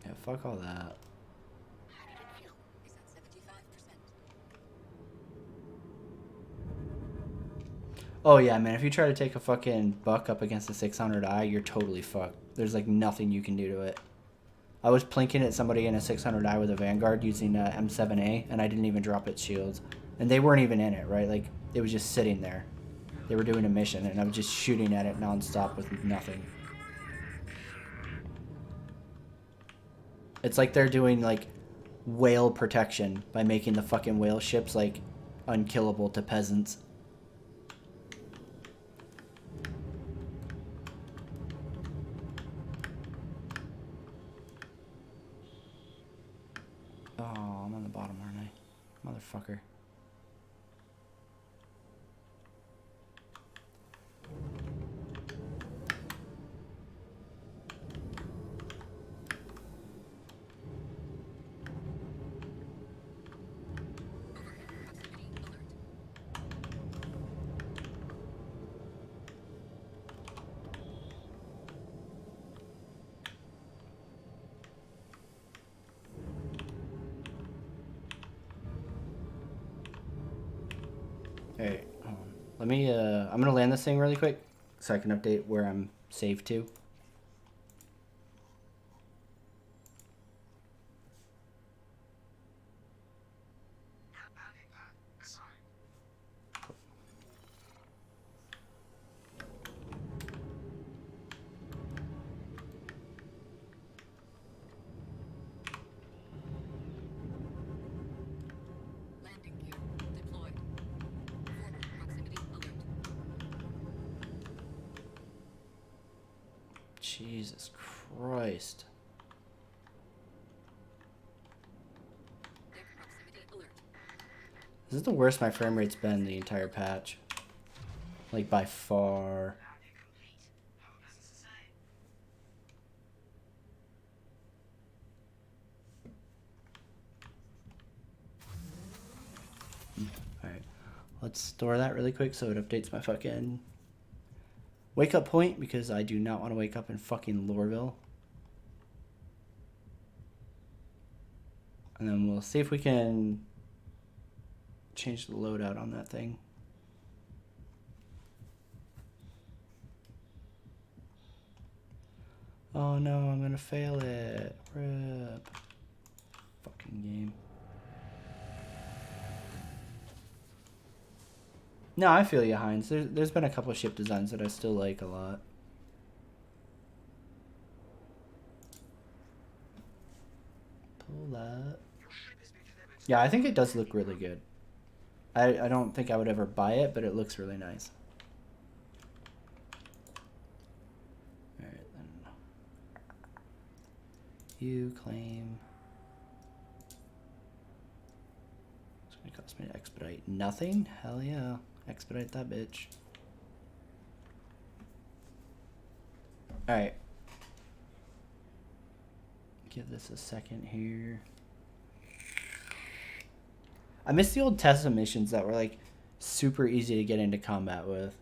Yeah, fuck all that. Hydrogen fuel is at 75%. Oh yeah, man, if you try to take a fucking buck up against a 600i, you're totally fucked. There's like nothing you can do to it. I was plinking at somebody in a 600i with a Vanguard using M7A, and I didn't even drop its shields. And they weren't even in it, right? Like, it was just sitting there. They were doing a mission, and I was just shooting at it nonstop with nothing. It's like they're doing, like, whale protection by making the fucking whale ships, like, unkillable to peasants. Oh, I'm on the bottom, aren't I? Motherfucker. All right, hold on. Let me. I'm gonna land this thing really quick so I can update where I'm saved to. Landing pad assigned. Landing gear deployed. Forward proximity alert. Jesus Christ. Deck proximity alert. This is the worst my frame rate's been the entire patch. Like by far. Landing complete. Coolness is the same. Alright. Let's store that really quick so it updates my fucking wake up point because I do not want to wake up in fucking Lorville. And then we'll see if we can change the loadout on that thing. Oh no, I'm gonna fail it. Rip. Fucking game. No, I feel you, Heinz. There's been a couple of ship designs that I still like a lot. Pull that. Your ship has been delivered to Yeah, I think it does look really good. I don't think I would ever buy it, but it looks really nice. Alright, then. You claim. It's gonna cost me to expedite nothing? Hell yeah. Expedite that bitch. Alright. Give this a second here. I miss the old Tesla missions that were like super easy to get into combat with.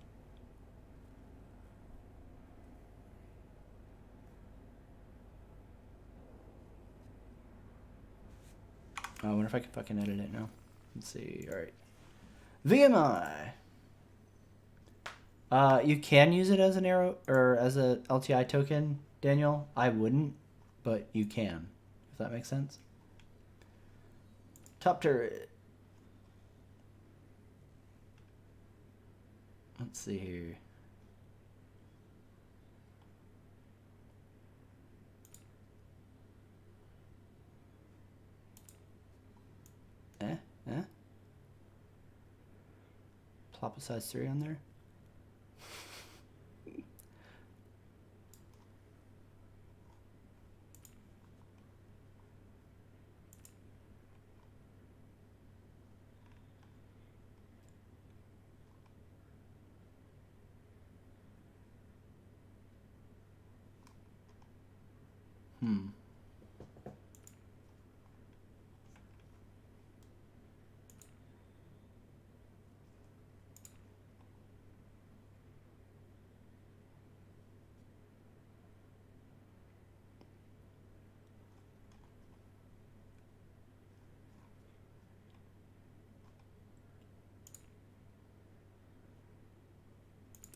Oh, I wonder if I can fucking edit it now. Let's see. Alright. VMI. You can use it as an arrow or as a LTI token, Daniel. I wouldn't, but you can, if that makes sense. Top turret. Let's see here. Plop a size 3 on there.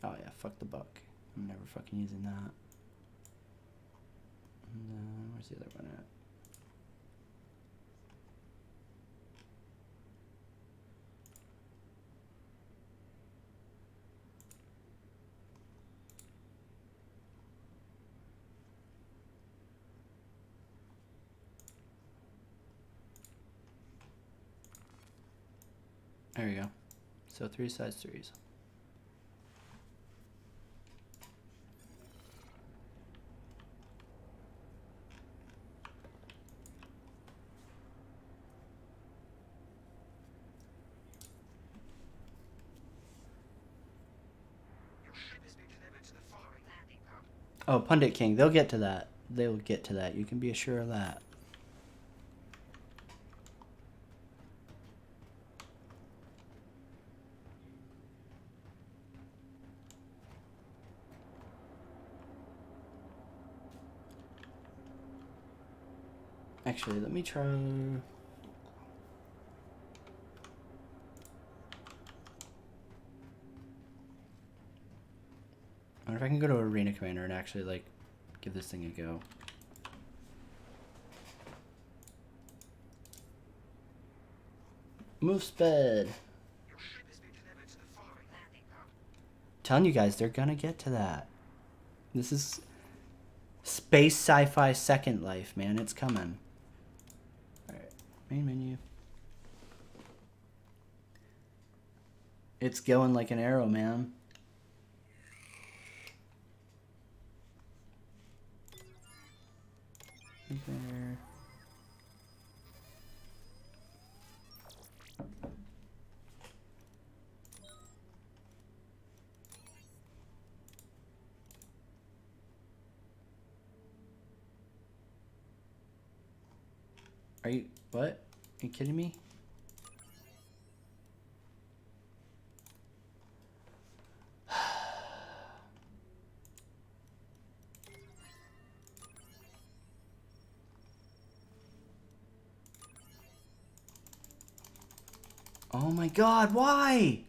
Oh yeah, fuck the buck. I'm never fucking using that. And where's the other one at? There you go. So 3 size 3s. Your ship has been delivered to the following landing pad. Oh, Pundit King. They'll get to that. They'll get to that. You can be assured of that. Actually, let me try. I wonder if I can go to Arena Commander and actually, like, give this thing a go. Move sped. Your ship has been delivered to the firing landing pad. Telling you guys, they're gonna get to that. This is space sci-fi Second Life, man. It's coming. Alright, main menu. It's going like an arrow, man. There. Are you, what? Are you kidding me? Oh my god, why?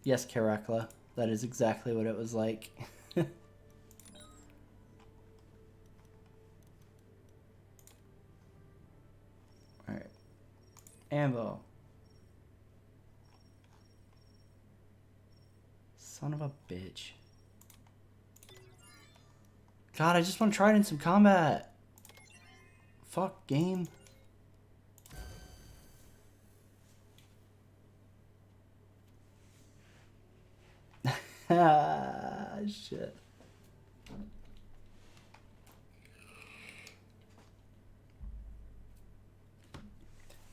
Yes, Karakla. That is exactly what it was like. Alright. Ambo. Son of a bitch. God, I just want to try it in some combat. Fuck, game. Ah, shit.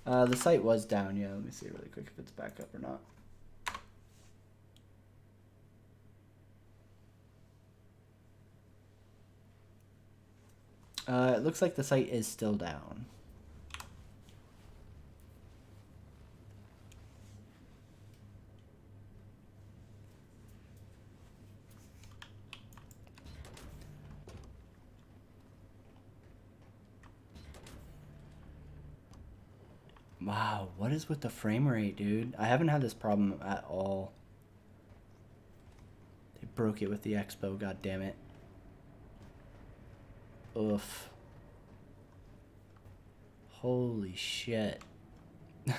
The site was down, yeah. Let me see really quick if it's back up or not. It looks like the site is still down. Wow, what is with the frame rate, dude? I haven't had this problem at all. They broke it with the Expo, god damn it. Oof. Holy shit.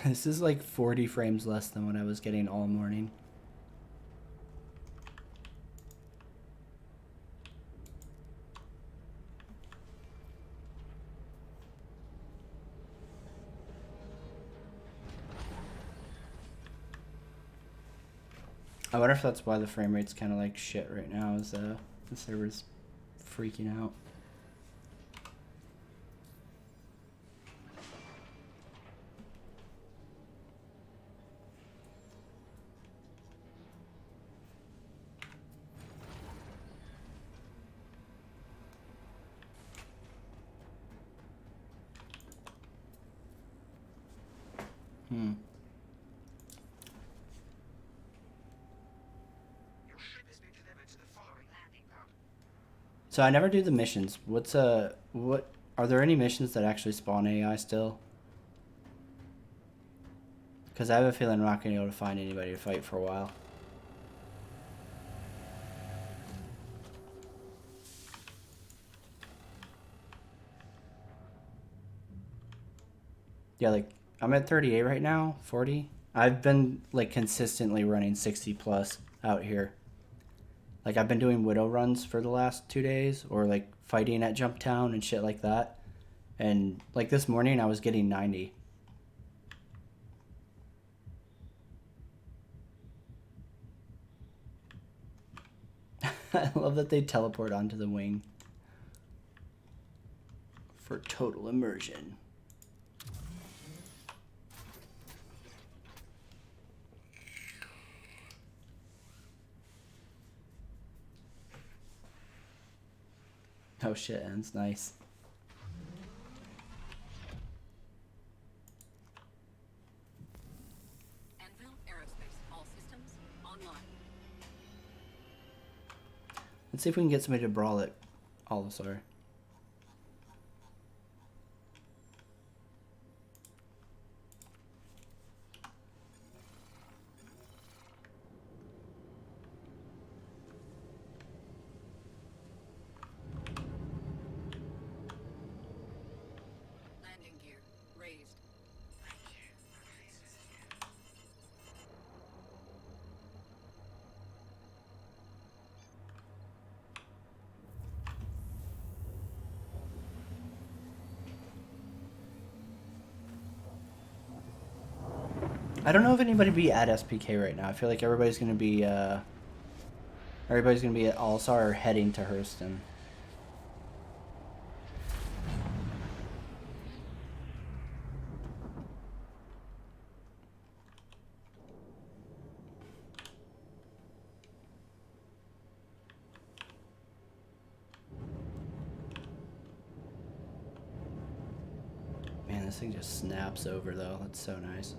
This is like 40 frames less than what I was getting all morning. I wonder if that's why the frame rate's kind of like shit right now, is the server's freaking out. Your ship has been delivered to the firing landing pad. So I never do the missions. What are there any missions that actually spawn AI still? Because I have a feeling I'm not going to be able to find anybody to fight for a while. Yeah, like, I'm at 38 right now, 40. I've been, like, consistently running 60 plus out here. Like, I've been doing Widow runs for the last 2 days, or, like, fighting at Jump Town and shit like that. And, like, this morning I was getting 90. I love that they teleport onto the wing for total immersion. Oh shit, ends nice. Anvil Aerospace, all systems online. Let's see if we can get somebody to brawl it. I don't know if anybody be at SPK right now. I feel like everybody's gonna be at All-Star or heading to Hurston. Man, this thing just snaps over though. That's so nice.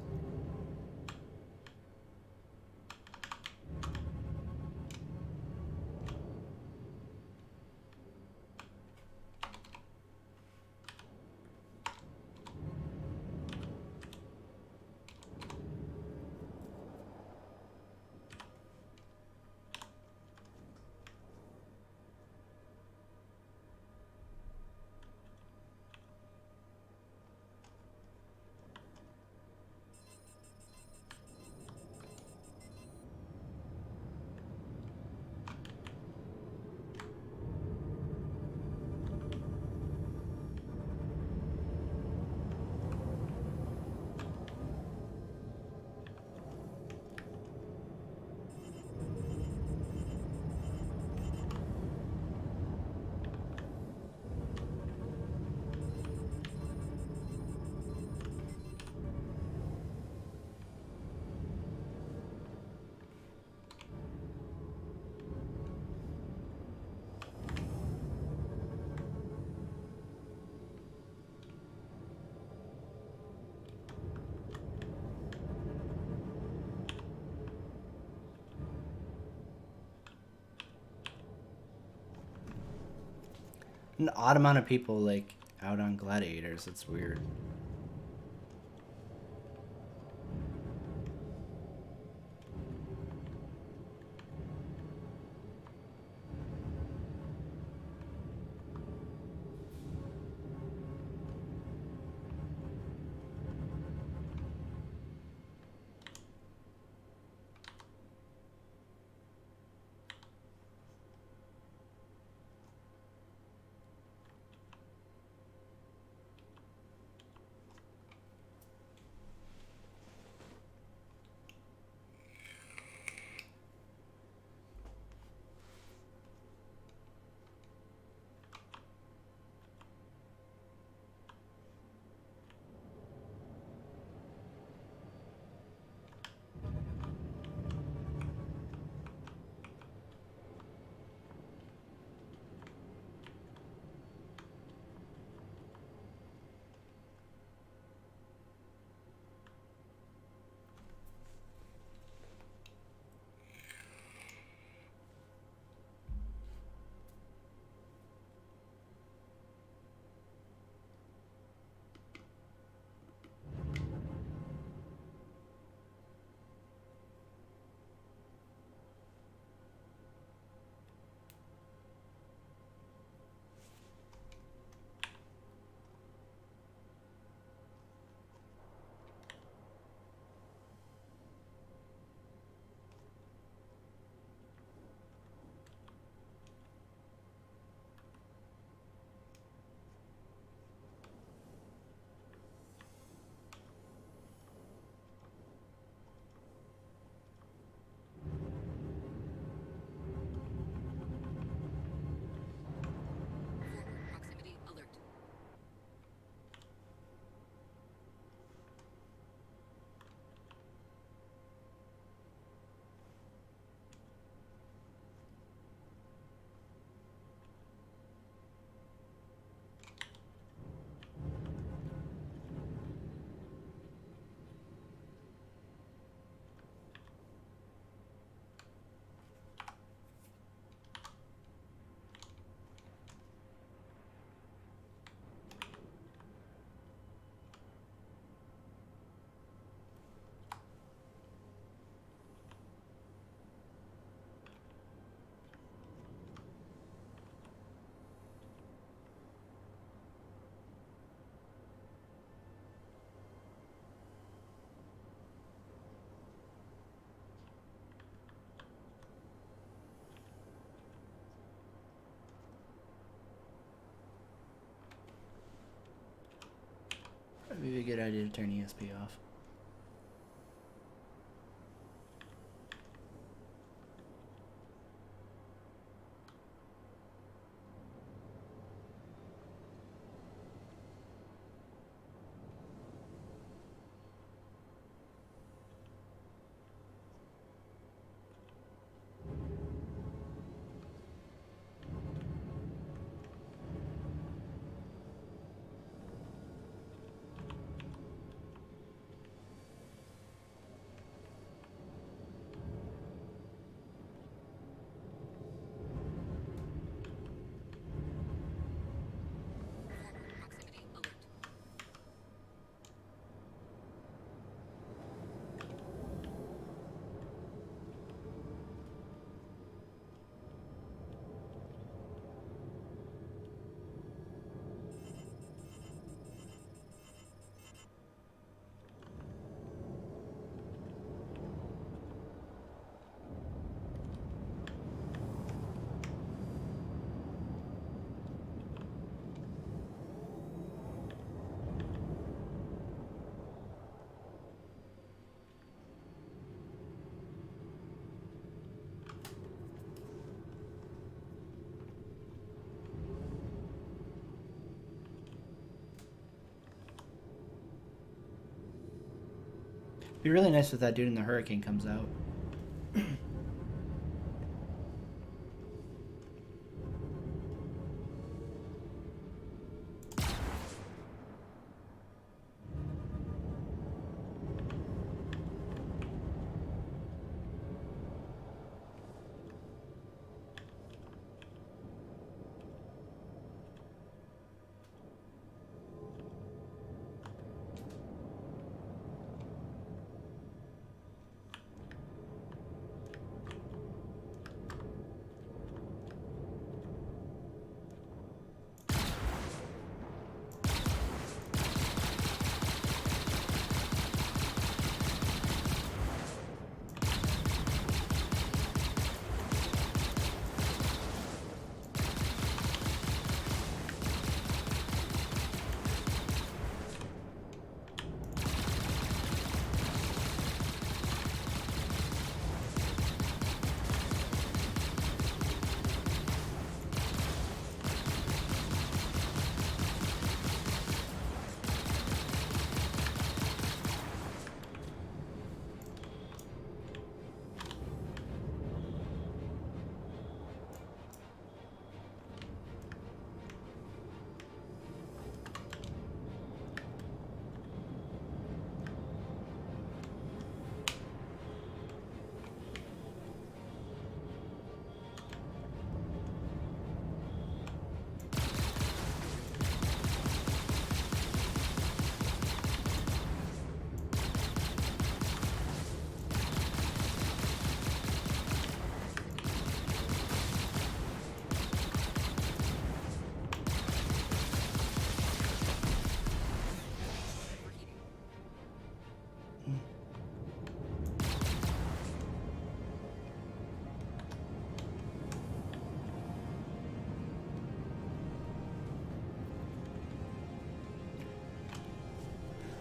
An odd amount of people like out on gladiators. It's weird. Forward proximity alert. Maybe a good idea to turn ESP off. Be really nice if that dude in the hurricane comes out.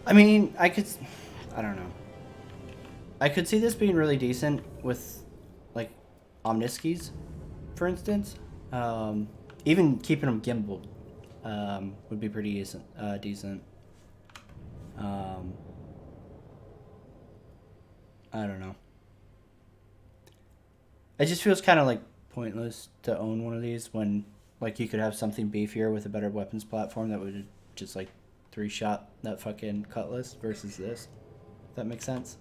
I mean, I don't know. I could see this being really decent with, like, omniskis, for instance. Even keeping them gimbaled would be pretty decent. I don't know. It just feels kind of like pointless to own one of these when, like, you could have something beefier with a better weapons platform that would just, like, 3-shot that fucking cutlass versus this. If that makes sense.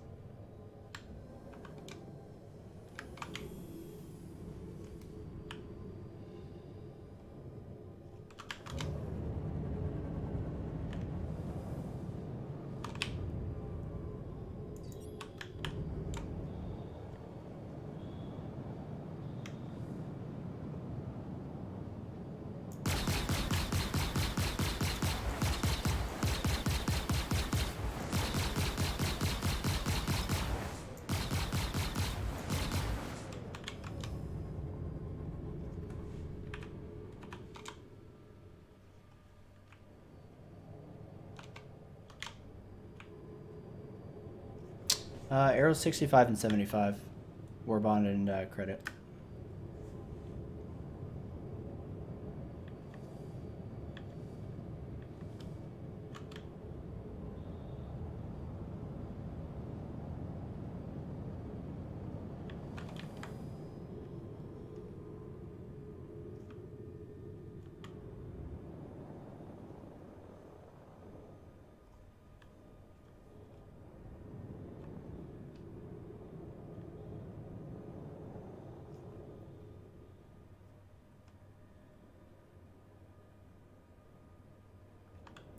Arrows 65 and 75. War bond and credit.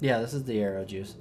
Yeah, this is the arrow juice.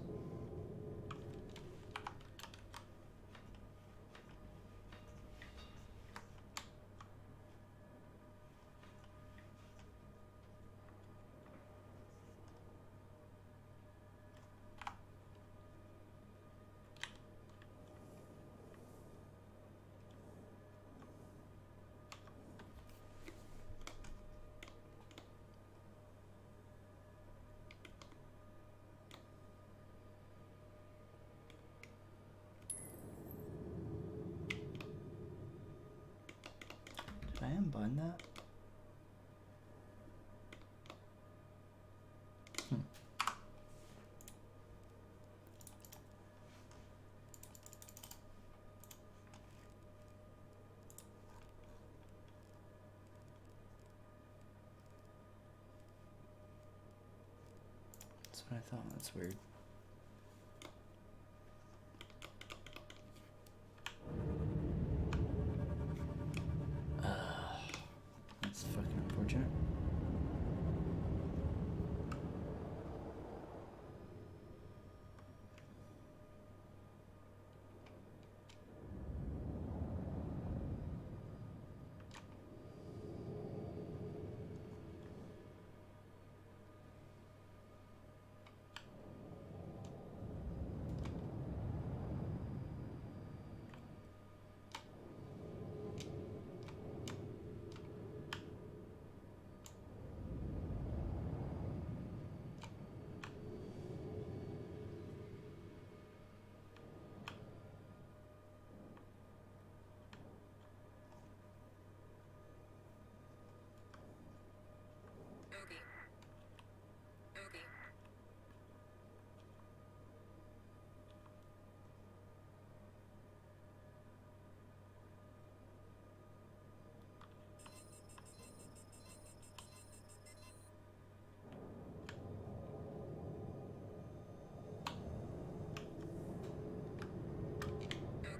Did I unbind that? what I thought. That's weird. That's fucking unfortunate. Bogey. Bogey. Bogey.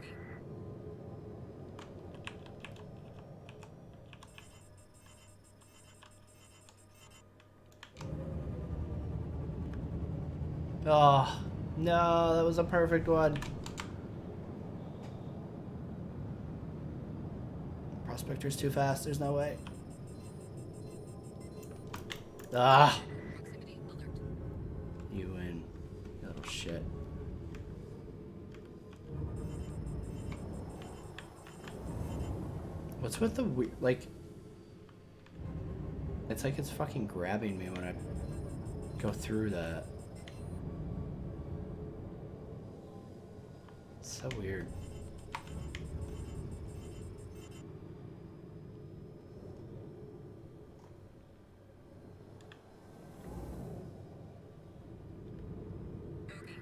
Oh, no, that was a perfect one. Prospector's too fast. There's no way. Ah, Proximity alert. you win, you little shit. What's with the weird, like, it's like it's fucking grabbing me when I go through that. It's so weird. Bogey.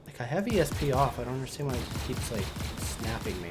Like, I have ESP off. I don't understand why it keeps, like, snapping me.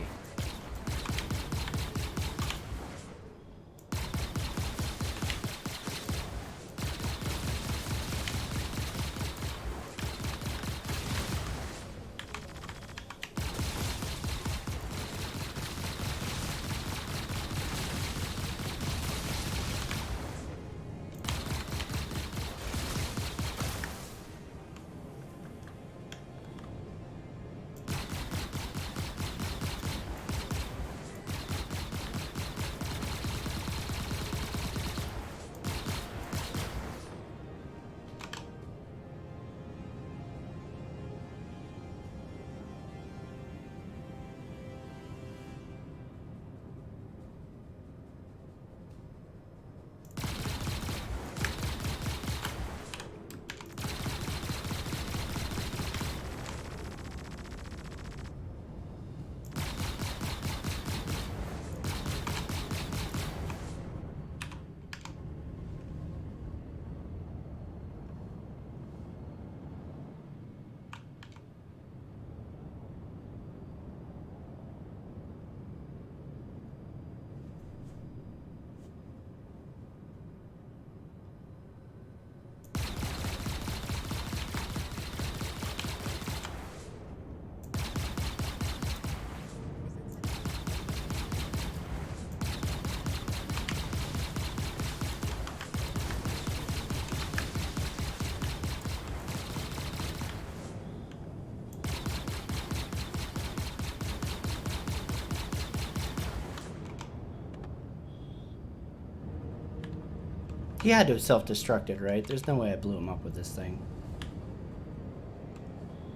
He had to have self-destructed, right? There's no way I blew him up with this thing.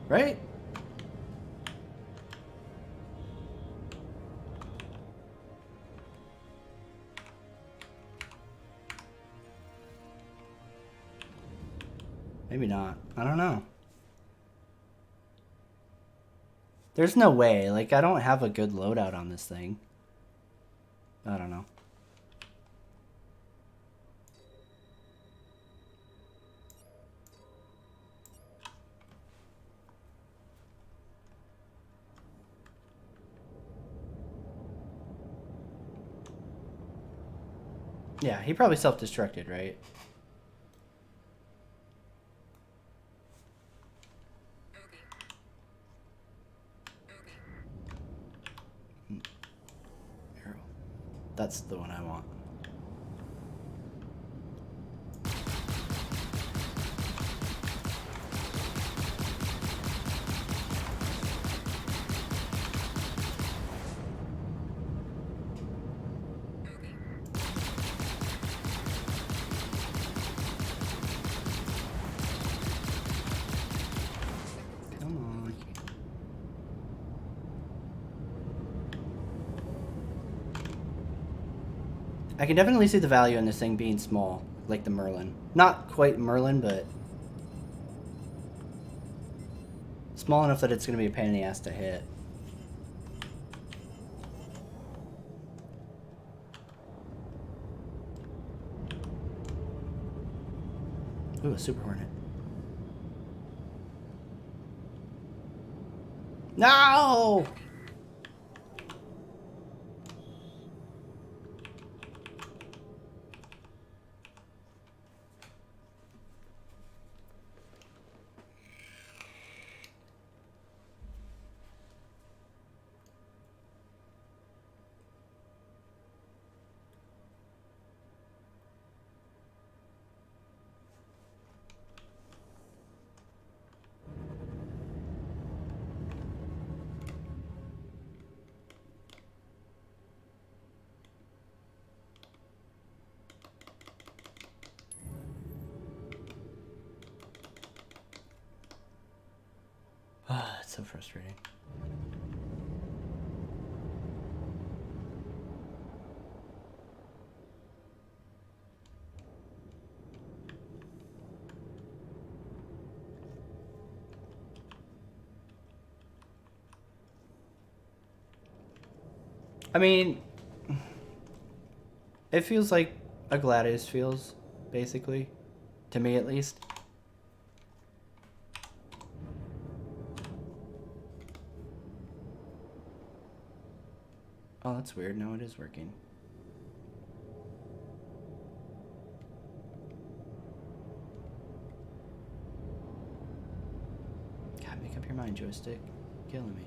Right? Maybe not. I don't know. There's no way. Like, I don't have a good loadout on this thing. I don't know. Yeah, he probably self-destructed, right? Arrow. That's the one I want. Come on. I can definitely see the value in this thing being small, like the Merlin. Not quite Merlin, but small enough that it's going to be a pain in the ass to hit. Ooh, a Super Hornet. No! Ah, it's so frustrating. I mean, it feels like a Gladius feels, basically. To me, at least. Oh, that's weird. No, it is working. God, make up your mind, joystick. Killing me.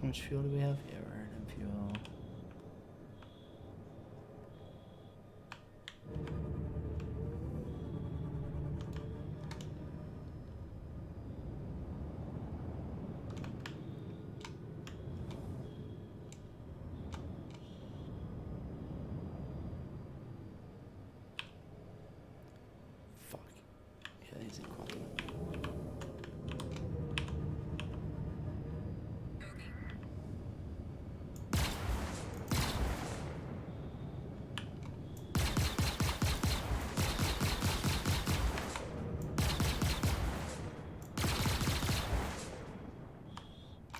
How much fuel do we have? Yeah, we're out of fuel. Fuck. Yeah, he's in quantum.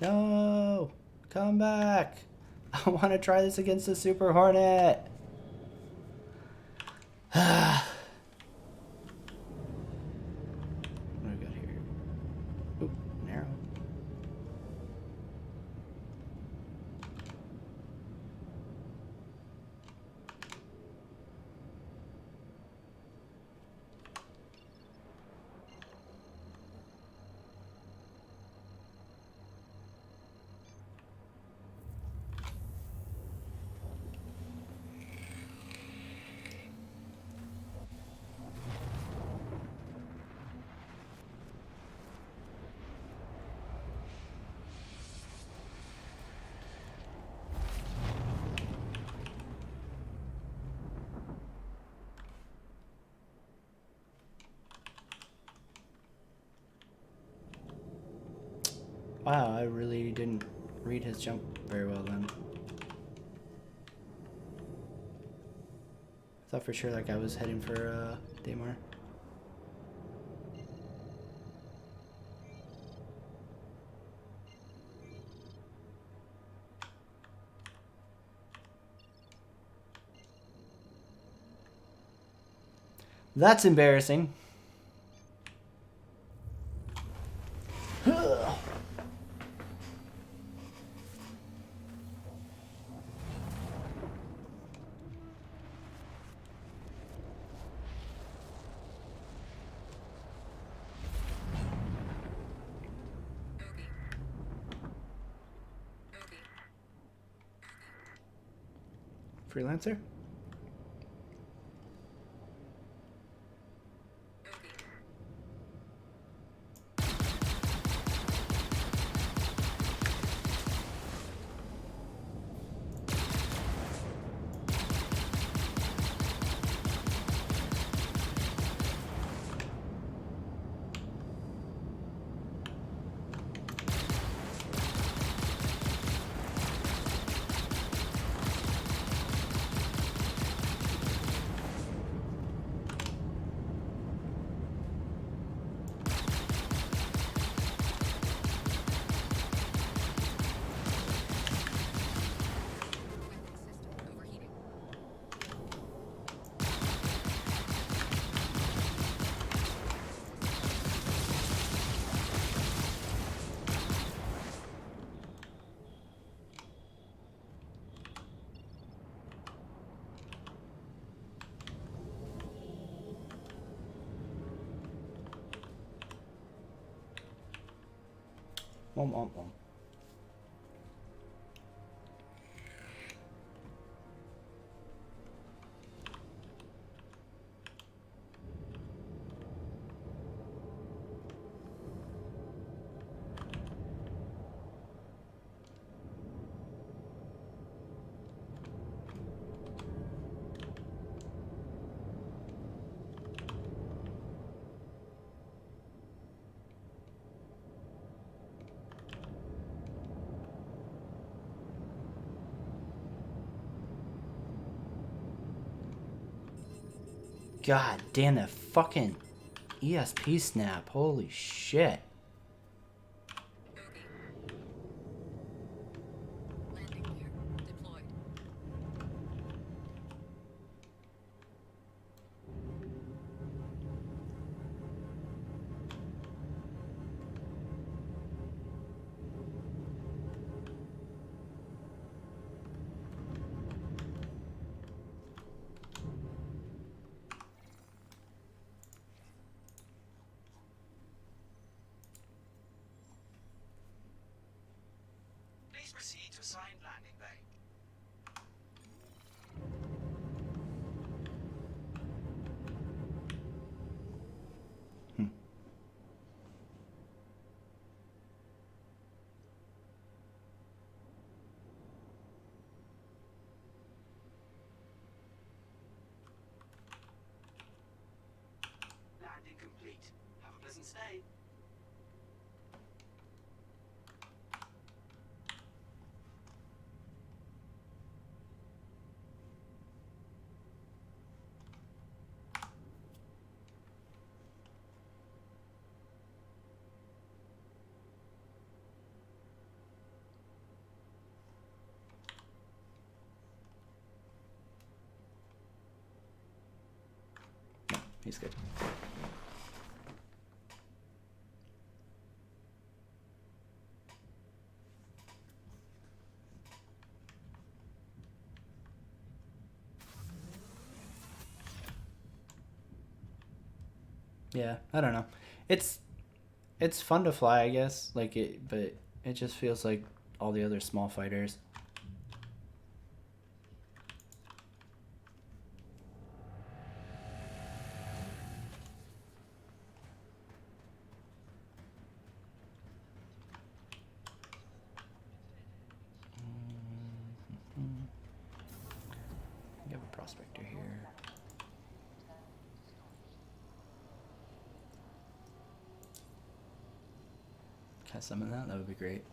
No! Come back! I want to try this against the Super Hornet! What do we got here? Oop, an arrow. Wow, I really didn't read his jump very well then. Thought for sure that guy was heading for Daymar. That's embarrassing. Freelancer? System overheating. Womp womp womp. God damn that fucking ESP snap. Holy shit. Landing gear deployed. Please proceed to assigned landing bay. Landing complete. Have a pleasant stay. He's good. Yeah, I don't know. It's fun to fly, I guess. Like it, but it just feels like all the other small fighters. You have a prospector here. Can I summon that? That would be great.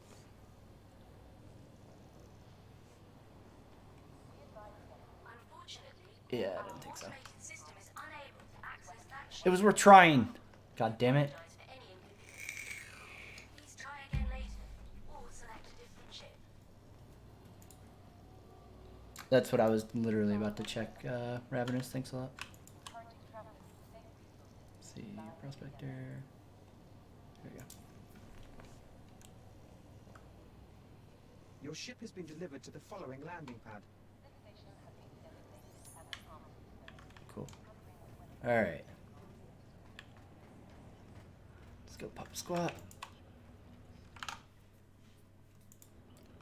Unfortunately, Yeah, I our didn't think so. automated system is unable to access that ship. It was worth trying. God damn it. Apologize for any inconvenience. Please try again later, or select a different ship. That's what I was literally about to check. Ravenous, thanks a lot. Let's see, Prospector. There we go. Your ship has been delivered to the following landing pad. Cool. Alright. Let's go pop squat.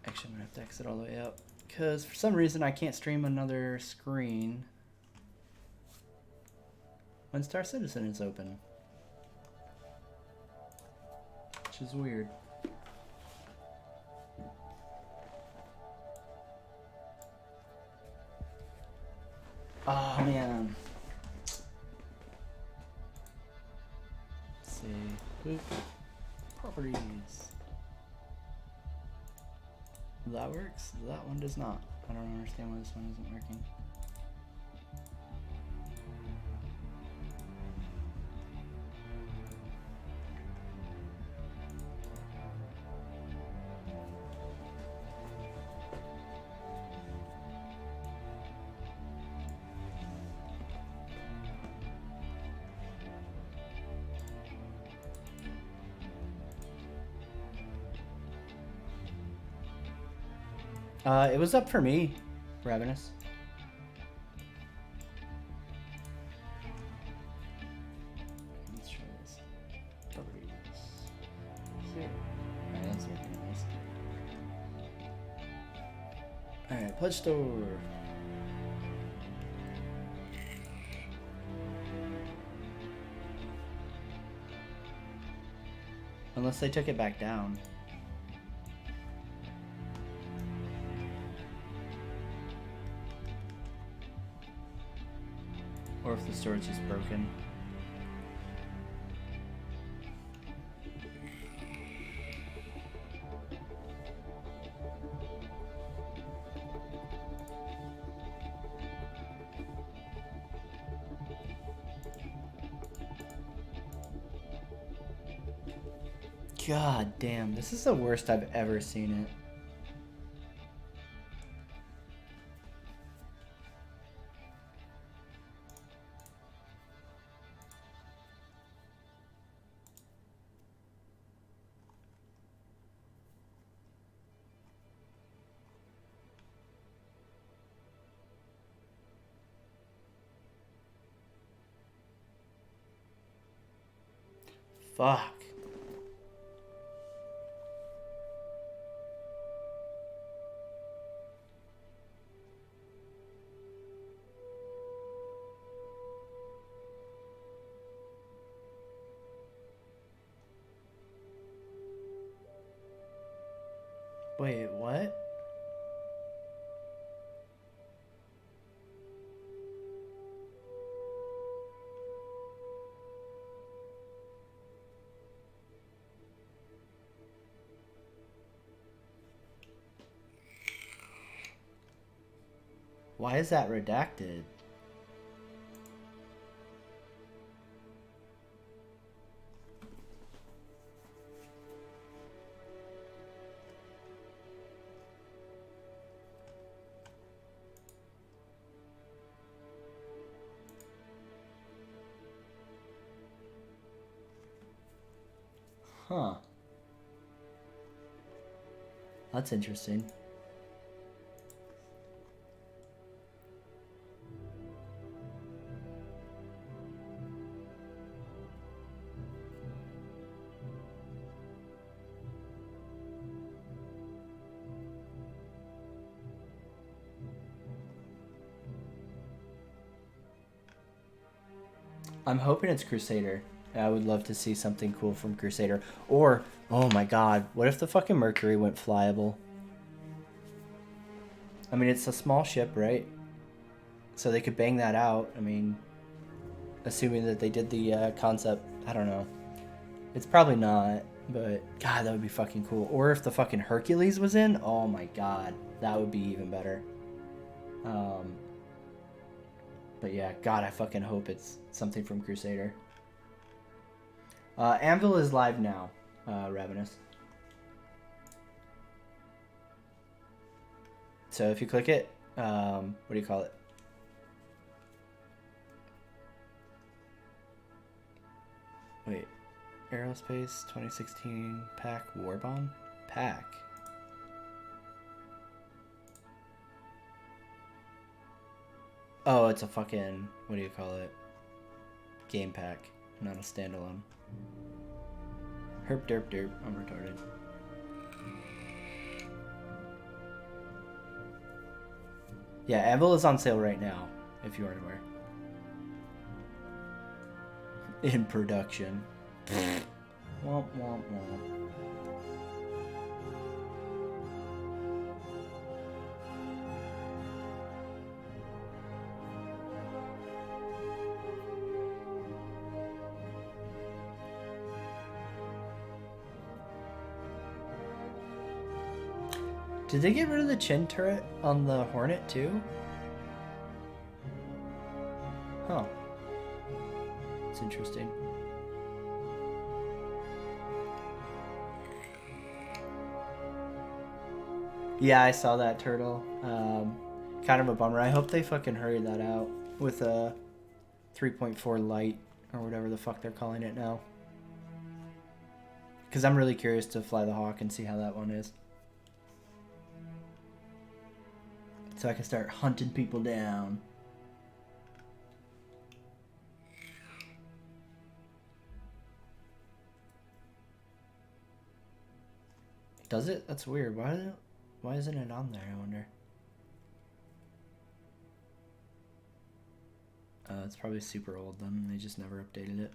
Actually, I'm gonna have to exit all the way out. Because for some reason I can't stream another screen when Star Citizen is open. Which is weird. Oh man. Let's see. Boop. Properties. That works. That one does not. I don't understand why this one isn't working. It was up for me, Ravenous. Let's try this. Properties. Here. Alright, that's working at least. Alright, Pledge Store. Unless they took it back down. Or if the storage is broken. God damn, this is the worst I've ever seen it. Fuck. Wait, what? Why is that redacted? Huh. That's interesting. I'm hoping it's Crusader. I would love to see something cool from Crusader. Or, oh my god, what if the fucking Mercury went flyable? I mean, it's a small ship, right? So they could bang that out. I mean, assuming that they did the concept, I don't know. It's probably not, but God, that would be fucking cool. Or if the fucking Hercules was in, oh my God, that would be even better. But yeah, God, I fucking hope it's something from Crusader. Anvil is live now, Ravenous. So if you click it, what do you call it? Wait, Aerospace 2016 pack Warbond? Pack. Oh, it's a fucking, what do you call it? Game pack, not a standalone. Herp derp derp, I'm retarded. Yeah, Anvil is on sale right now, if you aren't aware. In production. Womp womp womp. Did they get rid of the chin turret on the Hornet too? Huh. It's interesting. Yeah, I saw that turtle. Kind of a bummer. I hope they fucking hurry that out with a 3.4 light or whatever the fuck they're calling it now. Because I'm really curious to fly the Hawk and see how that one is. So I can start hunting people down. Does it? That's weird. Why isn't it on there, I wonder? It's probably super old then. They just never updated it.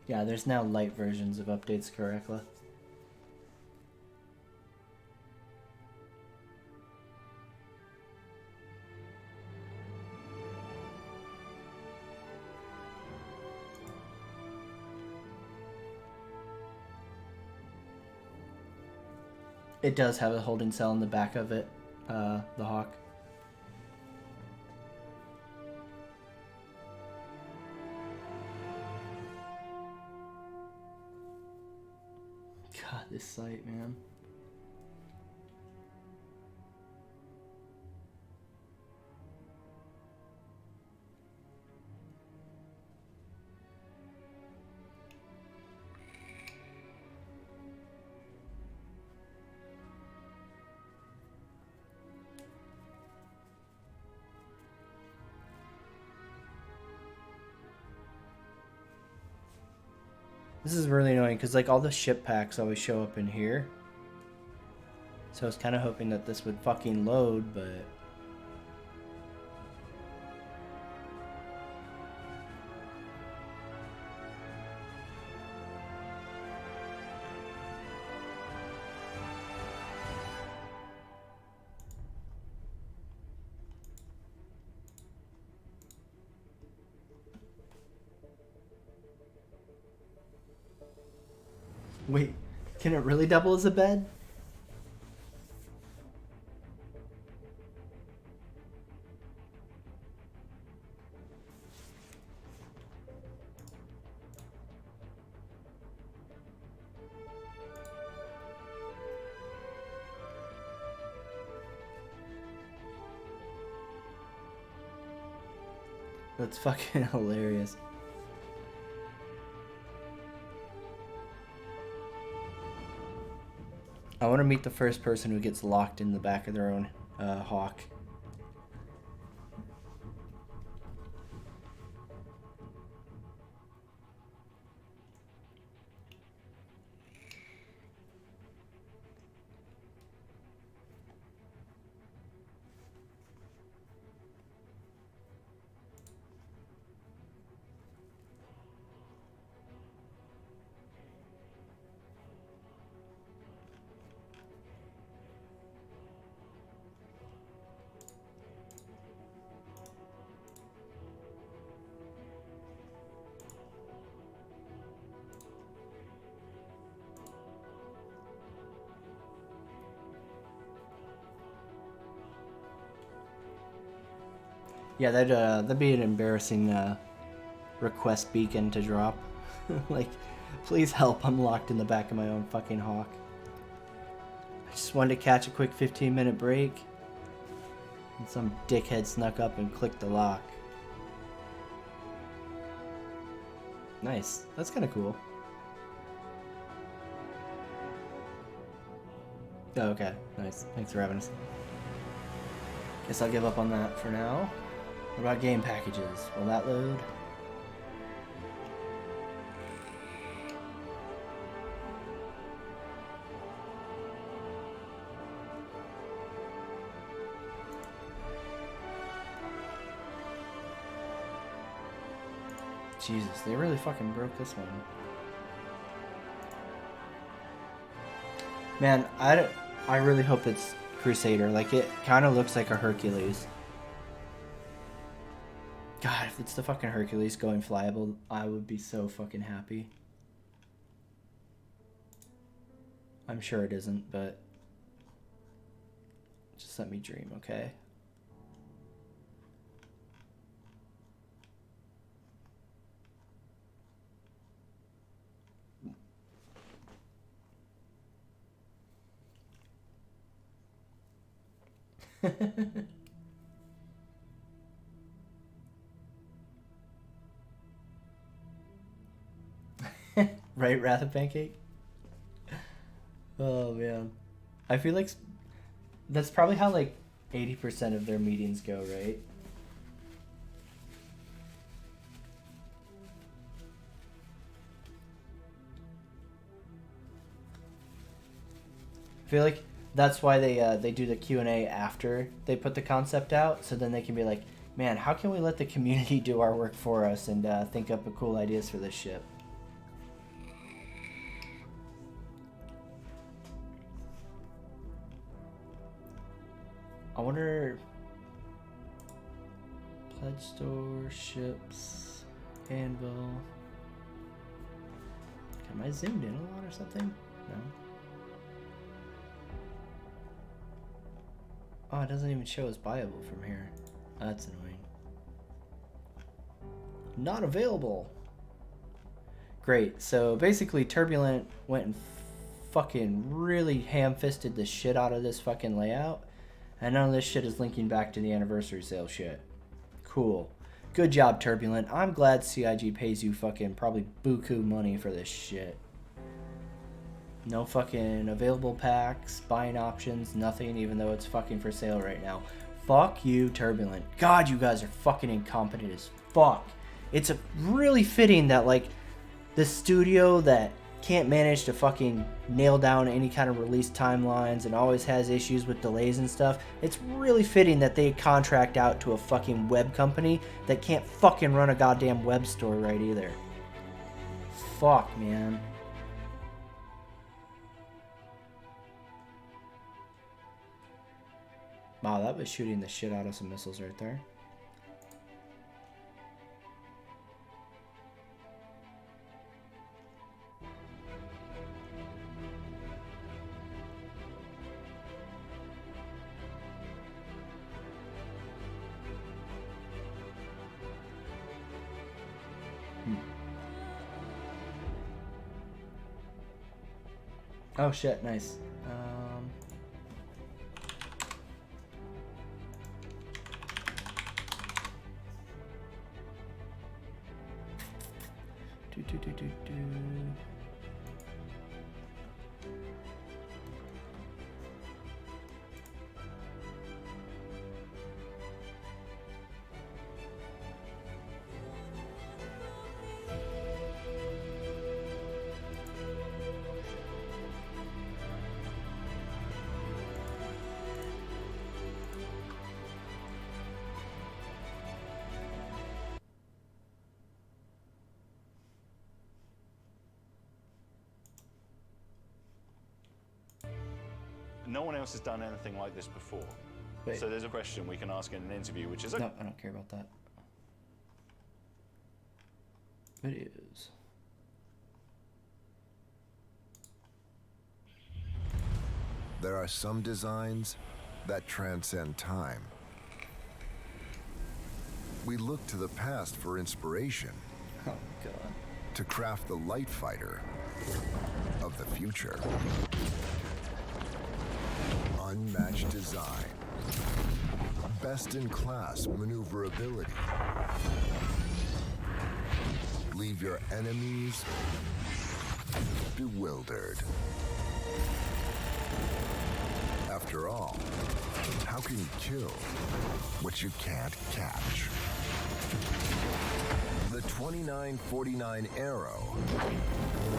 Yeah, there's now light versions of updates, correctly. It does have a holding cell in the back of it, the Hawk. God, this site, man. This is really annoying because like all the ship packs always show up in here. So I was kind of hoping that this would fucking load, but... Wait, can it really double as a bed? That's fucking hilarious. I want to meet the first person who gets locked in the back of their own Hawk. Yeah, that'd be an embarrassing request beacon to drop. Like, please help, I'm locked in the back of my own fucking Hawk. I just wanted to catch a quick 15-minute break. And some dickhead snuck up and clicked the lock. Nice. That's kind of cool. Oh, okay. Nice. Thanks for having us. Guess I'll give up on that for now. What about game packages? Will that load? Jesus, they really fucking broke this one. Man, I really hope it's Crusader. Like, it kind of looks like a Hercules. God, if it's the fucking Hercules going flyable, I would be so fucking happy. I'm sure it isn't, but just let me dream, okay? Right, Wrath of Pancake? Oh, man. I feel like that's probably how, like, 80% of their meetings go, right? I feel like that's why they do the Q&A after they put the concept out, so then they can be like, man, how can we let the community do our work for us and think up cool ideas for this ship? I wonder... Pledge store, ships, anvil... Am I zoomed in a lot or something? No. Oh, it doesn't even show as buyable from here. That's annoying. Not available. Great. So basically, Turbulent went and fucking really ham-fisted the shit out of this fucking layout. And none of this shit is linking back to the anniversary sale shit. Cool. Good job, Turbulent. I'm glad CIG pays you fucking probably buku money for this shit. No fucking available packs, buying options, nothing, even though it's fucking for sale right now. Fuck you, Turbulent. God, you guys are fucking incompetent as fuck. It's really fitting that, like, the studio that can't manage to fucking nail down any kind of release timelines and always has issues with delays and stuff, it's really fitting that they contract out to a fucking web company that can't fucking run a goddamn web store right either. Fuck, man. Wow, that was shooting the shit out of some missiles right there. Oh shit, nice. Do. No one else has done anything like this before. Wait. So there's a question we can ask in an interview, which is... No, I don't care about that. Videos. There are some designs that transcend time. We look to the past for inspiration Oh god. to craft the light fighter of the future. Unmatched design, best-in-class maneuverability. Leave your enemies bewildered. After all, how can you kill what you can't catch? The 2949 Arrow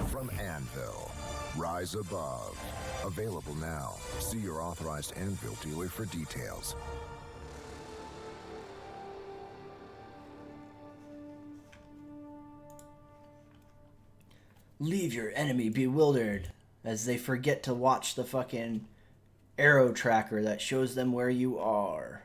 from Anvil. Rise above. Available now. See your authorized Anvil dealer for details. Leave your enemy bewildered as they forget to watch the fucking arrow tracker that shows them where you are.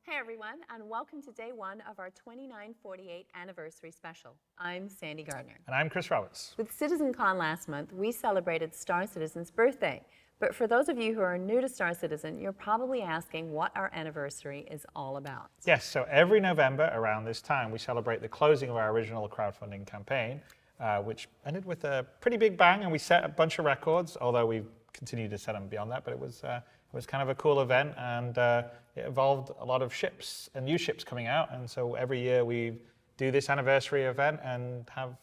Hey everyone, and welcome to day one of our 2948 anniversary special. I'm Sandy Gardner. And I'm Chris Roberts. With CitizenCon last month, we celebrated Star Citizen's birthday. But for those of you who are new to Star Citizen, you're probably asking what our anniversary is all about. Yes, so every November around this time, we celebrate the closing of our original crowdfunding campaign, which ended with a pretty big bang, and we set a bunch of records, although we've continued to set them beyond that, but it was kind of a cool event, and it involved a lot of ships and new ships coming out, and so every year we do this anniversary event and have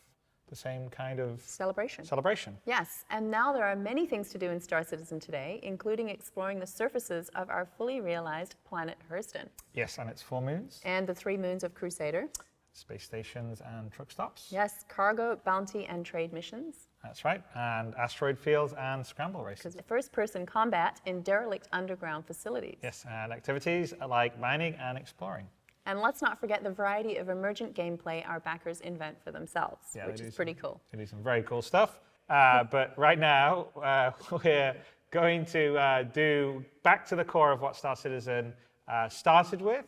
the same kind of celebration. Yes, and now there are many things to do in Star Citizen today, including exploring the surfaces of our fully realized planet Hurston. Yes, and its 4 moons. And the 3 moons of Crusader. Space stations and truck stops. Yes, cargo, bounty, and trade missions. That's right, and asteroid fields and scramble races. First-person combat in derelict underground facilities. Yes, and activities like mining and exploring. And let's not forget the variety of emergent gameplay our backers invent for themselves, which is pretty cool. They do some very cool stuff. But right now, we're going to do back to the core of what Star Citizen started with,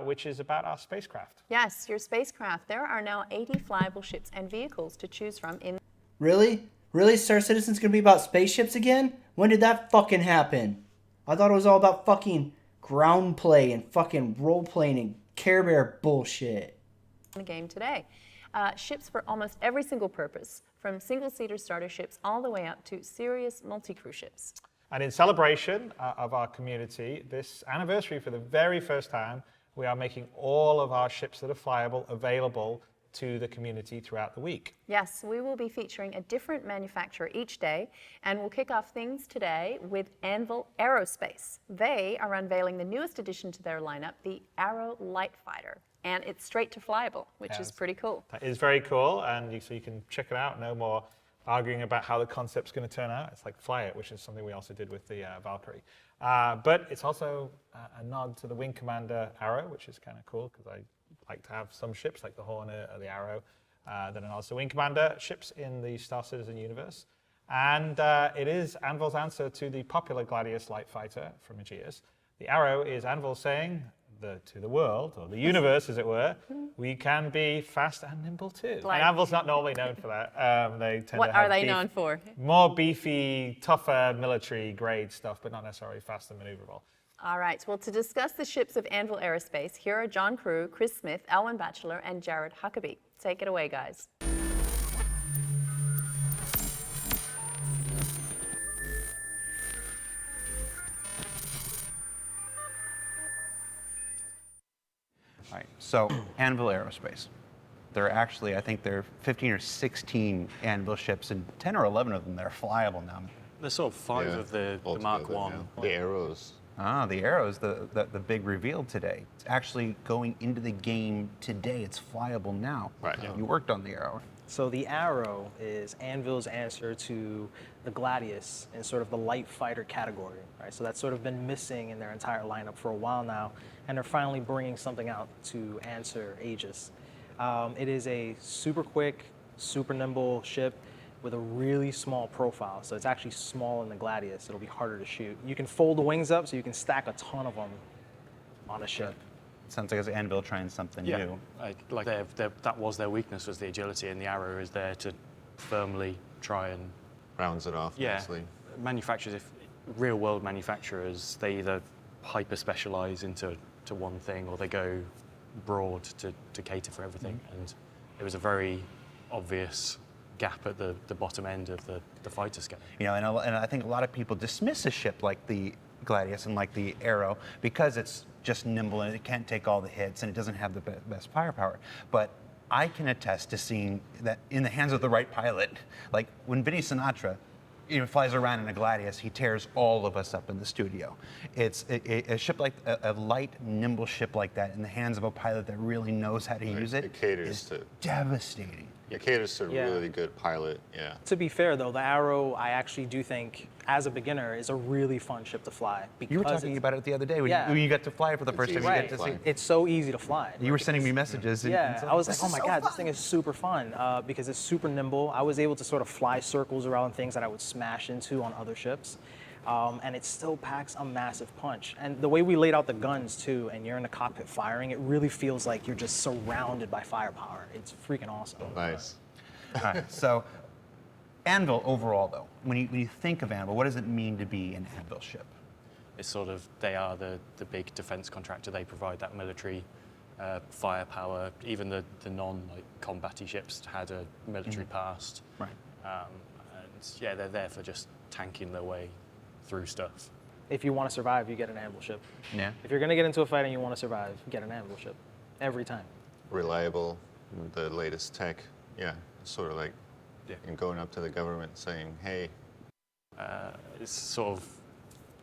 which is about our spacecraft. Yes, your spacecraft. There are now 80 flyable ships and vehicles to choose from in... Really? Really? Star Citizen's gonna be about spaceships again? When did that fucking happen? I thought it was all about fucking ground play and fucking role playing and Care Bear bullshit. The game today. Ships for almost every single purpose, from single-seater starter ships all the way up to serious multi-crew ships. And in celebration of our community, this anniversary, for the very first time, we are making all of our ships that are flyable available to the community throughout the week. Yes, we will be featuring a different manufacturer each day, and we'll kick off things today with Anvil Aerospace. They are unveiling the newest addition to their lineup, the Aero Light Fighter, and it's straight to flyable, which is pretty cool. That is very cool, and so you can check it out. No more arguing about how the concept's going to turn out. It's like fly it, which is something we also did with the Valkyrie. But it's also a nod to the Wing Commander Arrow, which is kind of cool because I like to have some ships like the Hornet or the Arrow that are also Wing Commander ships in the Star Citizen universe. And it is Anvil's answer to the popular Gladius light fighter from Aegeus. The Arrow is Anvil saying to the world, or the universe as it were, we can be fast and nimble too. And Anvil's not normally known for that. They tend what to have are they known for? More beefy, tougher military grade stuff, but not necessarily fast and maneuverable. All right, well, to discuss the ships of Anvil Aerospace, here are John Crew, Chris Smith, Elwin Batchelor, and Jared Huckabee. Take it away, guys. All right, so Anvil Aerospace. There are actually, I think there are 15 or 16 Anvil ships, and 10 or 11 of them that are flyable now. There's sort of 5 of the Mark 1. Yeah. The Arrows. Ah, the Arrows, the big reveal today. It's actually going into the game today. It's flyable now. Right. You worked on the Arrow. So the Arrow is Anvil's answer to the Gladius in sort of the light fighter category, right? So that's sort of been missing in their entire lineup for a while now, and they're finally bringing something out to answer Aegis. It is a super quick, super nimble ship with a really small profile. So it's actually small in the Gladius. It'll be harder to shoot. You can fold the wings up so you can stack a ton of them on a ship. sounds like it's Anvil trying something new. Like that was their weakness, was the agility, and the arrow is there to firmly try and rounds it off. Nicely. Manufacturers, real world manufacturers, they either hyper specialize into one thing or they go broad to cater for everything. And it was a very obvious gap at the bottom end of the fighter scale. You know, and I think a lot of people dismiss a ship like the Gladius and like the Arrow because it's just nimble and it can't take all the hits and it doesn't have the best firepower. But I can attest to seeing that in the hands of the right pilot, like when Vinny Sinatra flies around in a Gladius, he tears all of us up in the studio. It's a ship like a light, nimble ship like that in the hands of a pilot that really knows how to use it. It caters to devastating. It caters to a really good pilot. Yeah. To be fair, though, the Arrow, I actually do think, as a beginner, is a really fun ship to fly. You were talking about it the other day when you got to fly it for the first time. Right. You get to see. It's so easy to fly. You were sending me messages. I was like, oh my God, this thing is super fun because it's super nimble. I was able to sort of fly circles around things that I would smash into on other ships. And it still packs a massive punch. And the way we laid out the guns, too, and you're in the cockpit firing, it really feels like you're just surrounded by firepower. It's freaking awesome. Nice. All right, so Anvil overall, though, when you think of Anvil, what does it mean to be an Anvil ship? It's sort of, they are the big defense contractor. They provide that military firepower. Even the non-combat-y ships had a military past. Right. And yeah, they're there for just tanking their way through stuff. If you want to survive, you get an Anvil ship. Yeah. If you're going to get into a fight and you want to survive, get an Anvil ship. Every time. Reliable, the latest tech. Yeah, sort of like going up to the government saying, hey. It's sort of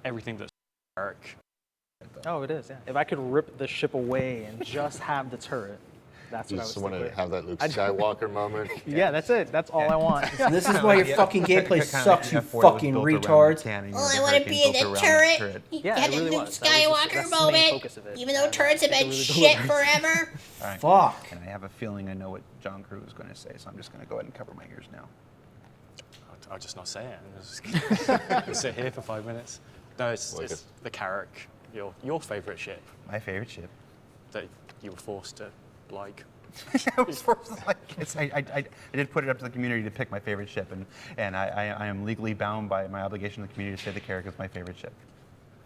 everything that's Eric. Oh, it is, yeah. If I could rip the ship away and just have the turret, that's what I was thinking. You just want to have that Luke Skywalker moment? Yeah, that's it. That's all I want. This is why your fucking gameplay sucks, you fucking retards. I want to be in the turret. Yeah, Get it really the Luke was. Skywalker That's the main moment. focus of it. Even though turrets have been shit forever. All right. Fuck. And I have a feeling I know what John Crew is going to say, so I'm just going to go ahead and cover my ears now. I'll just not say it. I'm just sit here for 5 minutes. No, it's the Carrack, your favourite ship. My favourite ship. That you were forced to like. I was forced to like it. I did put it up to the community to pick my favorite ship, and I am legally bound by my obligation to the community to say the Carrack is my favorite ship.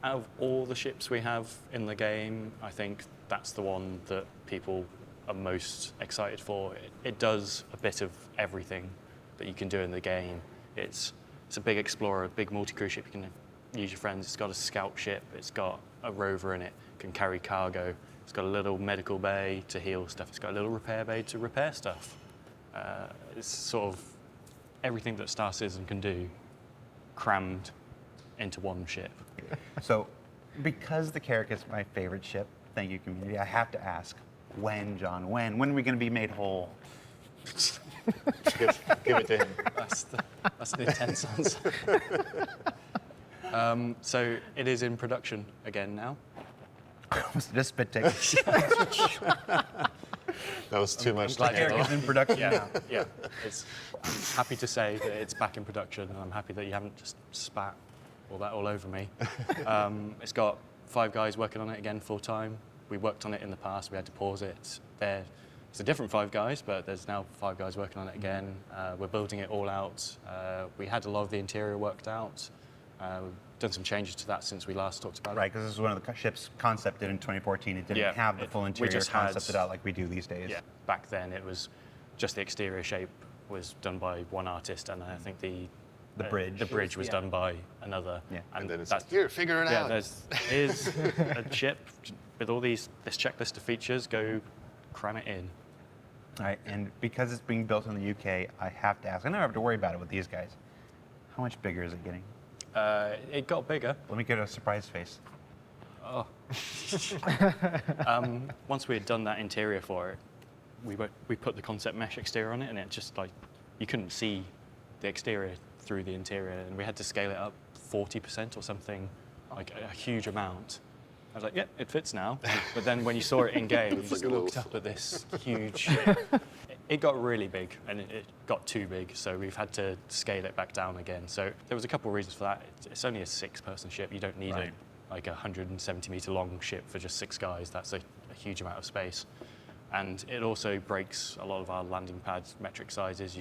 Out of all the ships we have in the game, I think that's the one that people are most excited for. It does a bit of everything that you can do in the game. It's a big explorer, a big multi-crew ship. You can use your friends. It's got a scout ship. It's got a rover in it. Can carry cargo. It's got a little medical bay to heal stuff. It's got a little repair bay to repair stuff. It's sort of everything that Star Citizen can do crammed into one ship. So, because the Carrack is my favorite ship, thank you, community, I have to ask, when, John? When are we going to be made whole? Give it to him. That's the intense answer. So it is in production again now. Was it a spit take? That was too much. The Carrack is in production now. Yeah. I'm happy to say that it's back in production, and I'm happy that you haven't just spat all that all over me. It's got 5 guys working on it again full time. We worked on it in the past. We had to pause it. It's a different 5 guys, but there's now 5 guys working on it again. We're building it all out. We had a lot of the interior worked out. We've done some changes to that since we last talked about it. Right, because this is one of the ships concepted in 2014. It didn't have the full interior concepted out like we do these days. Yeah, back then it was just the exterior shape was done by one artist, and I think the bridge was done by another. Yeah, and then it's here, figure it out. Here's a ship with all this checklist of features. Go cram it in. All right, and because it's being built in the UK, I have to ask. I never have to worry about it with these guys. How much bigger is it getting? It got bigger. Let me get a surprise face. Oh. Once we had done that interior for it, we put the concept mesh exterior on it, and it just like you couldn't see the exterior through the interior, and we had to scale it up 40% or something, like a huge amount. I was like, yeah, it fits now. But then when you saw it in game, you looked up at this huge. It got really big, and it got too big, so we've had to scale it back down again. So there was a couple of reasons for that. It's only a 6-person ship. You don't need like a 170-meter long ship for just 6 guys. That's a a huge amount of space. And it also breaks a lot of our landing pad metric sizes.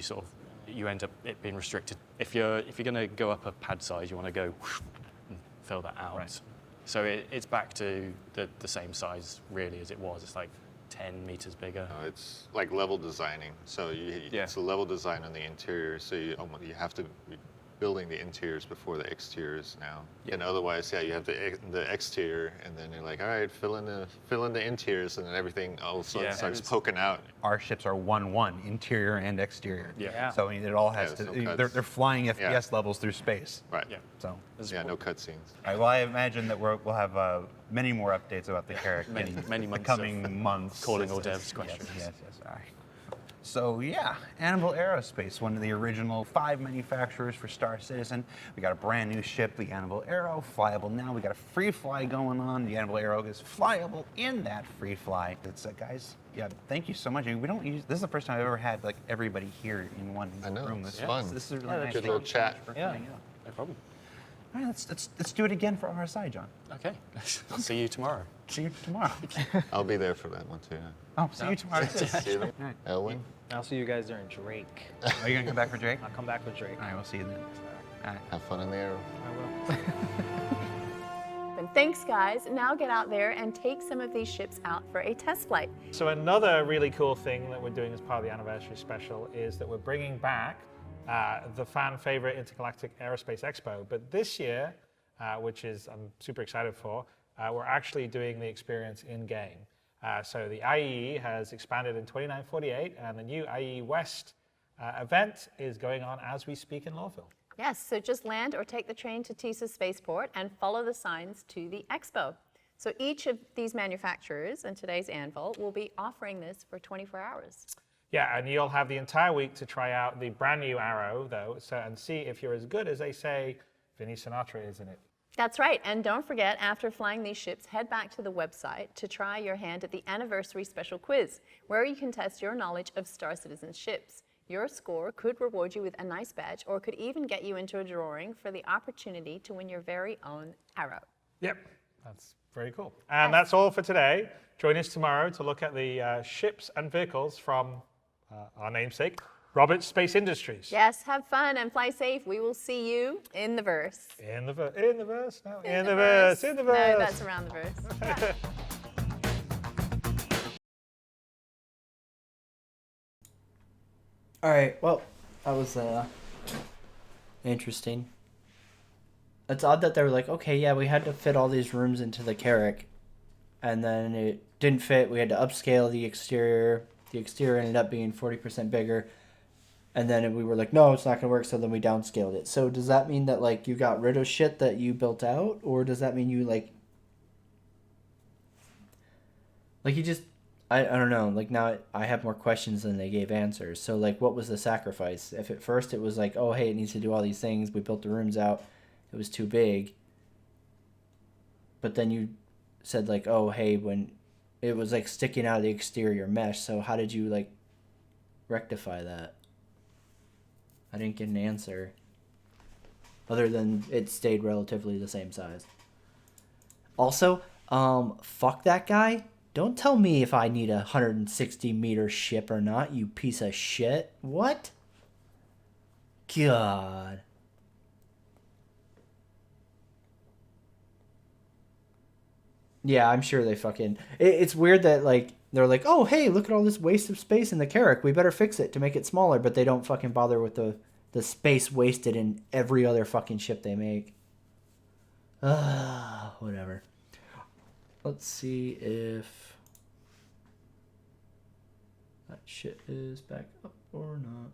You end up it being restricted. If you're going to go up a pad size, you want to go and fill that out. Right. So it's back to the same size really as it was. It's like 10 meters bigger. No, it's like level designing. So it's a level design on the interior. So you have to be building the interiors before the exteriors now. Yeah. And otherwise, you have the exterior, and then you're like, all right, fill in the interiors, and then everything all of a sudden starts poking out. Our ships are 1-1, interior and exterior. Yeah. So it all has to. No They're flying FPS levels through space. Right. Yeah. So. No cutscenes. All right. Well, I imagine that we'll have many more updates about the character many in months the coming months. Calling all devs questions. Yes. All right. So yeah, Anvil Aerospace, one of the original 5 manufacturers for Star Citizen. We got a brand new ship, the Anvil Aero, flyable now. We got a free fly going on. The Anvil Aero is flyable in that free fly. It's guys, thank you so much. We don't use this is the first time I've ever had like everybody here in one room. It's fun. This is really nice. Good little chat. No problem. All right, let's do it again for RSI, John. Okay. I'll see you tomorrow. See you tomorrow. I'll be there for that one too. Oh, see you tomorrow. See you. Right. Elwin. I'll see you guys during Drake. Are you gonna come back for Drake? I'll come back with Drake. All right, we'll see you then. All right. Have fun in the Aero. I will. And thanks, guys. Now get out there and take some of these ships out for a test flight. So another really cool thing that we're doing as part of the anniversary special is that we're bringing back the fan favorite Intergalactic Aerospace Expo. But this year, which I'm super excited for, we're actually doing the experience in-game. So the IEE has expanded in 2948, and the new IEE West event is going on as we speak in Lawville. Yes, so just land or take the train to Tisa Spaceport and follow the signs to the expo. So each of these manufacturers and today's Anvil will be offering this for 24 hours. Yeah, and you'll have the entire week to try out the brand new Arrow, though, and see if you're as good as they say Vinny Sinatra is in it. That's right, and don't forget, after flying these ships, head back to the website to try your hand at the anniversary special quiz, where you can test your knowledge of Star Citizen ships. Your score could reward you with a nice badge, or could even get you into a drawing for the opportunity to win your very own Arrow. Yep, that's very cool. And that's all for today. Join us tomorrow to look at the ships and vehicles from our namesake, Roberts Space Industries. Yes, have fun and fly safe. We will see you in the verse. In the verse? No, in the verse. In the verse. No, that's around the verse. All right, well, that was interesting. It's odd that they were like, okay, yeah, we had to fit all these rooms into the Carrack, and then it didn't fit. We had to upscale the exterior. The exterior ended up being 40% bigger, and then we were like, no, it's not going to work, so then we downscaled it. So does that mean that, like, you got rid of shit that you built out, or does that mean you, like you just... I don't know, like now I have more questions than they gave answers. So like what was the sacrifice? If at first it was like, oh hey, it needs to do all these things, we built the rooms out, it was too big. But then you said like, oh hey, when it was like sticking out of the exterior mesh, so how did you like rectify that? I didn't get an answer. Other than it stayed relatively the same size. Also, fuck that guy. Don't tell me if I need a 160-meter ship or not, you piece of shit. What? God. Yeah, I'm sure they fucking... It's weird that, like, they're like, oh, hey, look at all this waste of space in the Carrack. We better fix it to make it smaller, but they don't fucking bother with the space wasted in every other fucking ship they make. Whatever. Let's see if that shit is back up or not.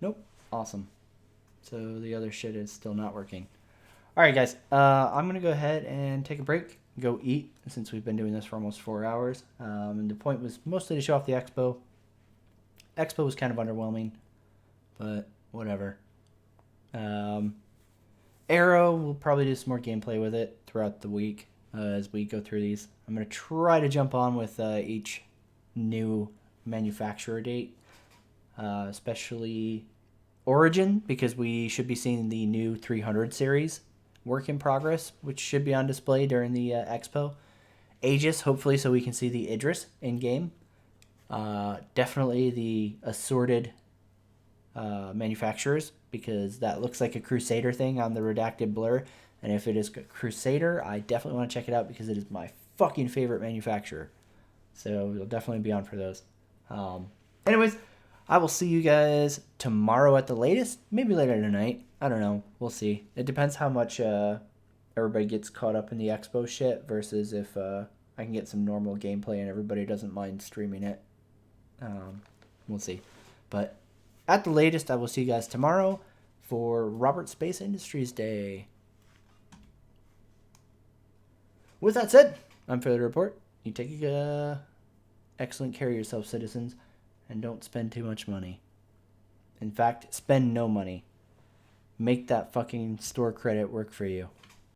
Nope. Awesome. So the other shit is still not working. All right, guys. I'm going to go ahead and take a break, go eat, since we've been doing this for almost 4 hours. And the point was mostly to show off the Expo. Expo was kind of underwhelming, but whatever. Aero, we'll probably do some more gameplay with it throughout the week. as we go through these. I'm going to try to jump on with each new manufacturer date, especially Origin, because we should be seeing the new 300 series work in progress, which should be on display during the expo. Aegis, hopefully, so we can see the Idris in game. Definitely the assorted manufacturers, because that looks like a Crusader thing on the redacted blur. And if it is Crusader, I definitely want to check it out because it is my fucking favorite manufacturer. So it'll definitely be on for those. Anyways, I will see you guys tomorrow at the latest. Maybe later tonight. I don't know. We'll see. It depends how much everybody gets caught up in the expo shit versus if I can get some normal gameplay and everybody doesn't mind streaming it. We'll see. But at the latest, I will see you guys tomorrow for Robert Space Industries Day. With that said, I'm FailureToReport. You take excellent care of yourself, citizens, and don't spend too much money. In fact, spend no money. Make that fucking store credit work for you.